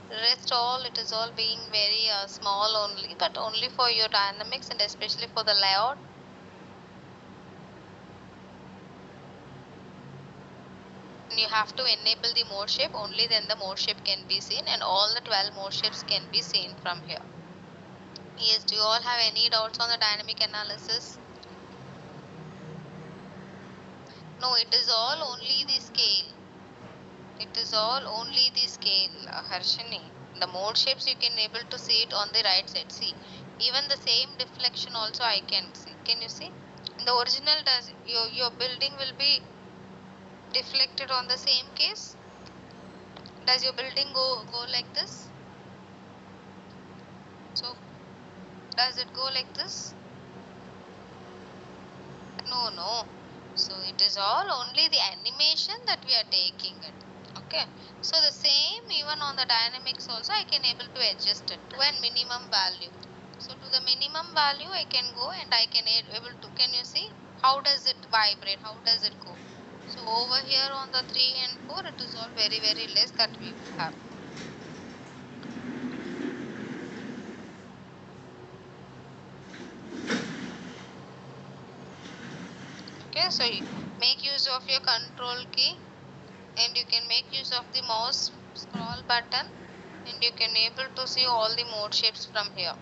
Rest all, it is all being very small only, but only for your dynamics and especially for the layout. And you have to enable the mode shape, only then the mode shape can be seen and all the 12 mode shapes can be seen from here. Yes, do you all have any doubts on the dynamic analysis? No, it is all only the scale. It is all only the scale, Harshini. The mode shapes you can able to see it on the right side. See, even the same deflection also I can see. Can you see? In the original, does your building will be deflected on the same case? Does your building go like this? So does it go like this? No, no. So it is all only the animation that we are taking it. Okay. So the same even on the dynamics also I can able to adjust it to a minimum value. So to the minimum value I can go and I can able to, can you see how does it vibrate? How does it go? So over here on the 3 and 4 it is all very very less that we will have. Okay, so you make use of your control key and you can make use of the mouse scroll button and you can able to see all the mode shapes from here.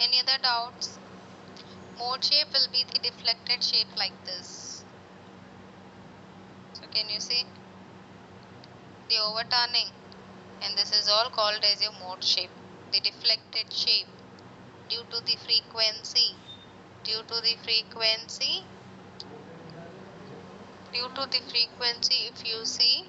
Any other doubts? Mode shape will be the deflected shape like this. So can you see the overturning? And this is all called as your mode shape. The deflected shape due to the frequency. Due to the frequency. Due to the frequency, if you see,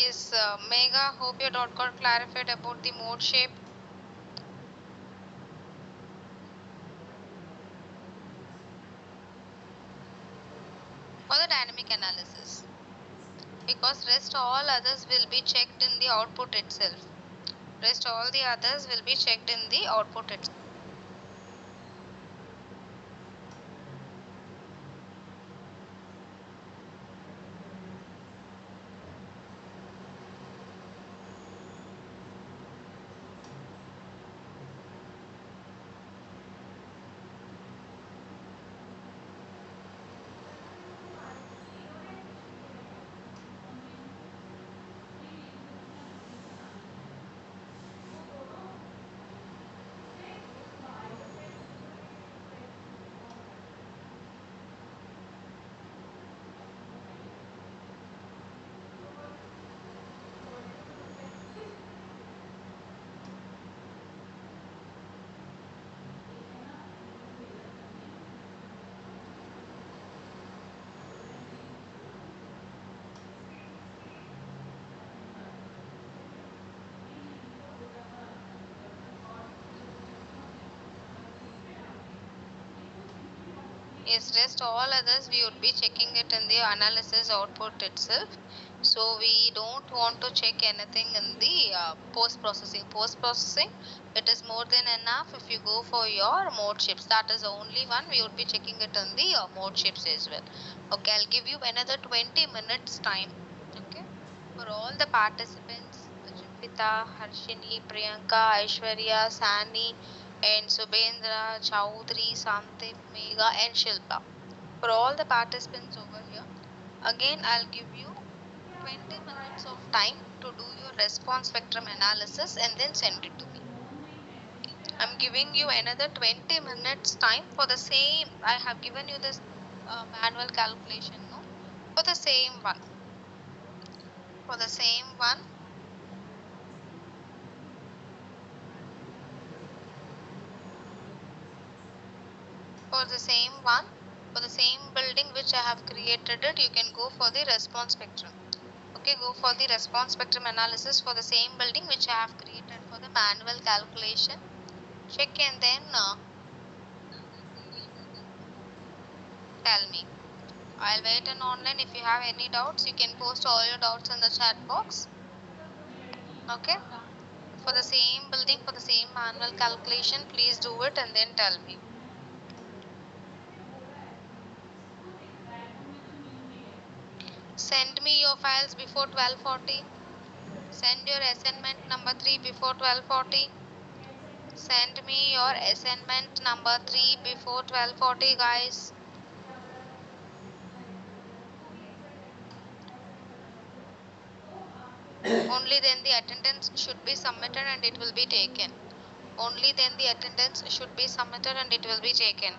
is Mega, hope your doubt got clarified about the mode shape. For the dynamic analysis, because rest all others will be checked in the output itself. Rest all the others will be checked in the output itself. Yes, rest all others we would be checking it in the analysis output itself. So we don't want to check anything in the post processing. Post processing, it is more than enough if you go for your mode shifts. That is the only one we would be checking it in the mode shifts as well. Okay, I'll give you another 20 minutes time. Okay, for all the participants, Jupita, Harshini, Priyanka, Aishwarya, Sani, and Subhendra, Chaudhary, Santip, Megha, and Shilpa. For all the participants over here, again I'll give you 20 minutes of time to do your response spectrum analysis and then send it to me. I'm giving you another 20 minutes time for the same. I have given you this manual calculation, no? For the same one. For the same one. For the same one. For the same building which I have created it, you can go for the response spectrum. Okay, go for the response spectrum analysis for the same building which I have created for the manual calculation. Check and then tell me. I'll wait in online. If you have any doubts, you can post all your doubts in the chat box. Okay. For the same building, for the same manual calculation, please do it and then tell me. Send me your files before 12:40. Send your assignment number 3 before 12:40. Send me your assignment number 3 before 12:40, guys. Only then the attendance should be submitted and it will be taken. Only then the attendance should be submitted and it will be taken.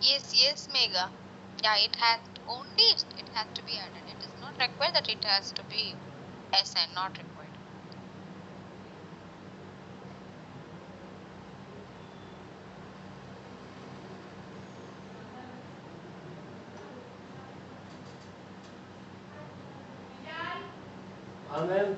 Yes, Mega. Yeah, it has to be added. It is not required that it has to be SN, not required. हाँ ma'am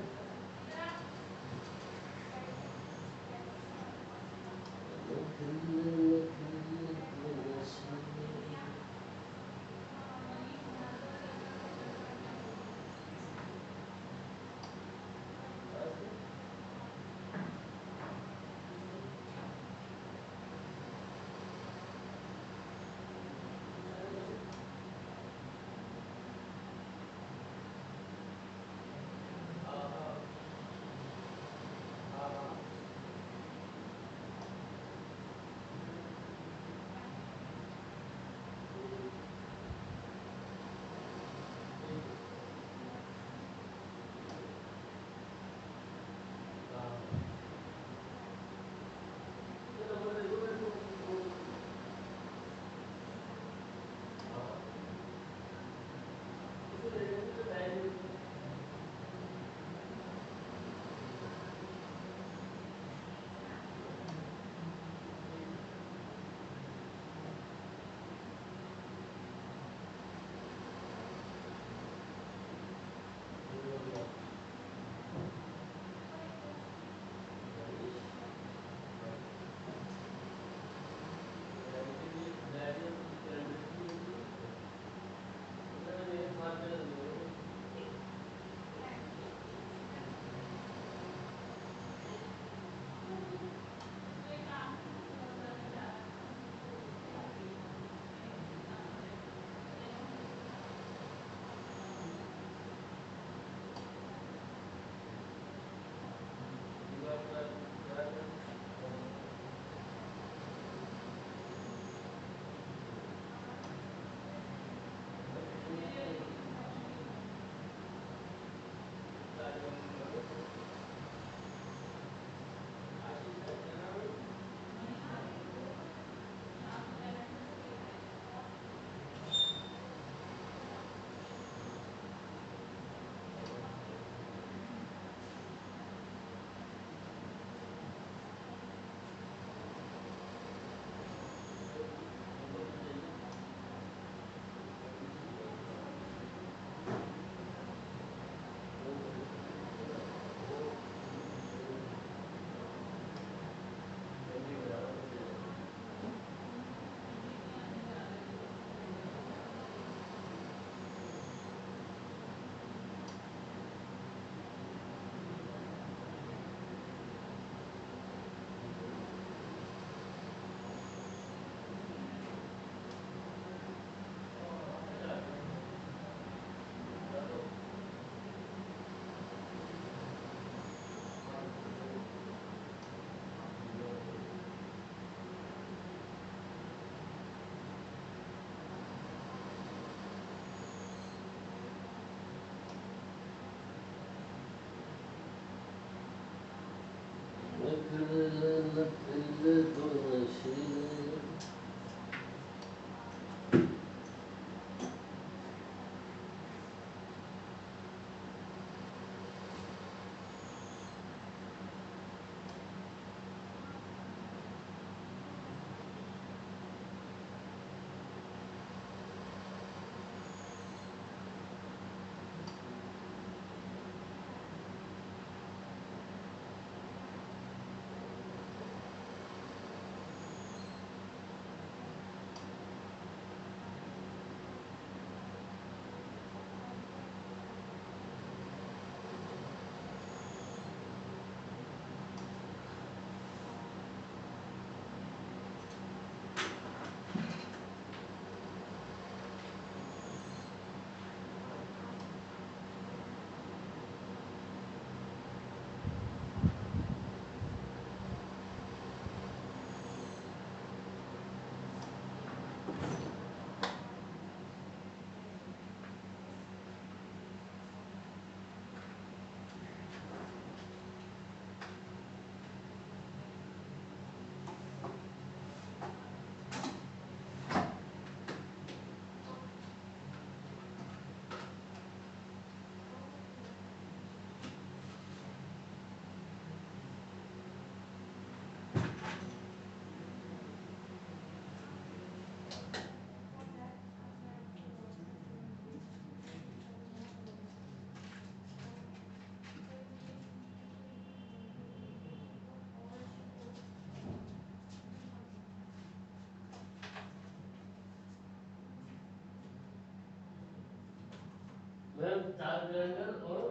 charge करेंगे और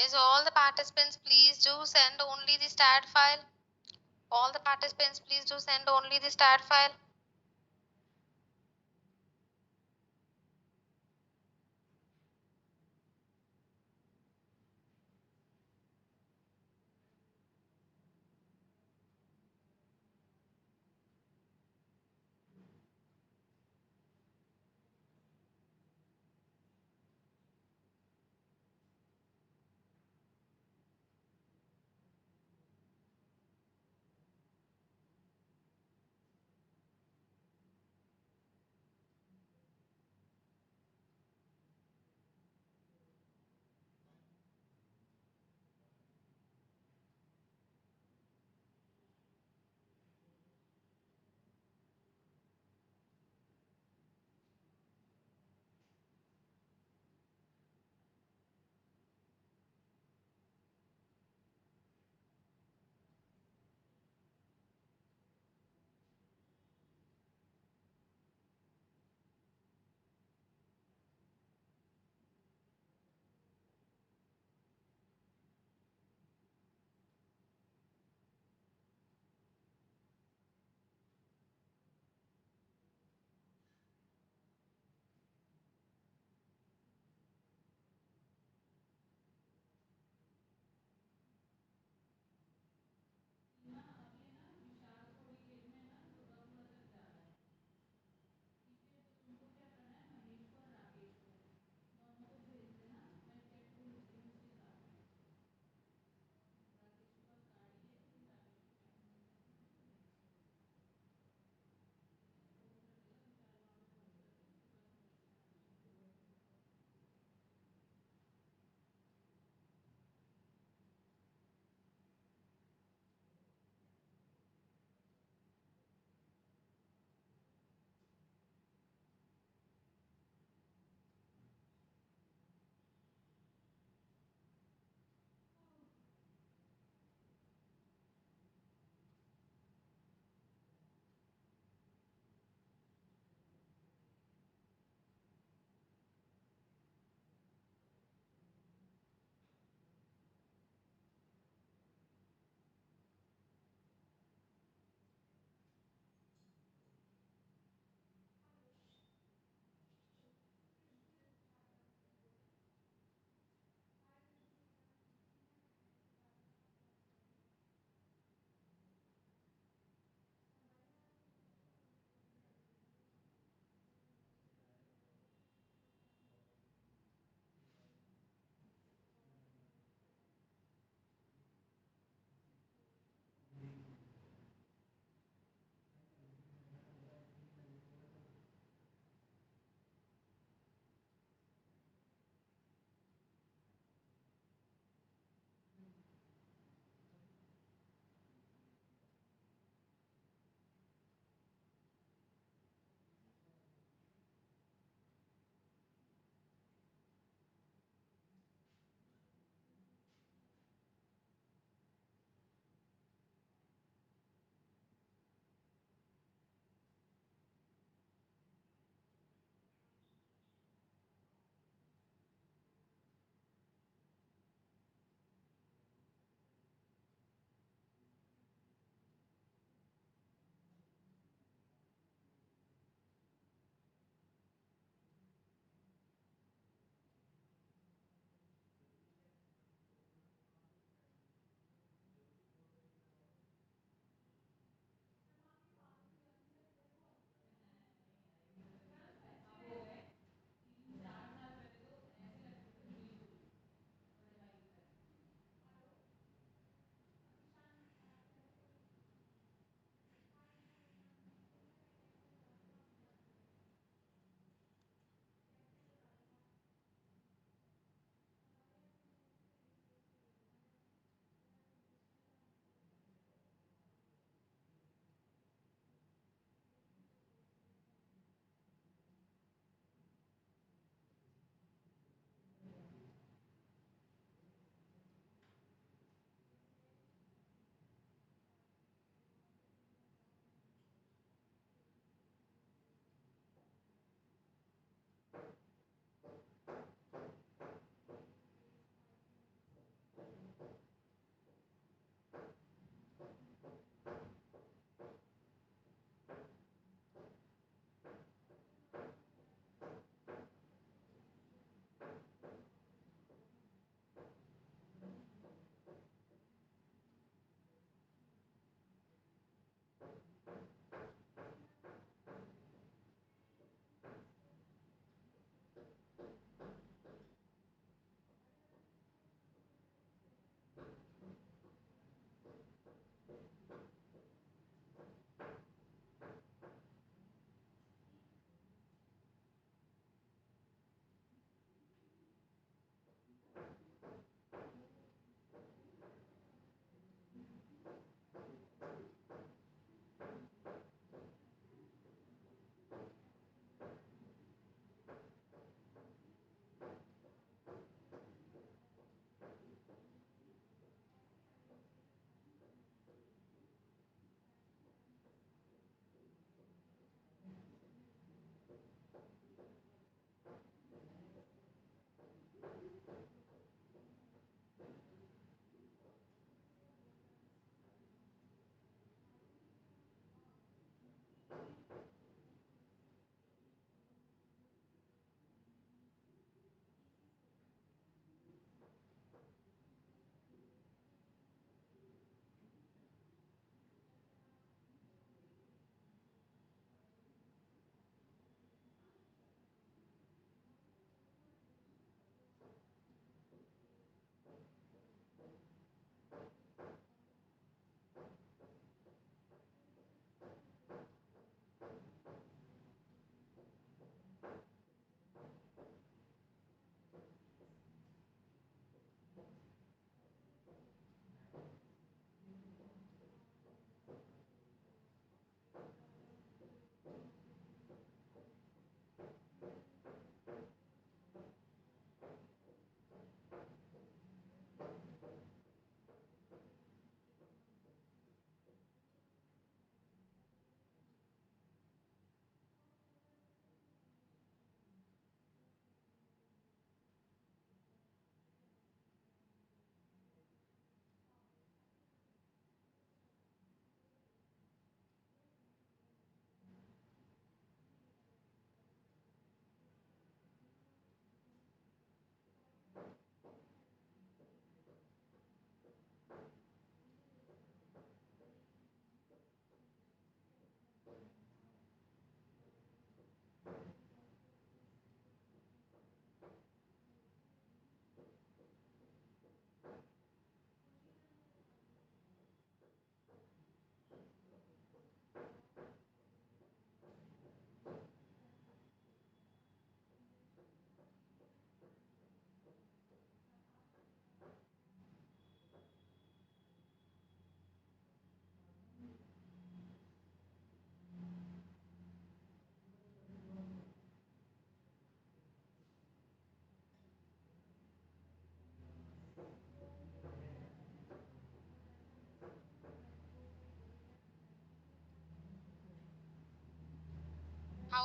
Is all the participants please do send only the Staad file? All the participants please do send only the Staad file.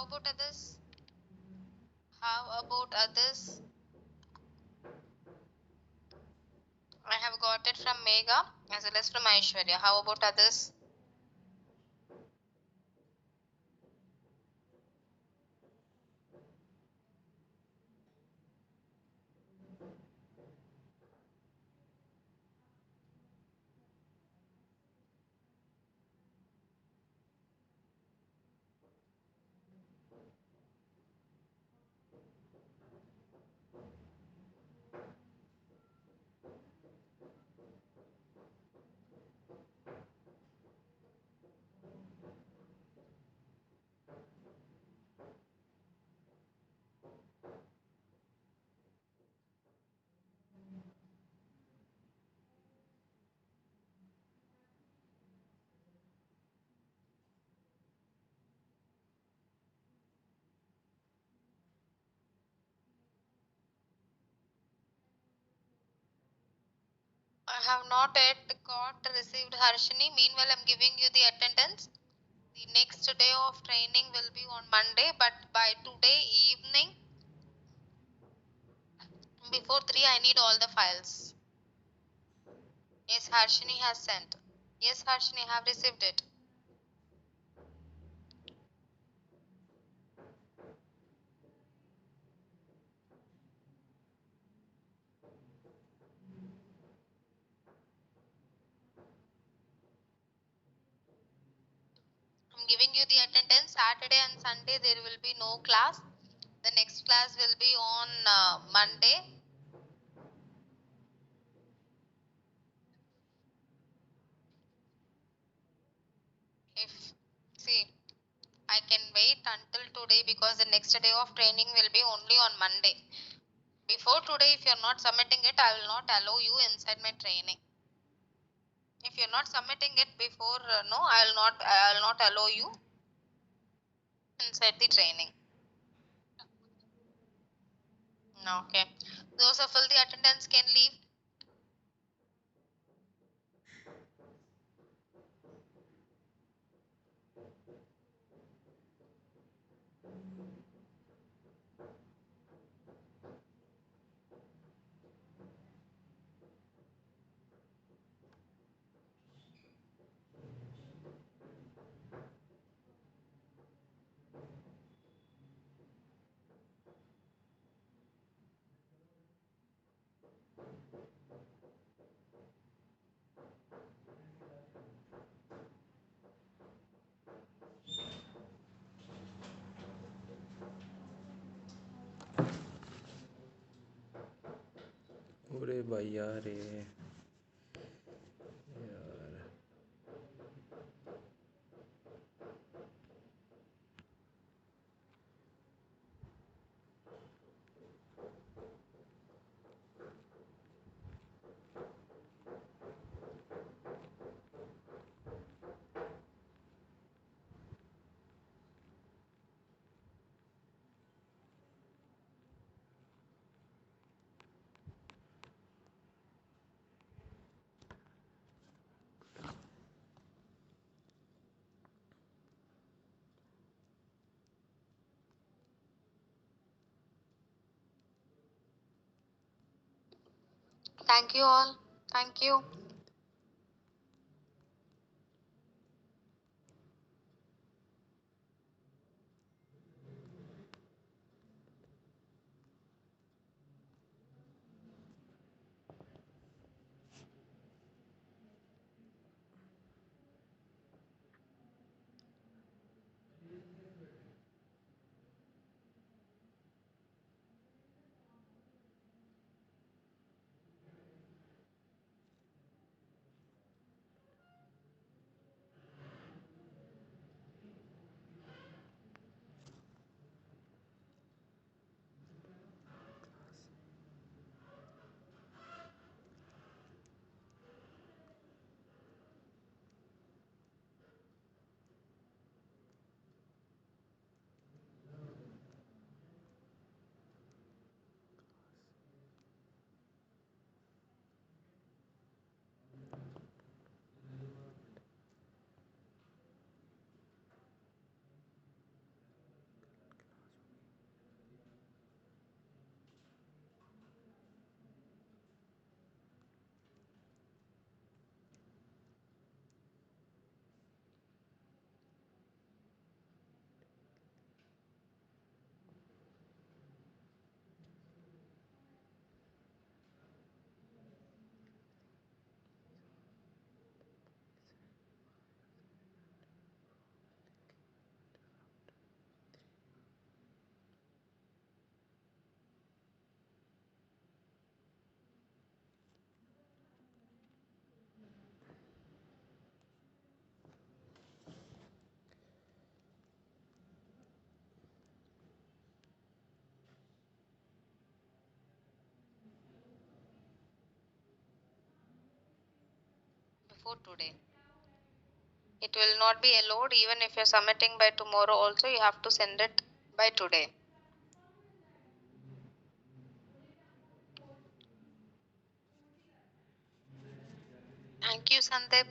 How about others? How about others? I have got it from Megha as well as from Aishwarya. How about others? I have not yet got received Harshini. Meanwhile, I'm giving you the attendance. The next day of training will be on Monday, but by today evening, before 3, I need all the files. Yes, Harshini has sent. Yes, Harshini, have received it. I'm giving you the attendance. Saturday and Sunday there will be no class. The next class will be on Monday. If see, I can wait until today because the next day of training will be only on Monday. Before today, if you're not submitting it, I will not allow you inside my training. If you're not submitting it before, no, I will not allow you inside the training. Okay. Those who fill the attendance can leave. अरे भैया रे यार Thank you all. Thank you. before today. It will not be allowed even if you're submitting by tomorrow also, you have to send it by today. Thank you, Sandeep.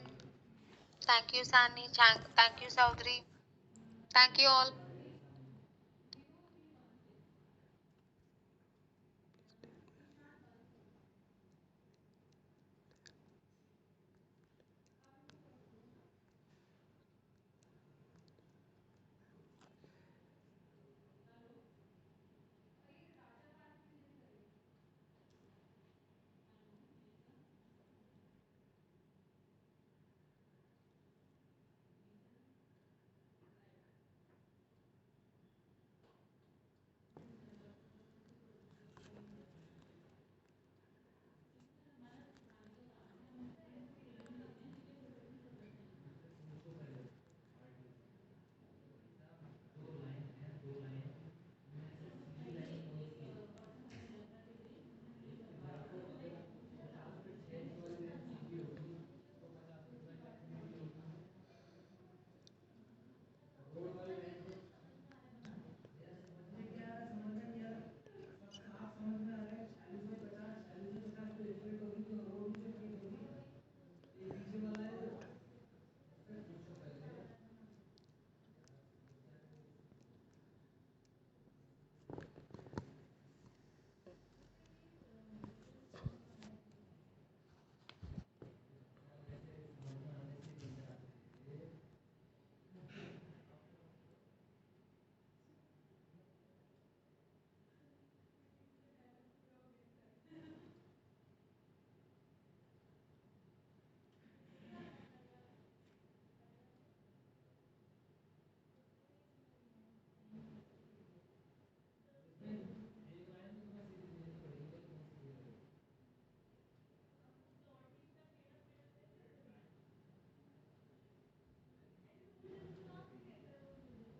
Thank you, Sani. Thank you, Saudri. Thank you all.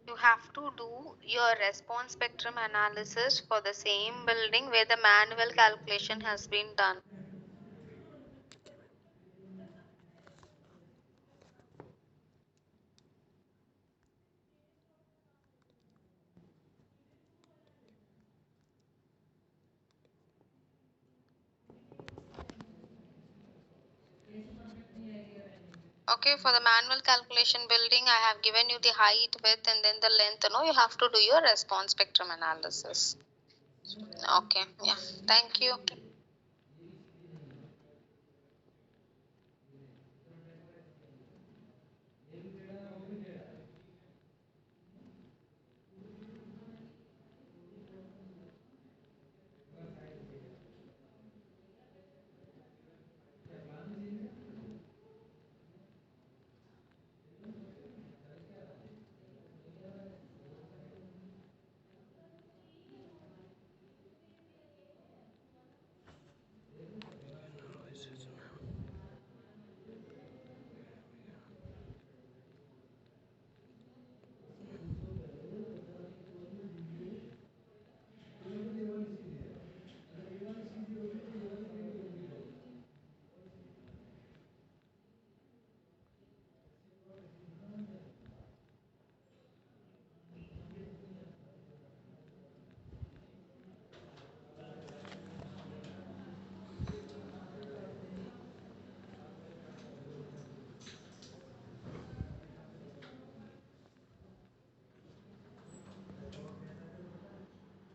You have to do your response spectrum analysis for the same building where the manual calculation has been done. Okay, for the manual calculation building, I have given you the height, width, and then the length. No, you have to do your response spectrum analysis. Okay, yeah, thank you.